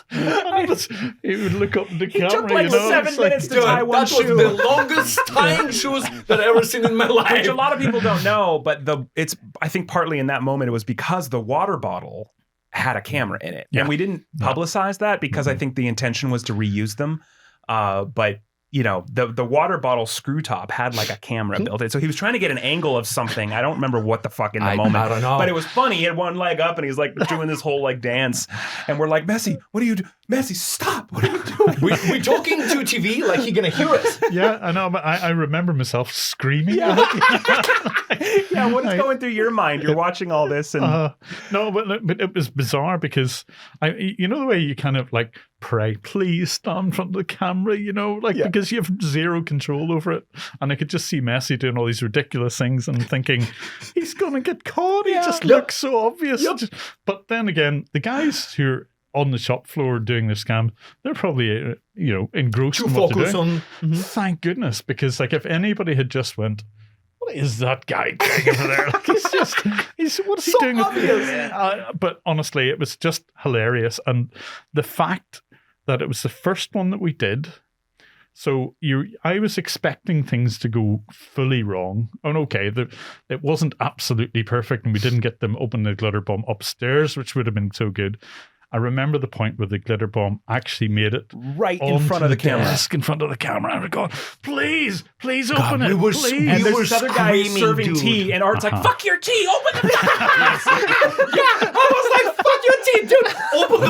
doing? He would look up at the he camera. took like 7 minutes to Dude, tie one that was shoe. the longest tying shoes that I've ever seen in my life. Which a lot of people don't know, but I think partly in that moment it was because the water bottle had a camera in it. Yeah. And we didn't publicize that because I think the intention was to reuse them. But you know, the water bottle screw top had like a camera built in. So he was trying to get an angle of something. I don't remember what the fuck in the moment. I don't know. But it was funny. He had one leg up and he's like doing this whole like dance. And we're like, Messi, what are you doing? Messi, stop. What are you doing? we talking to TV like he gonna hear us. Yeah, I know, but I remember myself screaming. Yeah, what is going through your mind? You're watching all this and no, but it was bizarre because you know the way you kind of like pray, please stand in front of the camera, you know, like because you have zero control over it. And I could just see Messi doing all these ridiculous things and thinking, he's going to get caught. He just looks so obvious. But then again, the guys who are on the shop floor doing the scam, they're probably, engrossed in what they're doing. Thank goodness, because like if anybody had just went, what is that guy doing over there? Like what's he doing? But honestly, it was just hilarious. And the fact that it was the first one that we did, so I was expecting things to go fully wrong. And okay, it wasn't absolutely perfect, and we didn't get them open the glitter bomb upstairs, which would have been so good. I remember the point where the glitter bomb actually made it right in front of the camera. Desk in front of the camera. I was going, please open it. Please. And there's this other guy serving tea, and Art's like, fuck your tea, open the I was like, fuck your tea, dude. Open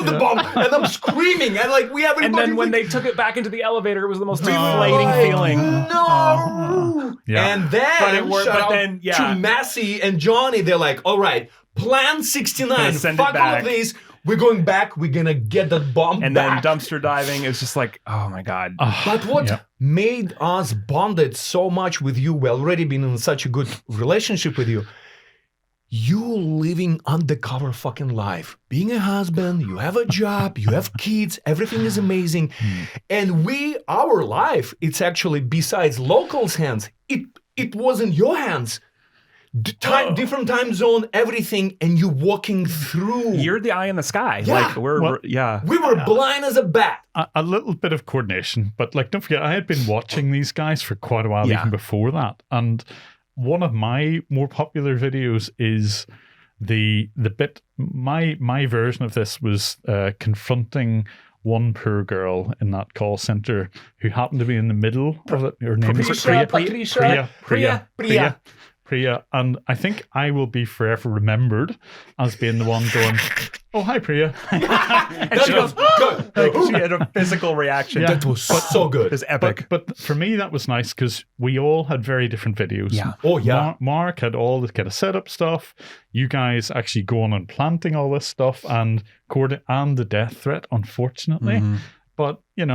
the bomb. And I'm screaming. And like, we have And then when they took it back into the elevator, it was the most deflating feeling. No. Yeah. And then, to Messi and Johnny, they're like, all right, Plan 69. Fuck all of these. We're going back. We're going to get that bomb and back. Then dumpster diving is just like, oh my God. But what made us bonded so much with you, we already been in such a good relationship with you, you living undercover fucking life. Being a husband, you have a job, you have kids, everything is amazing. And our life, it's actually besides locals' hands, it was in your hands. Different time zone, everything, and you walking through. You're the eye in the sky. Yeah. Like we were blind as a bat. A little bit of coordination, but like don't forget, I had been watching these guys for quite a while even before that. And one of my more popular videos is the bit. My version of this was confronting one poor girl in that call center who happened to be in the middle of it. Her name is Priya, and I think I will be forever remembered as being the one going, oh, hi, Priya. And she goes, she had a physical reaction. That was so good. It was epic. But for me, that was nice because we all had very different videos. Yeah. Oh, yeah. Mark had all this kind of setup stuff. You guys actually going and planting all this stuff and the death threat, unfortunately. But, you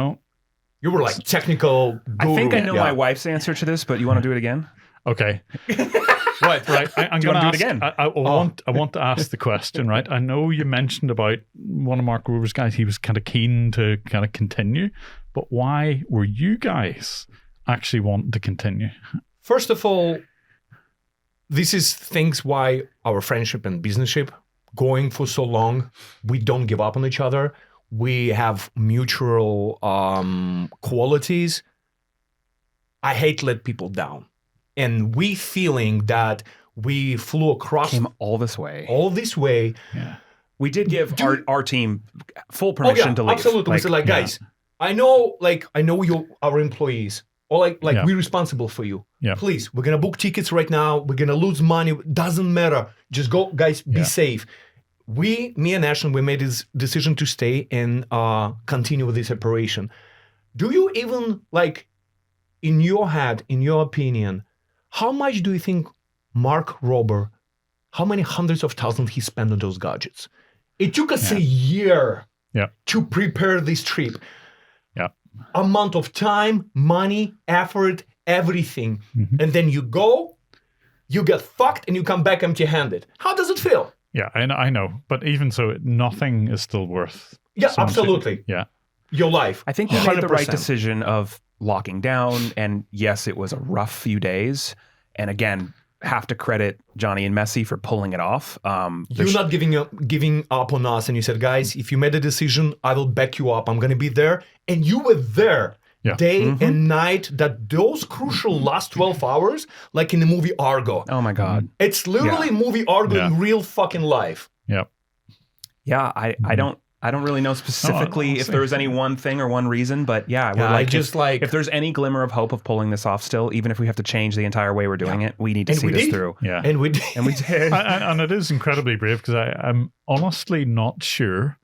were like technical guru. I think I know my wife's answer to this, but you want to do it again? Okay. What? Right. I'm going to do it again. I want to ask the question, right? I know you mentioned about one of Mark Rover's guys, he was kind of keen to kind of continue, but why were you guys actually wanting to continue? First of all, this is things why our friendship and businessship going for so long, we don't give up on each other. We have mutual qualities. I hate let people down. And we feeling that We flew across Came all this way. all this way. Yeah. We did give our team full permission to leave. Absolutely. We said, like, guys, I know you, our employees, or like we're responsible for you. Yeah. Please, we're gonna book tickets right now. We're gonna lose money. Doesn't matter. Just go, guys. Be safe. Me and Ashton, we made this decision to stay and continue with this operation. Do you even like, in your head, in your opinion, how much do you think Mark Rober, how many hundreds of thousands he spent on those gadgets? It took us a year to prepare this trip. Yeah. Amount of time, money, effort, everything. And then you go, you get fucked, and you come back empty-handed. How does it feel? Yeah, I know. But even so, nothing is still worth. Yeah, absolutely. Yeah. Your life. I think you made the right 100%. decision of locking down. And yes, it was a rough few days. And again, have to credit Johnny and Messi for pulling it off. You're not giving up on us. And you said, guys, if you made a decision, I will back you up. I'm going to be there. And you were there. Day and night, that those crucial last 12 hours, like in the movie Argo. Oh my God. It's literally movie Argo in real fucking life. Yeah. Yeah, I don't really know specifically if there was any one thing or one reason, but if there's any glimmer of hope of pulling this off still, even if we have to change the entire way we're doing it, we need to see this through. Yeah. And we did. And we did. And it is incredibly brave because I'm honestly not sure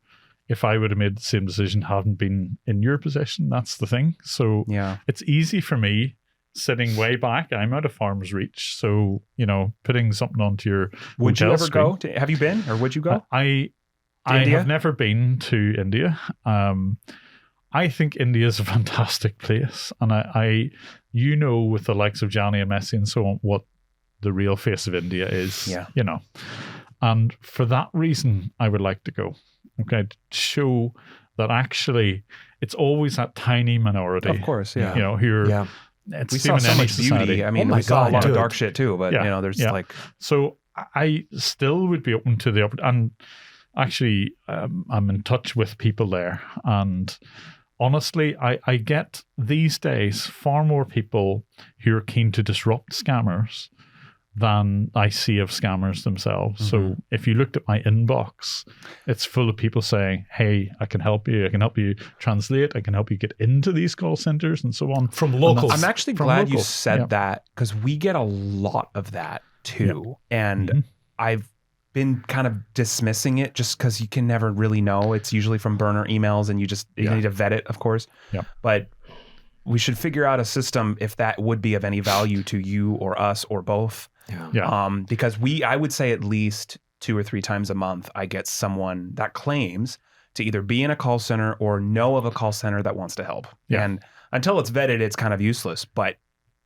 if I would have made the same decision hadn't been in your position. That's the thing. So it's easy for me sitting way back. I'm out of farm's reach. So, putting something onto your Would you ever screen, go? Have you been or would you go? I have never been to India. I think India is a fantastic place. And I with the likes of Johnny and Messi and so on, what the real face of India is, And for that reason, I would like to go. Okay, to show that actually it's always that tiny minority. Of course, who are we saw so much beauty. I mean, we saw a lot of dark shit too, but there's like. So I still would be open to the and actually I'm in touch with people there, and honestly, I get these days far more people who are keen to disrupt scammers than I see of scammers themselves. So if you looked at my inbox, it's full of people saying, hey, I can help you. I can help you translate. I can help you get into these call centers and so on. From locals. I'm actually glad you said that because we get a lot of that too. And I've been kind of dismissing it just because you can never really know. It's usually from burner emails and you need to vet it, of course. Yeah. But we should figure out a system if that would be of any value to you or us or both. Because I would say at least 2 or 3 times a month, I get someone that claims to either be in a call center or know of a call center that wants to help. Yeah. And until it's vetted, it's kind of useless. But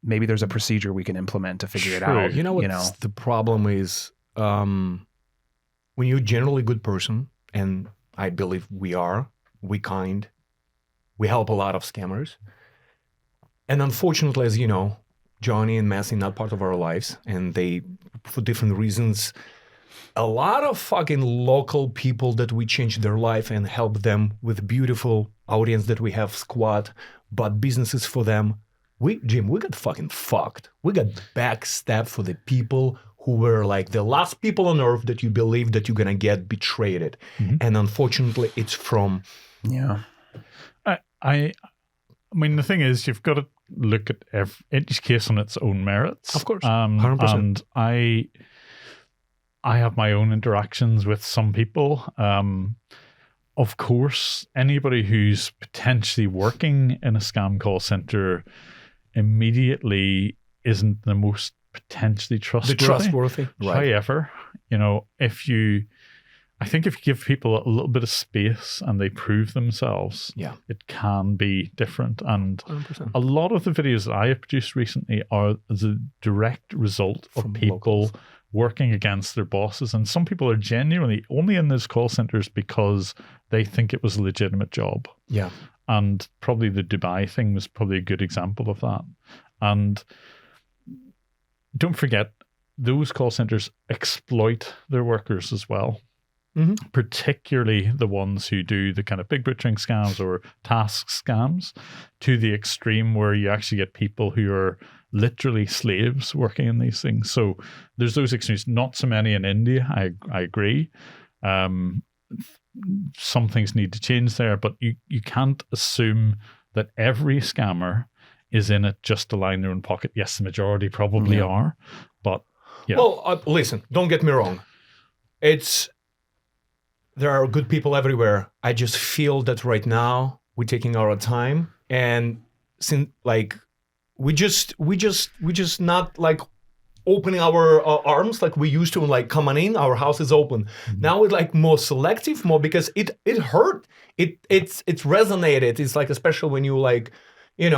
maybe there's a procedure we can implement to figure it out. You know what the problem is? When you're generally a good person, and I believe we're kind, we help a lot of scammers. And unfortunately, as you know, Johnny and Messi not part of our lives, and they, for different reasons, a lot of fucking local people that we change their life and help them with beautiful audience that we have squad, but businesses for them. Jim, we got fucking fucked. We got backstabbed for the people who were like the last people on earth that you believe that you're gonna get betrayed. And unfortunately, it's from... I mean, the thing is, you've got to look at each case on its own merits. Of course, 100%. And I have my own interactions with some people. Of course, anybody who's potentially working in a scam call center immediately isn't the most potentially trustworthy. Right. However, I think if you give people a little bit of space and they prove themselves, it can be different. And 100%. a lot of the videos that I have produced recently are the direct result of people working against their bosses. And some people are genuinely only in those call centers because they think it was a legitimate job. Yeah. And probably the Dubai thing was probably a good example of that. And don't forget, those call centers exploit their workers as well. Particularly the ones who do the kind of big butchering scams or task scams to the extreme where you actually get people who are literally slaves working in these things. So there's those extremes. Not so many in India. I agree. Some things need to change there, but you can't assume that every scammer is in it just to line their own pocket. Yes, the majority probably are, but yeah. Well, listen, don't get me wrong. There are good people everywhere. I just feel that right now we're taking our time, and we just not like opening our arms like we used to, like, come on in, our house is open. Now we're like more selective, more, because it hurt. It's resonated. It's like, especially when you like, it's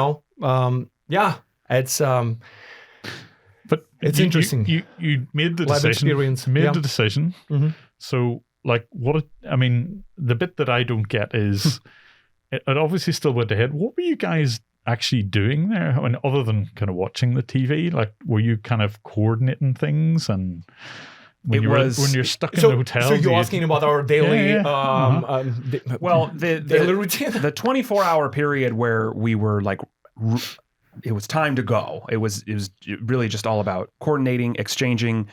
but it's interesting. You made the Life decision. experience. The decision. Mm-hmm. So like the bit that I don't get is it obviously still went ahead. What were you guys actually doing there? I mean, other than kind of watching the TV, like, were you kind of coordinating things? And when you're stuck in the hotel, so you're asking about our daily daily routine, the 24-hour period where we were like, it was time to go. It was really just all about coordinating, exchanging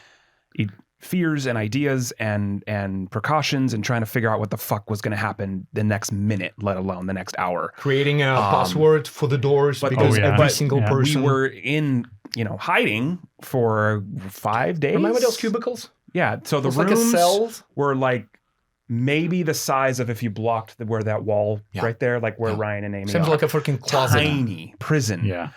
fears and ideas and precautions, and trying to figure out what the fuck was going to happen the next minute, let alone the next hour. Creating a password for the doors, because every single person. We were in, hiding for 5 days. Remember those cubicles? Yeah. So the rooms were like maybe the size of if you blocked where that wall right there, like where Ryan and Amy seems are. like a freaking closet. Tiny prison. Yeah.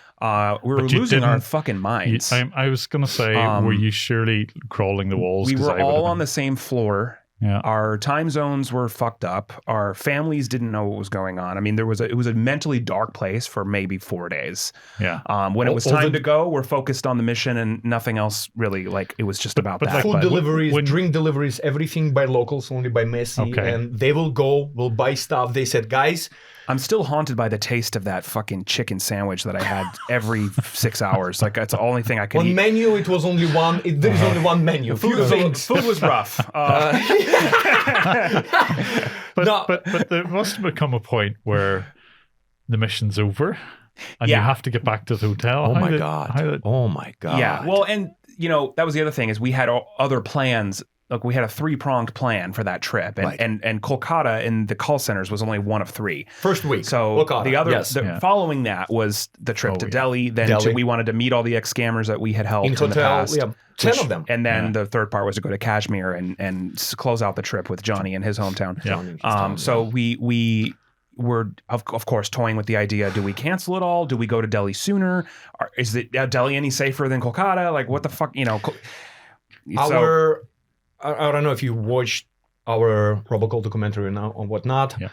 We were losing our fucking minds. I was going to say, were you surely crawling the walls? We were all on the same floor. Yeah. Our time zones were fucked up. Our families didn't know what was going on. I mean, it was a mentally dark place for maybe 4 days. Yeah. When it was time to go, we're focused on the mission and nothing else really. Like, it was just about that. Like food deliveries, drink deliveries, everything by locals, only by Messi. Okay. And they will buy stuff. They said, guys, I'm still haunted by the taste of that fucking chicken sandwich that I had every 6 hours. Like, that's the only thing I could eat. On menu, it was only one. There is only one menu. Food was rough. But there must become a point where the mission's over and you have to get back to the hotel. Oh my god. Yeah. Well, and that was the other thing, is we had other plans. Look, we had a 3-pronged plan for that trip, and Kolkata in the call centers was only one of 3. First week. So Kolkata, the other, following that was the trip to Delhi. Then we wanted to meet all the ex-scammers that we had helped in the past. Yeah, 10 of them. And then the third part was to go to Kashmir and close out the trip with Johnny in his hometown. So we were, of course, toying with the idea: do we cancel it all? Do we go to Delhi sooner? Is Delhi any safer than Kolkata? Like, what the fuck, I don't know if you watched our Robocall documentary now or whatnot. Yeah.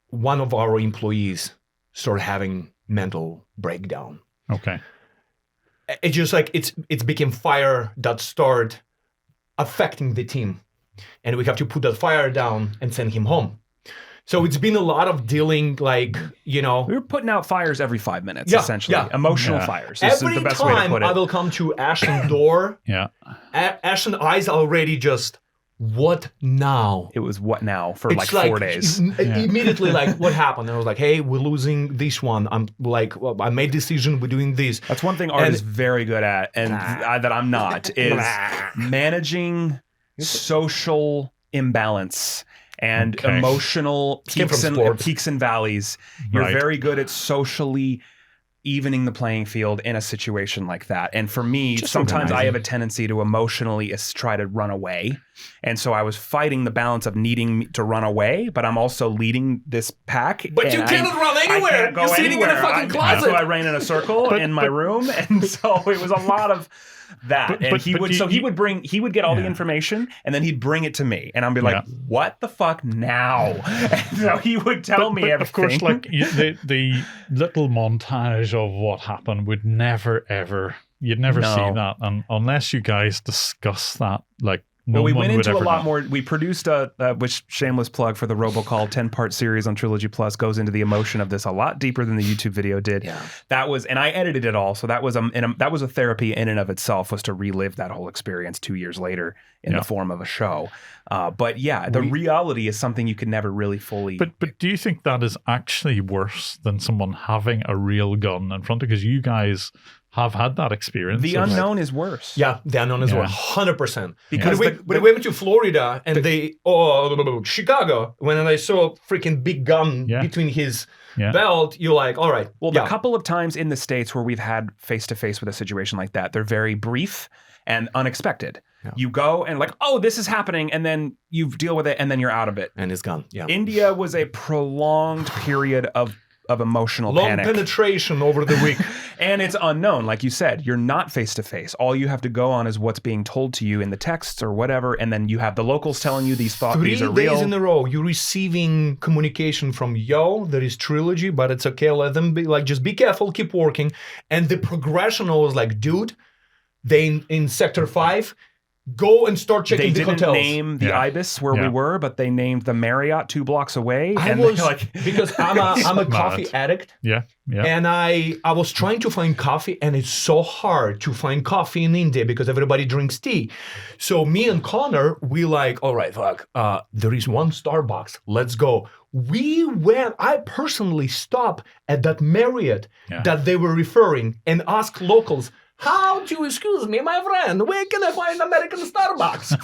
One of our employees started having mental breakdown. Okay. It's just like it's became fire that started affecting the team, and we have to put that fire down and send him home. So it's been a lot of dealing, like, we were putting out fires every 5 minutes, essentially. Emotional fires. Every is the best way to put it. I will come to Ashton's door. Ashton's eyes already just, what now? It was what now for like 4 days. Immediately, like, what happened? And I was like, hey, we're losing this one. I'm like, I made decision, we're doing this. That's one thing Art is very good at, and that I'm not, is managing social imbalance and emotional peaks and valleys. You're very good at socially evening the playing field in a situation like that. And for me, sometimes I have a tendency to emotionally try to run away. And so I was fighting the balance of needing to run away, but I'm also leading this pack. But you cannot run anywhere. I can't go You're sitting in a fucking closet. So I ran in a circle in my room. And so it was a lot of that. He would get all the information, and then he'd bring it to me, and I'd be like, what the fuck now? And so he would tell me everything. Of course, like the little montage of what happened would never ever, you'd never see that, and unless you guys discuss that, like, But we one went would into a ever lot know. more. We produced which shameless plug for the Robocall 10-part series on Trilogy Plus goes into the emotion of this a lot deeper than the YouTube video did. Yeah. That was, and I edited it all, so that was that was a therapy in and of itself, was to relive that whole experience 2 years later in the form of a show. But yeah, the reality is something you can never really fully. But do you think that is actually worse than someone having a real gun in front of? Because you guys have had that experience. The unknown is worse. Yeah, the unknown is Yeah. 100%. Because when we went to Florida and Chicago, when I saw a freaking big gun between his belt, you're like, all right. Well, the couple of times in the States where we've had face-to-face with a situation like that, they're very brief and unexpected. Yeah. You go and like, oh, this is happening, and then you deal with it, and then you're out of it. And it's gone. Yeah. India was a prolonged period of emotional Long panic. penetration over the week. And it's unknown. Like you said, you're not face-to-face. All you have to go on is what's being told to you in the texts or whatever, and then you have the locals telling you these these are 3 real. days in a row, you're receiving communication from there is Trilogy, but it's okay. Let them be like, just be careful, keep working. And the progression was like, dude, they in Sector 5, go and start checking They the didn't hotels. name the Ibis where we were, but they named the Marriott 2 blocks away. I and was they're like, because I'm a coffee Mad. addict. Yeah. And I was trying to find coffee, and it's so hard to find coffee in India because everybody drinks tea. So me and Connor, we like, all right, fuck, there is one Starbucks. Let's go. I personally stopped at that Marriott that they were referring and asked locals, how do you, excuse me, my friend, where can I find American Starbucks?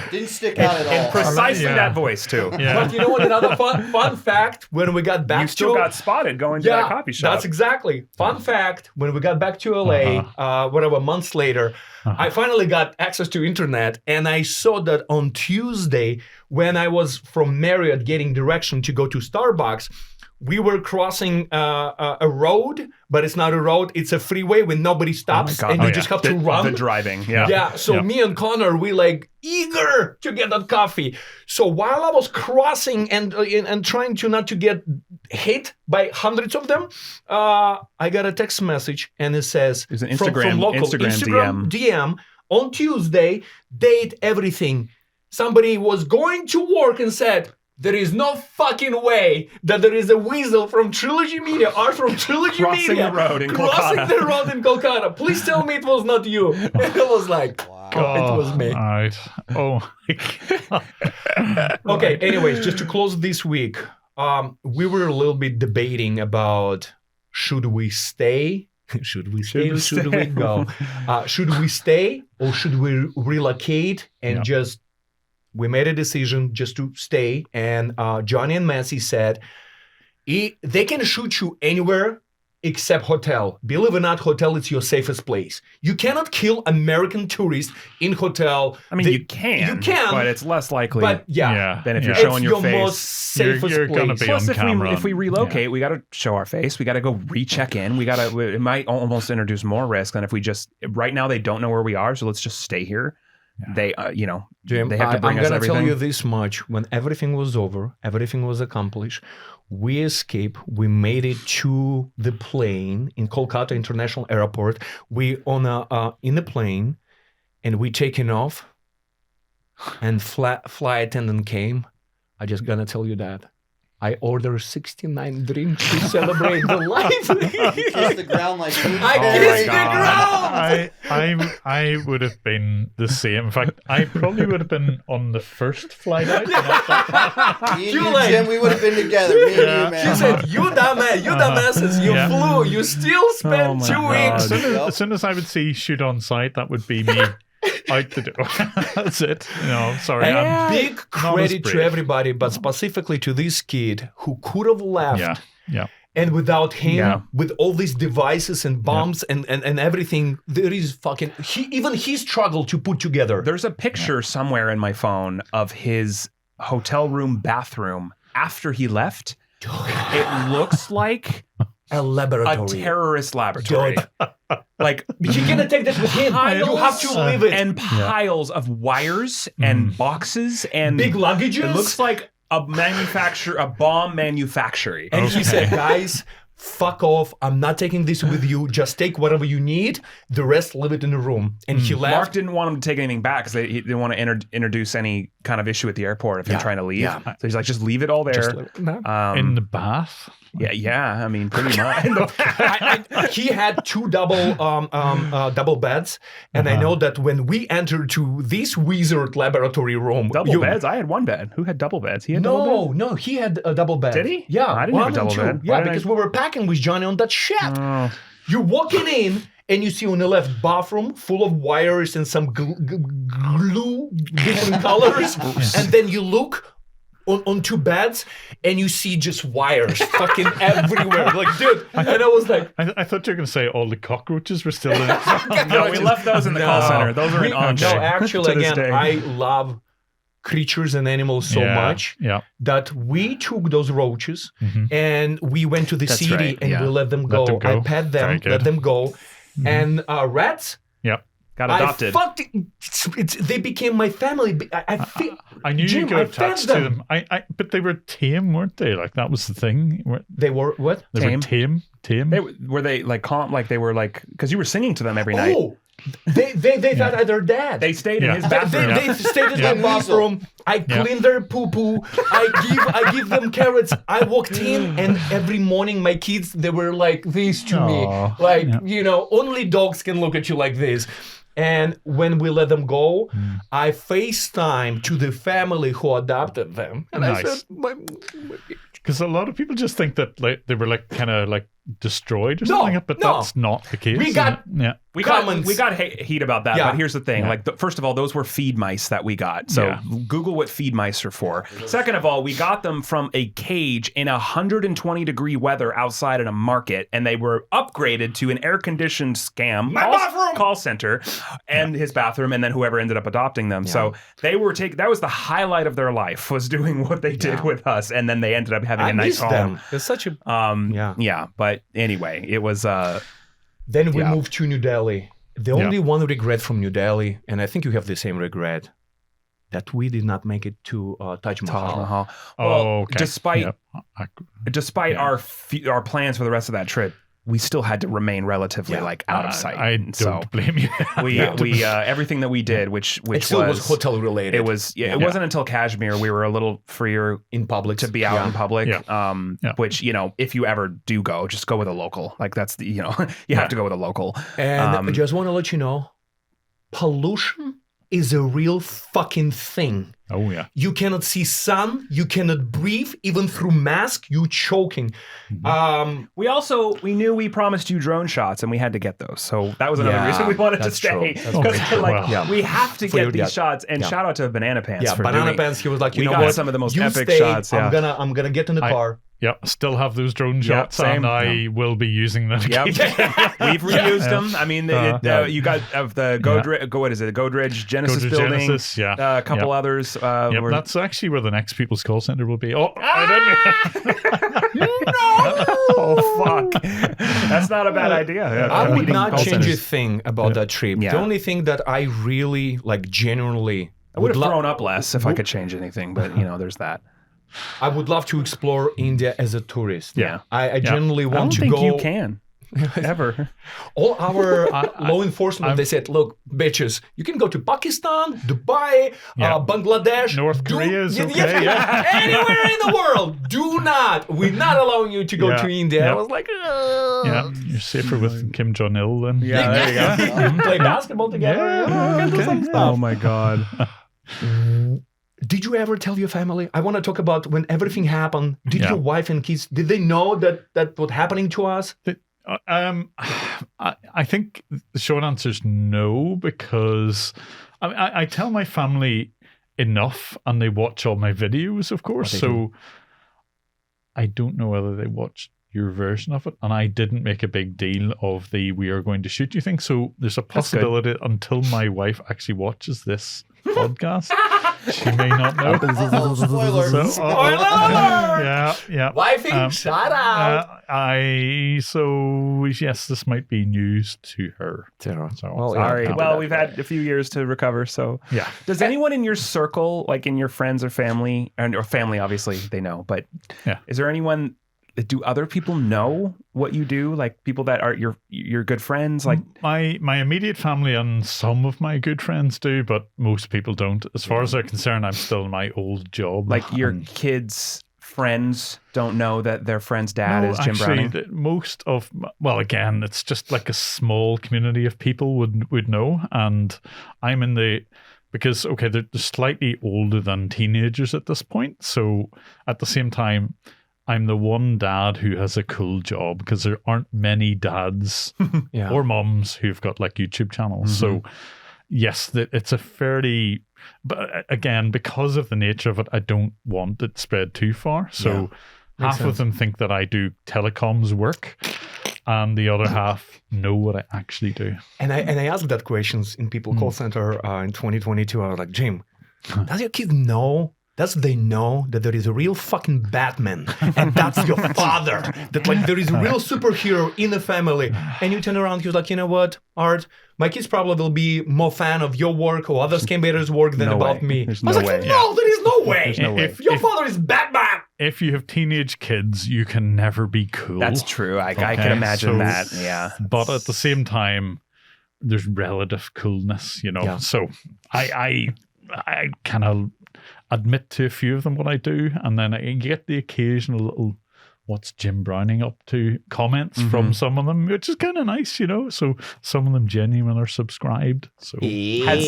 Didn't stick out at all. precisely that voice, too. Yeah. But you know what, another fun fact, when we got back You still got spotted going to that coffee shop. That's exactly. Fun fact, when we got back to LA, whatever, months later, I finally got access to internet, and I saw that on Tuesday, when I was from Marriott getting direction to go to Starbucks, we were crossing a road, but it's not a road, it's a freeway when nobody stops, and you just have to run. The driving, So me and Connor, we like eager to get that coffee. So while I was crossing and trying to not to get hit by hundreds of them, I got a text message, and it says It's an from local Instagram DM on Tuesday, date everything. Somebody was going to work and said, there is no fucking way that there is a weasel from Trilogy Media or from Trilogy Crossing Media the road in crossing Kolkata. the road in Kolkata. Please tell me it was not you. And I was like, Wow. it was me. All right. Oh my God. Okay, anyways, just to close this week, we were a little bit debating about should we stay? Should we stay or should we go? Should we stay or should we relocate and just... We made a decision just to stay, and Johnny and Massey said they can shoot you anywhere except hotel. Believe it or not, hotel is your safest place. You cannot kill American tourists in hotel. I mean, you can, but it's less likely But than if you're it's showing your your face. most safest You're place. gonna be Plus, on camera. if we relocate, we got to show our face. We got to go recheck in. It might almost introduce more risk than if we just. Right now, they don't know where we are, so let's just stay here. They, Jim, they have to bring I'm us gonna everything. tell you this much: when everything was over, everything was accomplished, we escaped. We made it to the plane in Kolkata International Airport. We in the plane, and we taken off. And flight attendant came. I just gonna tell you that. I ordered 69 drinks to celebrate the life. Kissed the ground like I kissed the ground. I would have been the same. In fact, I probably would have been on the first flight out. Me and you, Jim, we would have been together. Me and you, man. She said, "You dumbasses, you flew. You still spent 2 weeks." As soon as I would see shoot on sight, that would be me out the door. That's it. No, sorry. And big credit to brave. everybody, but specifically to this kid who could have left. Yeah. And without him, with all these devices and bombs and everything, there is fucking... He struggled to put together. There's a picture somewhere in my phone of his hotel room bathroom after he left. It looks like a laboratory. A terrorist laboratory. Like, you're gonna take this with him. You have to leave it. And piles of wires and boxes and big luggages. It looks like a bomb manufacturing. And he said, guys, fuck off. I'm not taking this with you. Just take whatever you need. The rest, leave it in the room. And he left. Mark didn't want him to take anything back because he didn't want to introduce any kind of issue at the airport if you're trying to leave. Yeah. So he's like, just leave it all there. In the bath? Yeah. I mean, pretty much. He had 2 double beds, and I know that when we entered to this wizard laboratory room, double beds. I had 1 bed. Who had double beds? He had double bed? No, he had a double bed. Did he? Yeah, I didn't have a double bed. Yeah, because we were packing with Johnny on that shit. You're walking in. And you see on the left bathroom full of wires and some glue, different colors. And then you look on 2 beds and you see just wires fucking everywhere. Like, dude. And I was like... I thought you were going to say all the cockroaches were still in it. No, we left those in the call center. Those are in on. No, actually, again, I love creatures and animals so much that we took those roaches and we went to the city and we let them go. I pet them, let them go. And rats got adopted. They became my family. I knew you got attached to them. But they were tame, weren't they? Like that was the thing. They were what? They were tame. Were they like calm? Like they were like because you were singing to them every night. They thought they're dead. They stayed in his bathroom. They stayed in my bathroom. I cleaned their poo-poo. I give them carrots. I walked in, and every morning my kids, they were like this to me. Like, only dogs can look at you like this. And when we let them go, I FaceTime to the family who adopted them. And I said, because a lot of people just think that like they were like kind of like destroyed or something, but that's not the case. We got heat about that, but here's the thing. Like, first of all, those were feed mice that we got. So Google what feed mice are for. Second of all, we got them from a cage in 120-degree weather outside at a market, and they were upgraded to an air-conditioned call center and his bathroom, and then whoever ended up adopting them. So they were that was the highlight of their life, was doing what they did with us, and then they ended up having a nice home. It's such a but anyway, it was then we moved to New Delhi. The only one regret from New Delhi, and I think you have the same regret, that we did not make it to Taj Mahal. Well, despite our plans for the rest of that trip, we still had to remain relatively out of sight. I don't blame you. we everything that we did, which it still was hotel related. It was it wasn't until Kashmir we were a little freer in public to be out in public. Which if you ever do go, just go with a local. Like that's the you have to go with a local. And I just want to let you know, pollution is a real fucking thing. Oh yeah. You cannot see sun, you cannot breathe, even through mask, you choking. We knew we promised you drone shots and we had to get those. So that was another reason we wanted to stay. Because we have to get these shots. And shout out to Banana Pants for Banana Pants, he was like, we got some of the most epic shots. I'm gonna get in the car. Yeah, still have those drone shots, and I will be using them. Yep. We've reused them. I mean, you got the Godrej Genesis building, Genesis, a couple others. That's actually where the next People's Call Center will be. I didn't. Oh fuck! That's not a bad idea. I would not change a thing about that trip. The only thing that I really genuinely, I would have thrown up less if I could change anything. But there's that. I would love to explore India as a tourist. Yeah. I genuinely want to go. I don't think you can. Ever. All our law enforcement, they said, look, bitches, you can go to Pakistan, Dubai, Bangladesh. North Korea is okay. Anywhere in the world. We're not allowing you to go to India. I was like, yeah, you're safer with Kim Jong-il then. Yeah, there you go. Play basketball together. Do some stuff. Oh my God. Did you ever tell your family? I want to talk about when everything happened. Did your wife and kids, did they know that was happening to us? I think the short answer is no, because I tell my family enough and they watch all my videos, of course. So I don't know whether they watched your version of it. And I didn't make a big deal of the "we are going to shoot you" thing. So there's a possibility until my wife actually watches this podcast, she may not know. Spoiler! Spoiler! Yeah. Wifey, shout out! Yes, this might be news to her. So, sorry. Well, we've had a few years to recover, so. Yeah. Does anyone in your circle, like in your friends or family, or family, obviously, they know, but is there anyone do other people know what you do? Like people that are your good friends? Like my immediate family and some of my good friends do, but most people don't. As far as they're concerned, I'm still in my old job. Like your kids' friends don't know that their friend's dad is Jim Browning? Most of, well, again, it's just like a small community of people would know. And I'm in because, okay, they're slightly older than teenagers at this point. So at the same time, I'm the one dad who has a cool job because there aren't many dads or mums who've got like YouTube channels. So yes, it's a fairly, but again, because of the nature of it, I don't want it spread too far. So half of them think that I do telecoms work and the other half know what I actually do. And I asked that questions in people call center in 2022. I was like, Jim, does your kid know? Does they know that there is a real fucking Batman and that's your father? That like there is a real superhero in the family. And you turn around, he was like, you know what, Art? My kids probably will be more fan of your work or other scambaiters' work than about me. There's I was no like, way. no, there is no way. There's no way. Your father is Batman. If you have teenage kids, you can never be cool. That's true. I can imagine that. Yeah. But at the same time, there's relative coolness, you know. Yeah. So I kind of admit to a few of them what I do, and then I get the occasional little "What's Jim Browning up to?" comments from some of them, which is kind of nice, you know. So some of them genuinely are subscribed. So have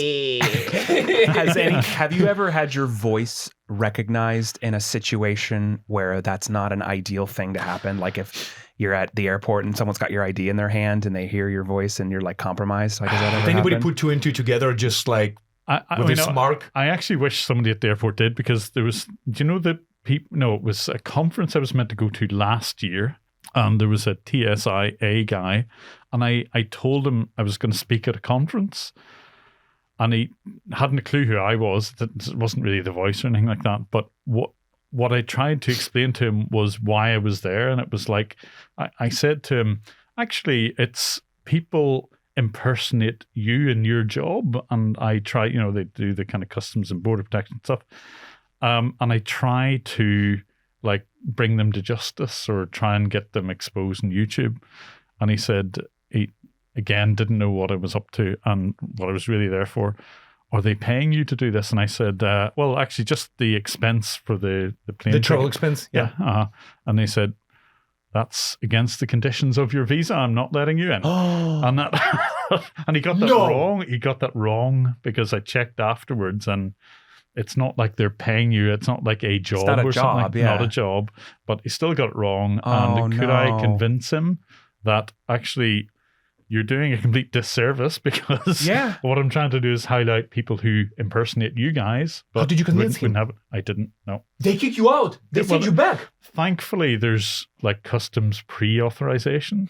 you ever had your voice recognized in a situation where that's not an ideal thing to happen? Like if you're at the airport and someone's got your ID in their hand and they hear your voice and you're like compromised. Like, has that ever Did anybody happened? put two and two together just like with this mark? I actually wish somebody at the airport did, because there was, do you know the people? No, it was a conference I was meant to go to last year, and there was a TSIA guy, and I told him I was going to speak at a conference, and he hadn't a clue who I was. It wasn't really the voice or anything like that, but what I tried to explain to him was why I was there, and it was like, I said to him, actually, it's people impersonate you in your job, and I try, you know, they do the kind of customs and border protection stuff, and I try to like bring them to justice or try and get them exposed on YouTube. And he said he again didn't know what I was up to and what I was really there for. Are they paying you to do this? And I said, well, actually, just the expense for the plane, The travel ticket. expense, Yeah. And they said, that's against the conditions of your visa. I'm not letting you in. And that, and he got that wrong. He got that wrong because I checked afterwards, and it's not like they're paying you. It's not like a job not a or job, something. yeah. Not a job. But he still got it wrong. And could I convince him that actually you're doing a complete disservice, because what I'm trying to do is highlight people who impersonate you guys. But How did you convince him? I didn't. No. They kick you out. They send you back. Thankfully, there's like customs pre-authorization.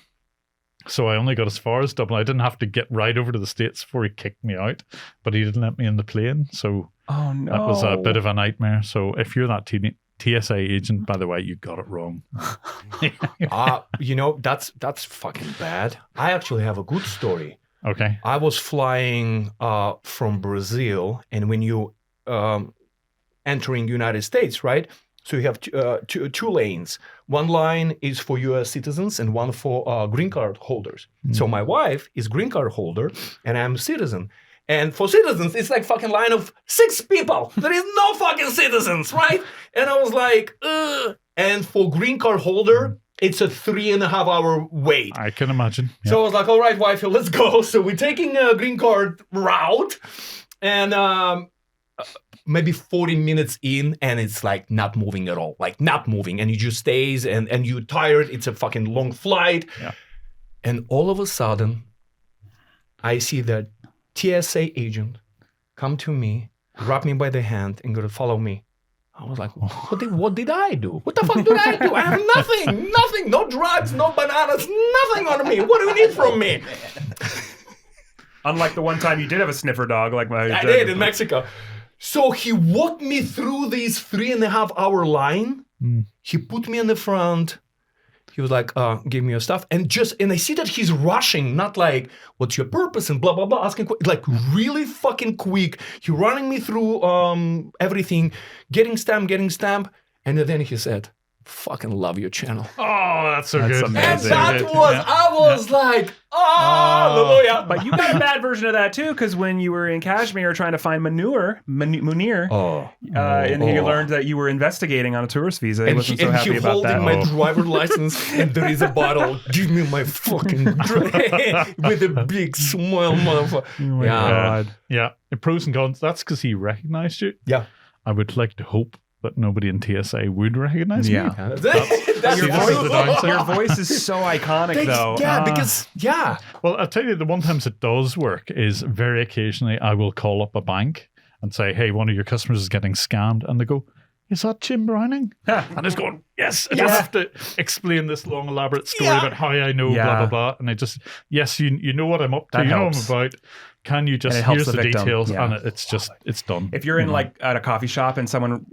So I only got as far as Dublin. I didn't have to get right over to the States before he kicked me out, but he didn't let me in the plane. So that was a bit of a nightmare. So if you're that TSA agent, by the way, you got it wrong. You know, that's fucking bad. I actually have a good story. Okay. I was flying from Brazil, and when you entering United States, right? So you have two lanes. One line is for U.S. citizens and one for green card holders. So my wife is green card holder, and I'm a citizen. And for citizens, it's like fucking line of 6 people. There is no fucking citizens, right? And I was like, ugh. And for green card holder, it's a 3.5 hour wait. I can imagine. Yeah. So I was like, all right, wifey, let's go. So we're taking a green card route, and maybe 40 minutes in, and it's like not moving at all, like not moving. And you just stays, and you're tired. It's a fucking long flight. Yeah. And all of a sudden, I see that TSA agent come to me, grab me by the hand, and go to follow me. I was like, what did I do? What the fuck did I do? I have nothing, no drugs, no bananas, nothing on me. What do you need from me? Unlike the one time you did have a sniffer dog, like I did in Mexico. So he walked me through this 3.5 hour line. He put me in the front. He was like, give me your stuff. And I see that he's rushing, not like, what's your purpose? And blah, blah, blah, asking, like really fucking quick. He running me through everything, getting stamp. And then he said, fucking love your channel. Oh, that's so That's good. amazing. And that was, I was like, hallelujah. But you got a bad version of that too, because when you were in Kashmir trying to find Munir, and he learned that you were investigating on a tourist visa, he wasn't so happy about that. holding my driver license, and there is a bottle. Give me my fucking drink with a big smile, motherfucker. Oh my God. Yeah, the pros and cons. That's because he recognized you. Yeah. I would like to hope that nobody in TSA would recognize me. Yeah. That's Your See, this is the downside. your voice is so iconic, though. Yeah, because Well, I'll tell you, the one times it does work is very occasionally I will call up a bank and say, hey, one of your customers is getting scammed. And they go, is that Jim Browning? And it's going, yes. I just have to explain this long, elaborate story about how I know, blah, blah, blah. And I just, yes, you know what I'm up to. That you know helps. what I'm about. Can you just, And it helps here's the the victim. details. Yeah. And it's done. If you're in like at a coffee shop and someone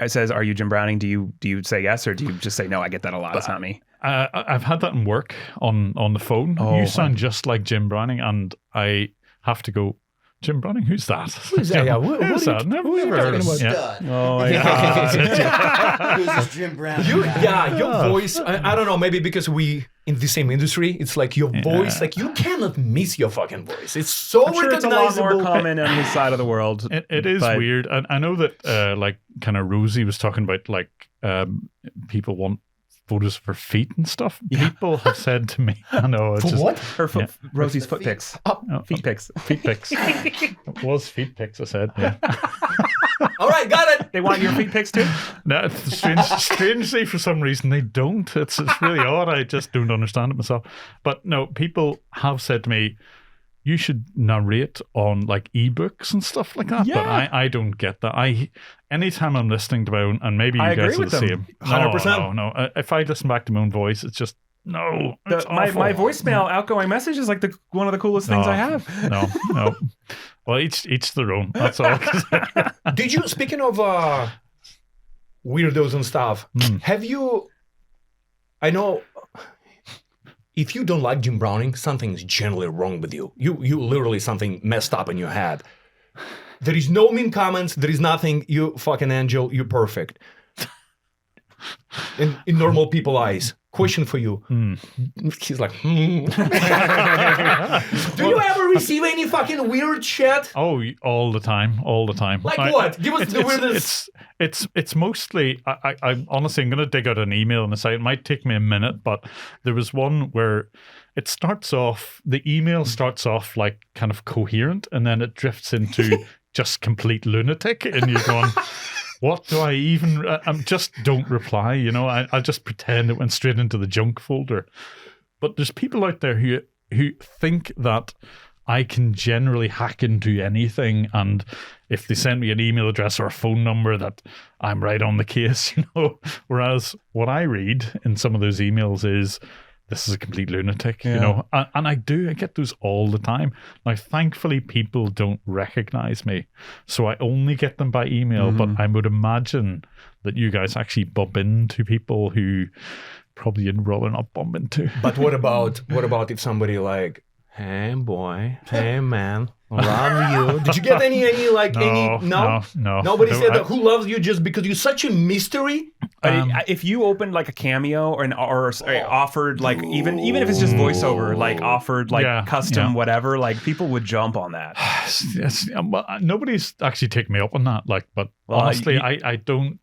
says, "Are you Jim Browning?" Do you say yes or do you just say no? I get that a lot. It's not me. I've had that in work on the phone. Oh, you sound just like Jim Browning, and I have to go, Jim Browning, who's that? Who's that? Yeah, who's that? Never heard of him. Yeah. Stud. Oh my God. Who's this Jim Brown? Your voice. I don't know. Maybe because we in the same industry, it's like your voice. Like you cannot miss your fucking voice. It's so I'm sure it's a lot recognizable. more common on his side of the world. It is but- weird. And I know that like kind of Rosie was talking about like people want photos of her feet and stuff. People have said to me, I know. It's For just, what? Her foot, Rosie's foot pics. Feet pics. Feet pics. It was feet pics, I said. Yeah. All right, got it. They want your feet pics too? No, strangely, for some reason, they don't. It's really odd. I just don't understand it myself. But no, people have said to me, you should narrate on like ebooks and stuff like that. Yeah. But I don't get that. Anytime I'm listening to my own, and maybe you I guys agree are with the them. same. 100%. No. If I listen back to my own voice, it's just no. It's My awful. voicemail outgoing message is like one of the coolest things I have. No. Well, each their own. That's all. Did you? Speaking of weirdos and stuff, have you? I know. If you don't like Jim Browning, something is generally wrong with you. You literally something messed up in your head. There is no mean comments. There is nothing. You fucking angel. You're perfect. In normal people eyes. Question for you. He's like, Do you ever receive any fucking weird shit? Oh, all the time. Like what? Give us the weirdest. It's mostly. I'm honestly, I'm going to dig out an email in a second. It might take me a minute, but there was one where it starts off. The email starts off like kind of coherent, and then it drifts into just complete lunatic, and you're going, what do I even? Just don't reply. You know, I just pretend it went straight into the junk folder. But there's people out there who think that I can generally hack into anything, and if they send me an email address or a phone number, that I'm right on the case. You know, whereas what I read in some of those emails is, this is a complete lunatic, you know, and I get those all the time. Now, thankfully, people don't recognize me, so I only get them by email. But I would imagine that you guys actually bump into people who probably you'd rather not bump into. But what about if somebody like, hey boy, hey man, love you? Did you get any no? Nobody said that. Who loves you just because you're such a mystery? If you opened like a cameo or offered like even if it's just voiceover, like offered like custom whatever, like people would jump on that. Yes, well, nobody's actually taken me up on that. Like, but honestly, I don't.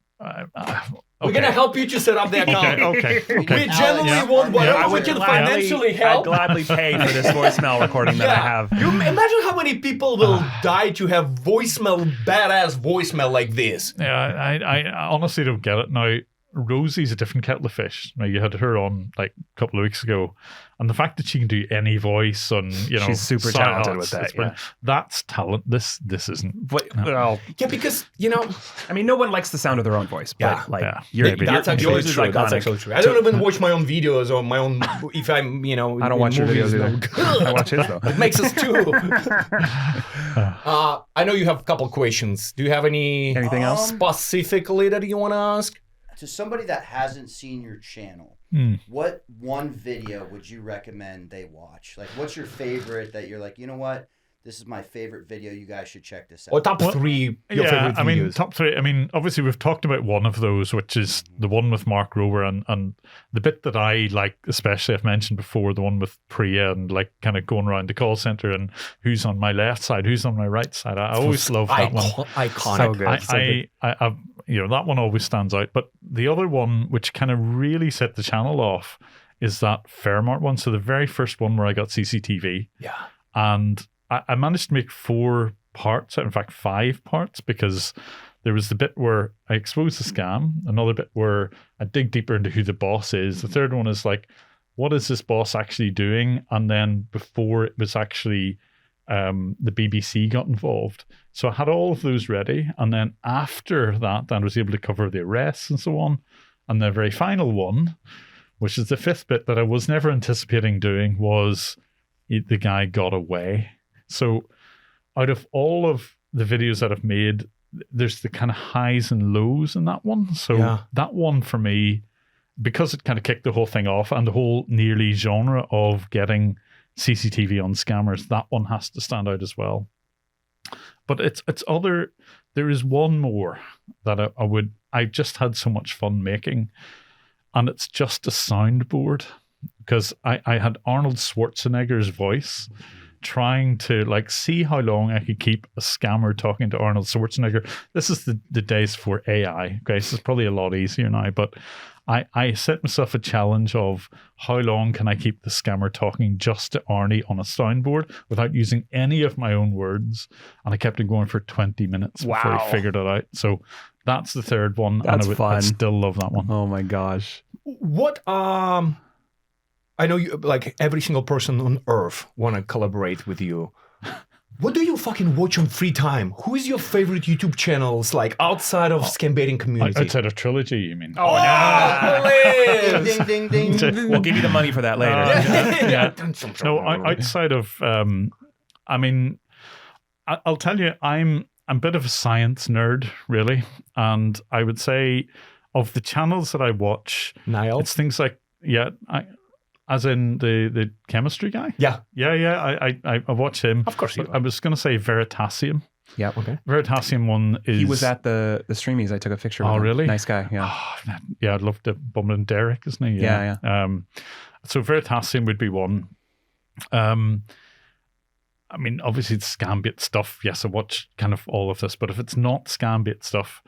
We're gonna help you to set up the account. Okay. We generally want whatever we can financially help. I'd gladly pay for this voicemail recording that I have. You imagine how many people will die to have badass voicemail like this. Yeah, I honestly don't get it. Now, Rosie's a different kettle of fish. Now, you had her on like a couple of weeks ago, and the fact that she can do any voice and she's super talented with that. That's talent. This isn't. Well, yeah, because I mean, no one likes the sound of their own voice. But that's actually true. That's actually true. I don't even watch my own videos or my own. If I'm, I don't watch your videos either. I watch his though. It makes us too. I know you have a couple questions. Do you have anything else specifically that you want to ask? To somebody that hasn't seen your channel, what one video would you recommend they watch? Like, what's your favorite that you're like, you know what? This is my favorite video. You guys should check this out. Or top 3 your favorite videos. I mean, top 3. I mean, obviously we've talked about one of those, which is the one with Mark Rober, and the bit that I like, especially I've mentioned before, the one with Priya and like kind of going around the call center and who's on my left side, who's on my right side. I always love that one. Iconic. So good. I that one always stands out. But the other one, which kind of really set the channel off, is that Fairmart one. So the very first one where I got CCTV. Yeah. And I managed to make 4 parts, in fact 5 parts, because there was the bit where I exposed the scam, another bit where I dig deeper into who the boss is. The third one is like, what is this boss actually doing? And then before it was actually the BBC got involved. So I had all of those ready. And then after that, I was able to cover the arrests and so on. And the very final one, which is the 5th bit that I was never anticipating doing, was the guy got away. So out of all of the videos that I've made, there's the kind of highs and lows in that one. So that one for me, because it kind of kicked the whole thing off and the whole nearly genre of getting CCTV on scammers, that one has to stand out as well. But there is one more that I just had so much fun making, and it's just a soundboard, because I had Arnold Schwarzenegger's voice trying to like see how long I could keep a scammer talking to Arnold Schwarzenegger. This is the days for AI. Okay, this is probably a lot easier now, but I set myself a challenge of how long can I keep the scammer talking just to Arnie on a soundboard without using any of my own words, and I kept it going for 20 minutes before I figured it out. So that's the third one. That's fun. I still love that one. Oh my gosh. What I know you, like every single person on earth want to collaborate with you. What do you fucking watch on free time? Who is your favorite YouTube channels, like outside of scambaiting community? Outside of Trilogy, you mean? Oh, yeah. Ding, ding, ding. We'll give you the money for that later. No, outside of, I mean, I'll tell you, I'm a bit of a science nerd, really. And I would say of the channels that I watch, Niall? it's things like, as in the chemistry guy? Yeah. I watch him. Of course you do. I was going to say Veritasium. Yeah. Okay. Veritasium one is... He was at the Streamies. I took a picture of him. Oh, really? Nice guy, yeah. Oh, yeah, I'd love to bum in Derek, isn't he? Yeah. So Veritasium would be one. I mean, obviously it's scambait stuff. Yes, I watch kind of all of this, but if it's not scambait stuff,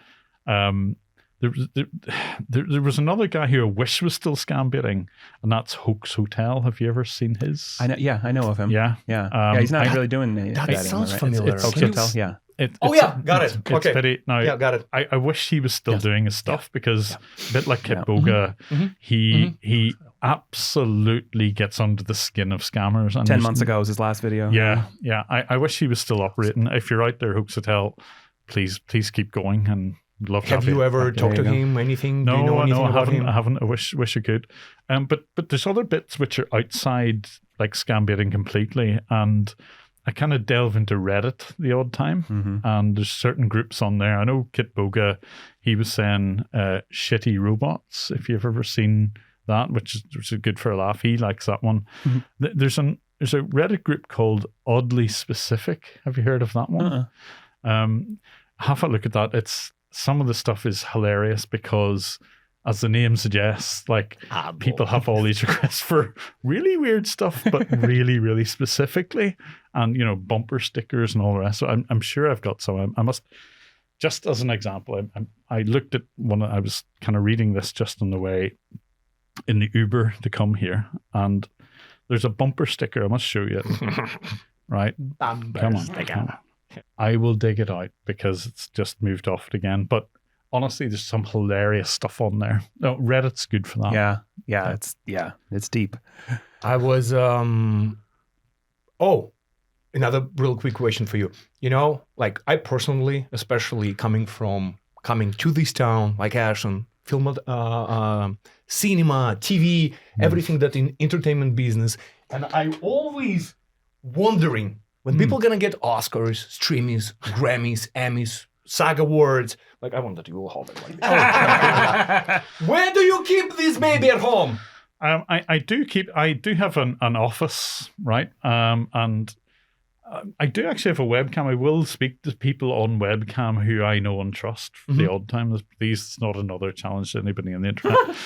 there was another guy who I wish was still scambaiting, and that's Hoax Hotel. Have you ever seen his? I know of him. Yeah. He's not really doing any that sounds right? familiar. It's Hoax Hotel, yeah. Got it. Okay. Pity. Now, Yeah, got it. I wish he was still doing his stuff, because a bit like Kit Boga, he absolutely gets under the skin of scammers. And 10 months ago was his last video. Yeah. I wish he was still operating. If you're out there, Hoax Hotel, please keep going, and love to Have you ever talked to you go. him? Anything? No, Do you know anything about him? I haven't. I wish I could. But there's other bits which are outside like scambaiting completely, and I kind of delve into Reddit the odd time, and there's certain groups on there. I know Kit Boga, he was saying shitty robots, if you've ever seen that, which is good for a laugh. He likes that one. There's a Reddit group called Oddly Specific. Have you heard of that one? Have a look at that. Some of the stuff is hilarious because, as the name suggests, like people have all these requests for really weird stuff, but really, really specifically, and bumper stickers and all the rest. So I'm sure I've got some. I must, just as an example, I looked at one. I was kind of reading this just on the way in the Uber to come here, and there's a bumper sticker. I must show you it. Right, come on. I will dig it out because it's just moved off it again. But honestly, there's some hilarious stuff on there. No, Reddit's good for that. It's deep. I was another real quick question for you. Like I personally, especially coming to this town, like Ashton, film, cinema, TV, everything that in entertainment business, and I always wondering when people gonna get Oscars, Streamies, Grammys, Emmys, SAG Awards. Like I want that you will hold it like this. Where do you keep this baby at home? I do have an office, right? And I do actually have a webcam. I will speak to people on webcam who I know and trust for the odd time. Please, it's not another challenge to anybody on the internet.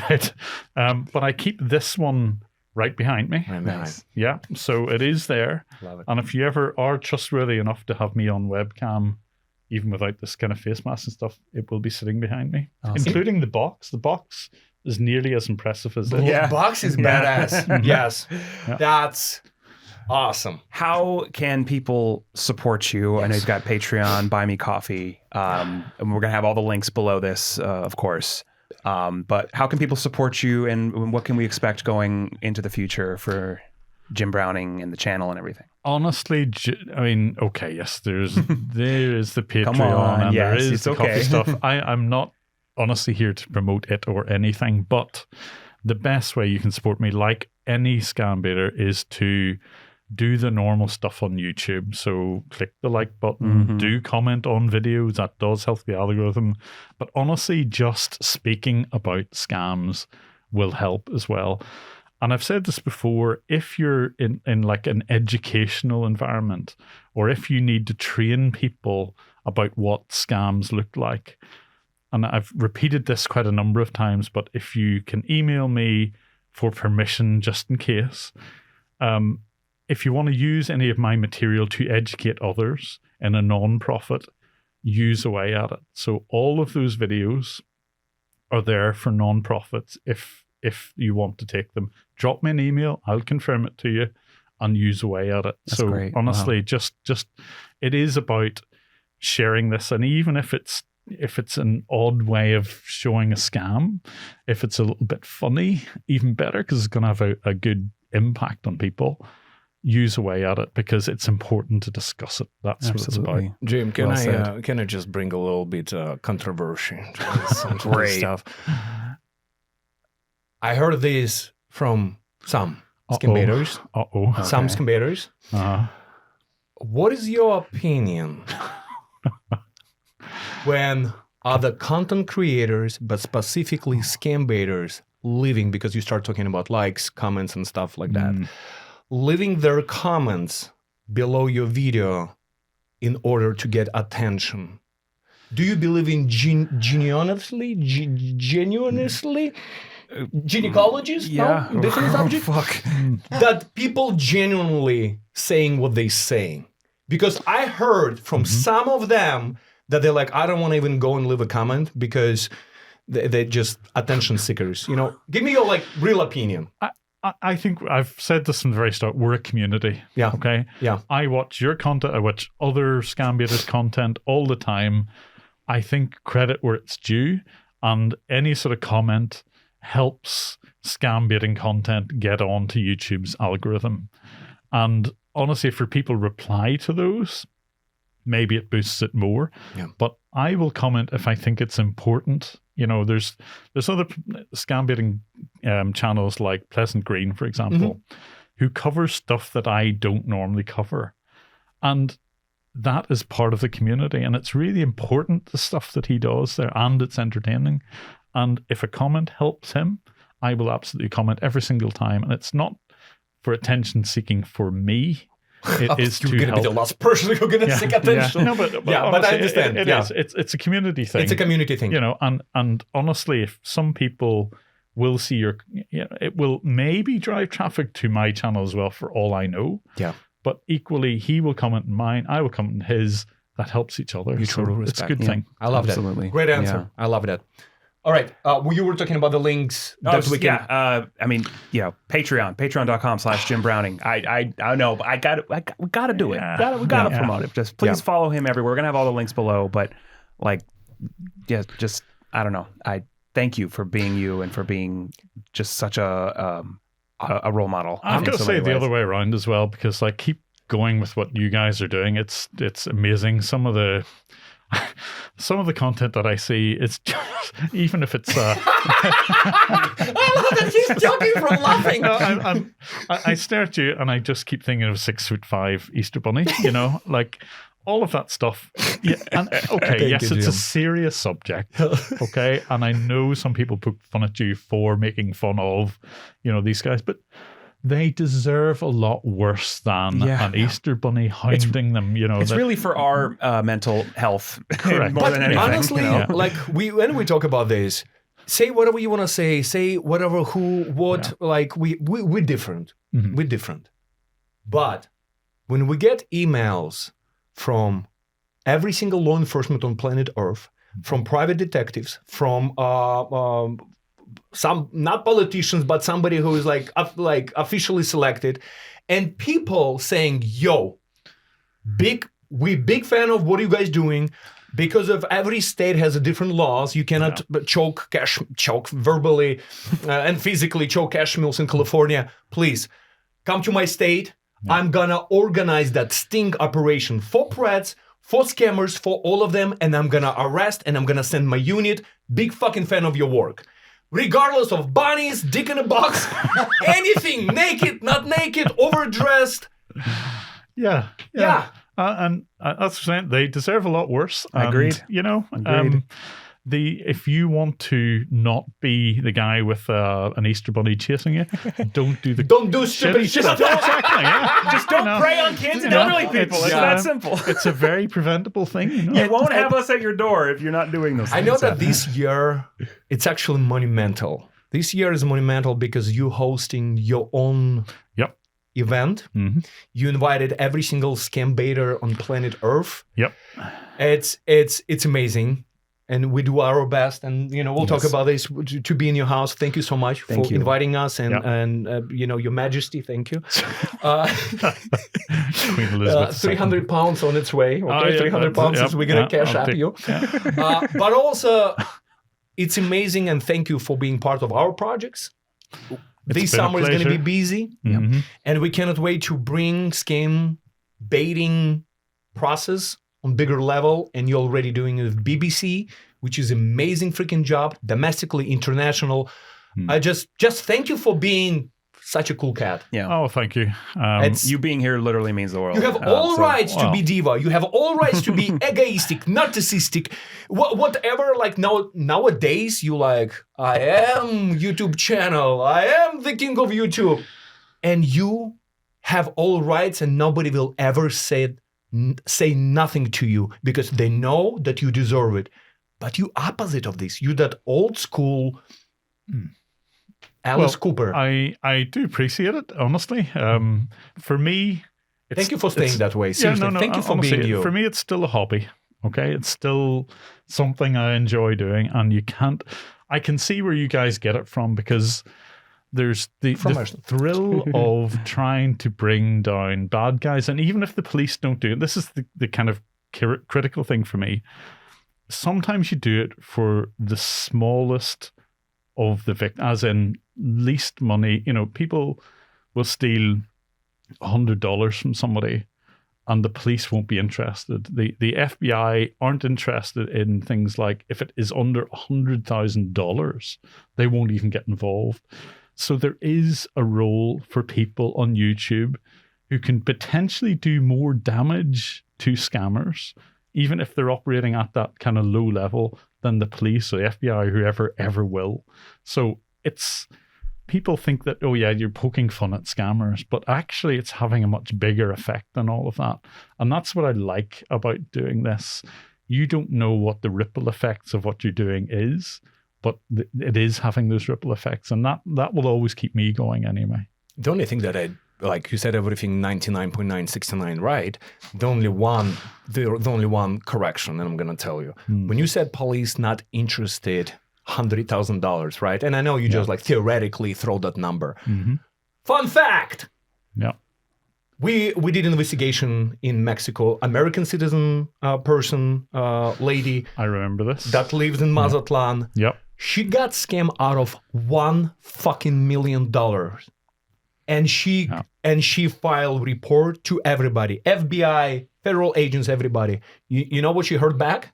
Right. But I keep this one right behind me. Nice. Yeah. So it is there. Love it. And if you ever are trustworthy enough to have me on webcam, even without this kind of face mask and stuff, it will be sitting behind me, including the box. The box is nearly as impressive as this. The box is badass. Yes. Yeah. That's awesome. How can people support you? I know you've got Patreon, Buy Me Coffee, and we're going to have all the links below this, of course. But how can people support you, and what can we expect going into the future for Jim Browning and the channel and everything? Honestly, I mean, okay, yes, there is the Patreon, Come on, and yes, there is it's the coffee okay. stuff. I'm not honestly here to promote it or anything, but the best way you can support me, like any scam baiter, is to do the normal stuff on YouTube. So click the like button, do comment on videos. That does help the algorithm. But honestly, just speaking about scams will help as well. And I've said this before, if you're in like an educational environment, or if you need to train people about what scams look like, and I've repeated this quite a number of times, but if you can email me for permission just in case, if you want to use any of my material to educate others in a non-profit, use away at it. So all of those videos are there for non-profits if you want to take them. Drop me an email, I'll confirm it to you, and use away at it. That's so great. honestly, just it is about sharing this, and even if it's an odd way of showing a scam, if it's a little bit funny, even better, because it's going to have a good impact on people. Use away at it, because it's important to discuss it. That's Absolutely. what it's about. Jim, Well can I just bring a little bit controversy to this Great. stuff? I heard this from some scambaiters. Some scambaiters. What is your opinion when other content creators, but specifically scambaiters, leaving, because you start talking about likes, comments, and stuff like that, leaving their comments below your video in order to get attention? Do you believe in genuinely? Gynecologists? Yeah. No? Different subject? Fuck. That people genuinely saying what they saying. Because I heard from some of them that they're like, I don't want to even go and leave a comment because they're just attention seekers. You know, give me your like real opinion. I think I've said this from the very start. We're a community. Yeah. Okay. Yeah. I watch your content. I watch other scam baiters' content all the time. I think credit where it's due, and any sort of comment helps scam baiting content get onto YouTube's algorithm. And honestly, for people reply to those, maybe it boosts it more. Yeah. But I will comment if I think it's important. You know, there's other scam baiting channels like Pleasant Green, for example, who cover stuff that I don't normally cover. And that is part of the community. And it's really important, the stuff that he does there, and it's entertaining. And if a comment helps him, I will absolutely comment every single time. And it's not for attention seeking for me. It is You're to going to be the help. last person who's going to seek attention. No, but Yeah, but I honestly, understand. It Yeah. is. It's a community thing. It's a community thing. You know, and honestly, if some people will see your, it will maybe drive traffic to my channel as well, for all I know. Yeah. But equally, he will comment in mine, I will comment in his. That helps each other. Mutual So respect. It's a good Yeah. thing. I love Absolutely. that. Great answer. Yeah. I love that. All right. You were talking about the links that we can. I mean, patreon.com/Jim Browning. I know, but we gotta do it. Yeah. We gotta Yeah. promote it. Just please follow him everywhere. We're gonna have all the links below, but like, just I don't know. I thank you for being you and for being just such a role model. I've in got to so say many the ways. other way around as well, because like keep going with what you guys are doing. It's amazing. Some of the content that I see, it's just, even if it's I love that he's joking from laughing. no, I stare at you and I just keep thinking of 6'5" Easter Bunny, you know, like all of that stuff. Yeah, and okay, yes, it's a serious subject, okay, and I know some people poke fun at you for making fun of, you know, these guys, but they deserve a lot worse than an Easter bunny hounding them. You know, it's really for our mental health Correct. more than anything. Honestly, like when we talk about this, say whatever you want to say whatever, who, what. Like we're different. We're different. But when we get emails from every single law enforcement on planet Earth, from private detectives, from some, not politicians, but somebody who is like officially selected, and people saying, "Yo, we big fan of what you guys doing." Because of every state has a different laws, you cannot choke verbally and physically choke cash mules in California. Please come to my state. I'm gonna organize that sting operation for Preds, for scammers, for all of them, and I'm gonna arrest and I'm gonna send my unit. Big fucking fan of your work. Regardless of bunnies, dick in a box, anything, naked, not naked, overdressed. Yeah. And that's what I'm saying. They deserve a lot worse. Agreed. You know, Agreed. If you want to not be the guy with an Easter bunny chasing you, don't do stupid shit. Exactly. Yeah. Just don't prey on kids and elderly people. It's that simple. It's a very preventable thing. You know? You won't have us at your door if you're not doing those things. I know that this year, it's actually monumental. This year is monumental because you're hosting your own event. You invited every single scambaiter on planet Earth. It's amazing. And we do our best, and we'll talk about this to be in your house. Thank you so much for inviting us, and Your Majesty, thank you. Queen Elizabeth 300 pounds on its way. Okay, 300 pounds is we're gonna cash out you. But also, it's amazing, and thank you for being part of our projects. This summer is going to be busy, and we cannot wait to bring scam baiting process on bigger level, and you're already doing it with BBC, which is amazing freaking job, domestically, international. I just thank you for being such a cool cat. Yeah. Oh, thank you. You being here literally means the world. You have all rights to be diva. You have all rights to be egoistic, narcissistic, whatever. Like nowadays, you like, I am YouTube channel. I am the king of YouTube. And you have all rights, and nobody will ever say nothing to you because they know that you deserve it. But you opposite of this. You that old school Alice Cooper. I do appreciate it, honestly. For me, thank you for staying that way. Seriously, thank you for honestly, being you. For me, it's still a hobby. Okay, it's still something I enjoy doing, and I can see where you guys get it from because there's the thrill of trying to bring down bad guys, and even if the police don't do it, this is the kind of critical thing for me. Sometimes you do it for the smallest of the victim, as in least money. People will steal $100 from somebody and the police won't be interested. The FBI aren't interested in things like if it is under $100,000, they won't even get involved. So there is a role for people on YouTube who can potentially do more damage to scammers, even if they're operating at that kind of low level, than the police or the FBI or whoever ever will. So people think that, oh yeah, you're poking fun at scammers, but actually it's having a much bigger effect than all of that. And that's what I like about doing this. You don't know what the ripple effects of what you're doing is, but it is having those ripple effects, and that will always keep me going anyway. The only thing that like you said, everything 99.969 right. The only one correction, and I'm gonna tell you, when you said police not interested, $100,000, right? And I know you just like theoretically throw that number. Fun fact. Yeah. We did an investigation in Mexico. American citizen person, lady. I remember this. That lives in Mazatlan. Yep. She got scammed out of $1 fucking million. And she filed report to everybody, FBI, federal agents, everybody. You know what she heard back?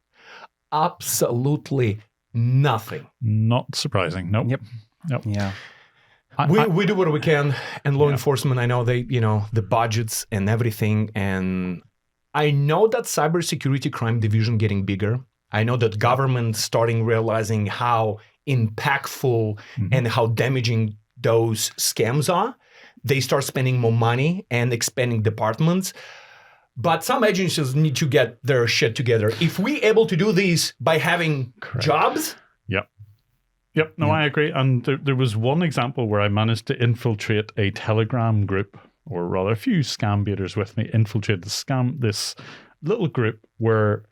Absolutely nothing. Not surprising. Nope. Yep. Yeah. We do what we can, and law enforcement, I know they, the budgets and everything, and I know that cybersecurity crime division getting bigger. I know that government starting realizing how impactful and how damaging those scams are. they start spending more money and expanding departments. But some agencies need to get their shit together. If we able to do this by having jobs. Yep. No, I agree. And there was one example where I managed to infiltrate a Telegram group, or rather a few scambaiters with me, infiltrated this little group where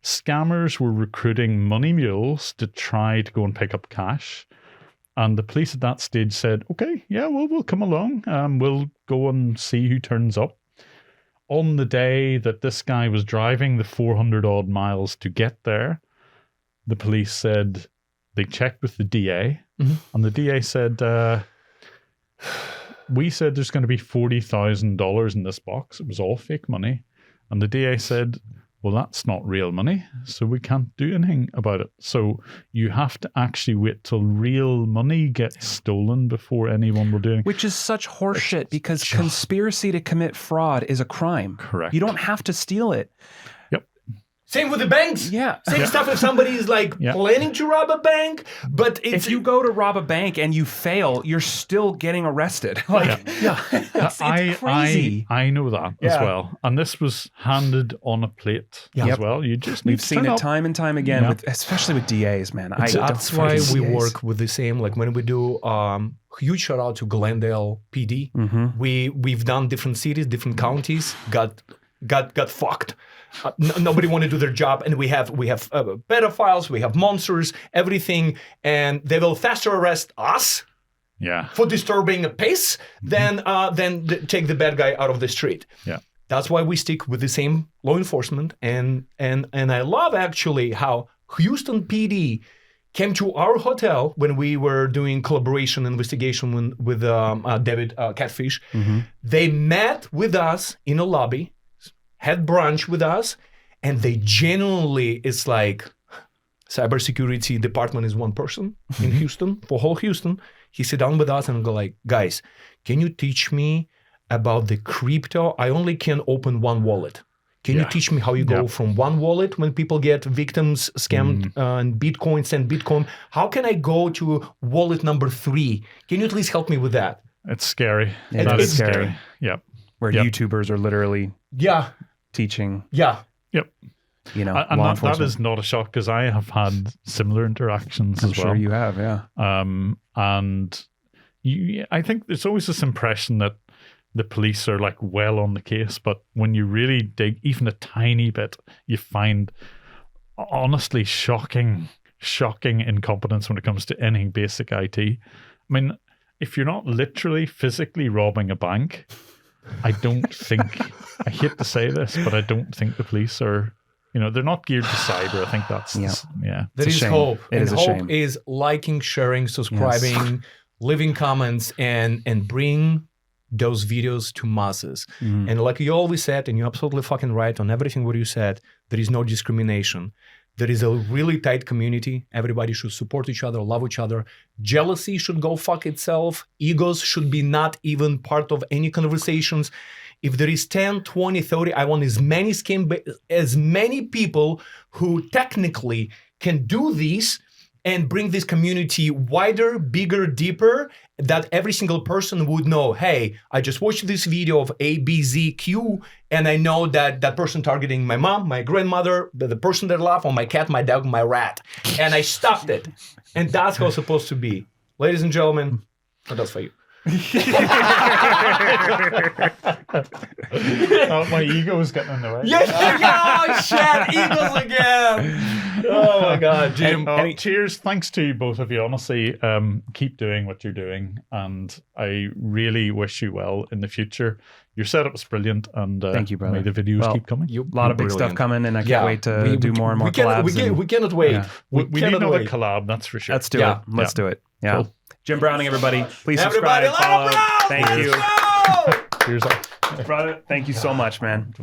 scammers were recruiting money mules to try to go and pick up cash. And the police at that stage said, okay, yeah, we'll come along. We'll go and see who turns up. On the day that this guy was driving the 400 odd miles to get there, the police said they checked with the DA, and the DA said, we said there's going to be $40,000 in this box. It was all fake money. And the DA said, well, that's not real money, so we can't do anything about it. So you have to actually wait till real money gets stolen before anyone will do anything. Which is such horseshit, because conspiracy to commit fraud is a crime. Correct. You don't have to steal it. Same with the banks. Yeah. Same stuff if somebody is like planning to rob a bank, but if you go to rob a bank and you fail, you're still getting arrested. It's crazy. I know that as well. And this was handed on a plate as well. You just need We've seen it time and time again, especially with DAs, man. That's why we work with the same, like when we do huge shout out to Glendale PD. We've done different cities, different counties, got fucked. Nobody want to do their job, and we have pedophiles, we have monsters, everything, and they will faster arrest us for disturbing a peace than take the bad guy out of the street. That's why we stick with the same law enforcement, and I love actually how Houston PD came to our hotel when we were doing collaboration investigation with David Catfish. They met with us in a lobby, had brunch with us, and they genuinely, it's like cybersecurity department is one person in Houston, for whole Houston. He sit down with us and go like, guys, can you teach me about the crypto? I only can open one wallet. Can you teach me how you go from one wallet when people get victims scammed and Bitcoin, send Bitcoin? How can I go to wallet number 3? Can you at least help me with that? It's scary. It is scary. Yep. Where YouTubers are literally teaching. You know, and that is not a shock, because I have had similar interactions as well. I'm sure you have, and I think there's always this impression that the police are like well on the case, but when you really dig even a tiny bit, you find honestly shocking incompetence when it comes to anything basic IT. I mean, if you're not literally physically robbing a bank, I don't think, I hate to say this, but I don't think the police are, they're not geared to cyber. I think that's, There is hope. And hope is liking, sharing, subscribing, leaving comments, and bring those videos to masses. And like you always said, and you're absolutely fucking right on everything what you said, there is no discrimination. There is a really tight community. Everybody should support each other, love each other. Jealousy should go fuck itself. Egos should be not even part of any conversations. If there is 10, 20, 30, I want as many people who technically can do this and bring this community wider, bigger, deeper, that every single person would know, hey, I just watched this video of ABZQ, and I know that that person targeting my mom, my grandmother, the person that I love, or my cat, my dog, my rat. And I stopped it. And that's how it's supposed to be. Ladies and gentlemen, that's for you. My ego is getting in the way. Oh shit, Eagles again. Oh my god, Jim. Cheers, thanks to both of you. Honestly, keep doing what you're doing, and I really wish you well in the future. Your setup was brilliant, and thank you, brother. May the videos keep coming. A lot of big stuff coming, and I can't wait to do more and more collabs. We cannot wait. Yeah. We need another collab, that's for sure. Let's do it. Let's do it. Yeah. Cool. Jim Browning, everybody. Please everybody subscribe, follow. Thank you. Cheers. Brother, thank you so much, man.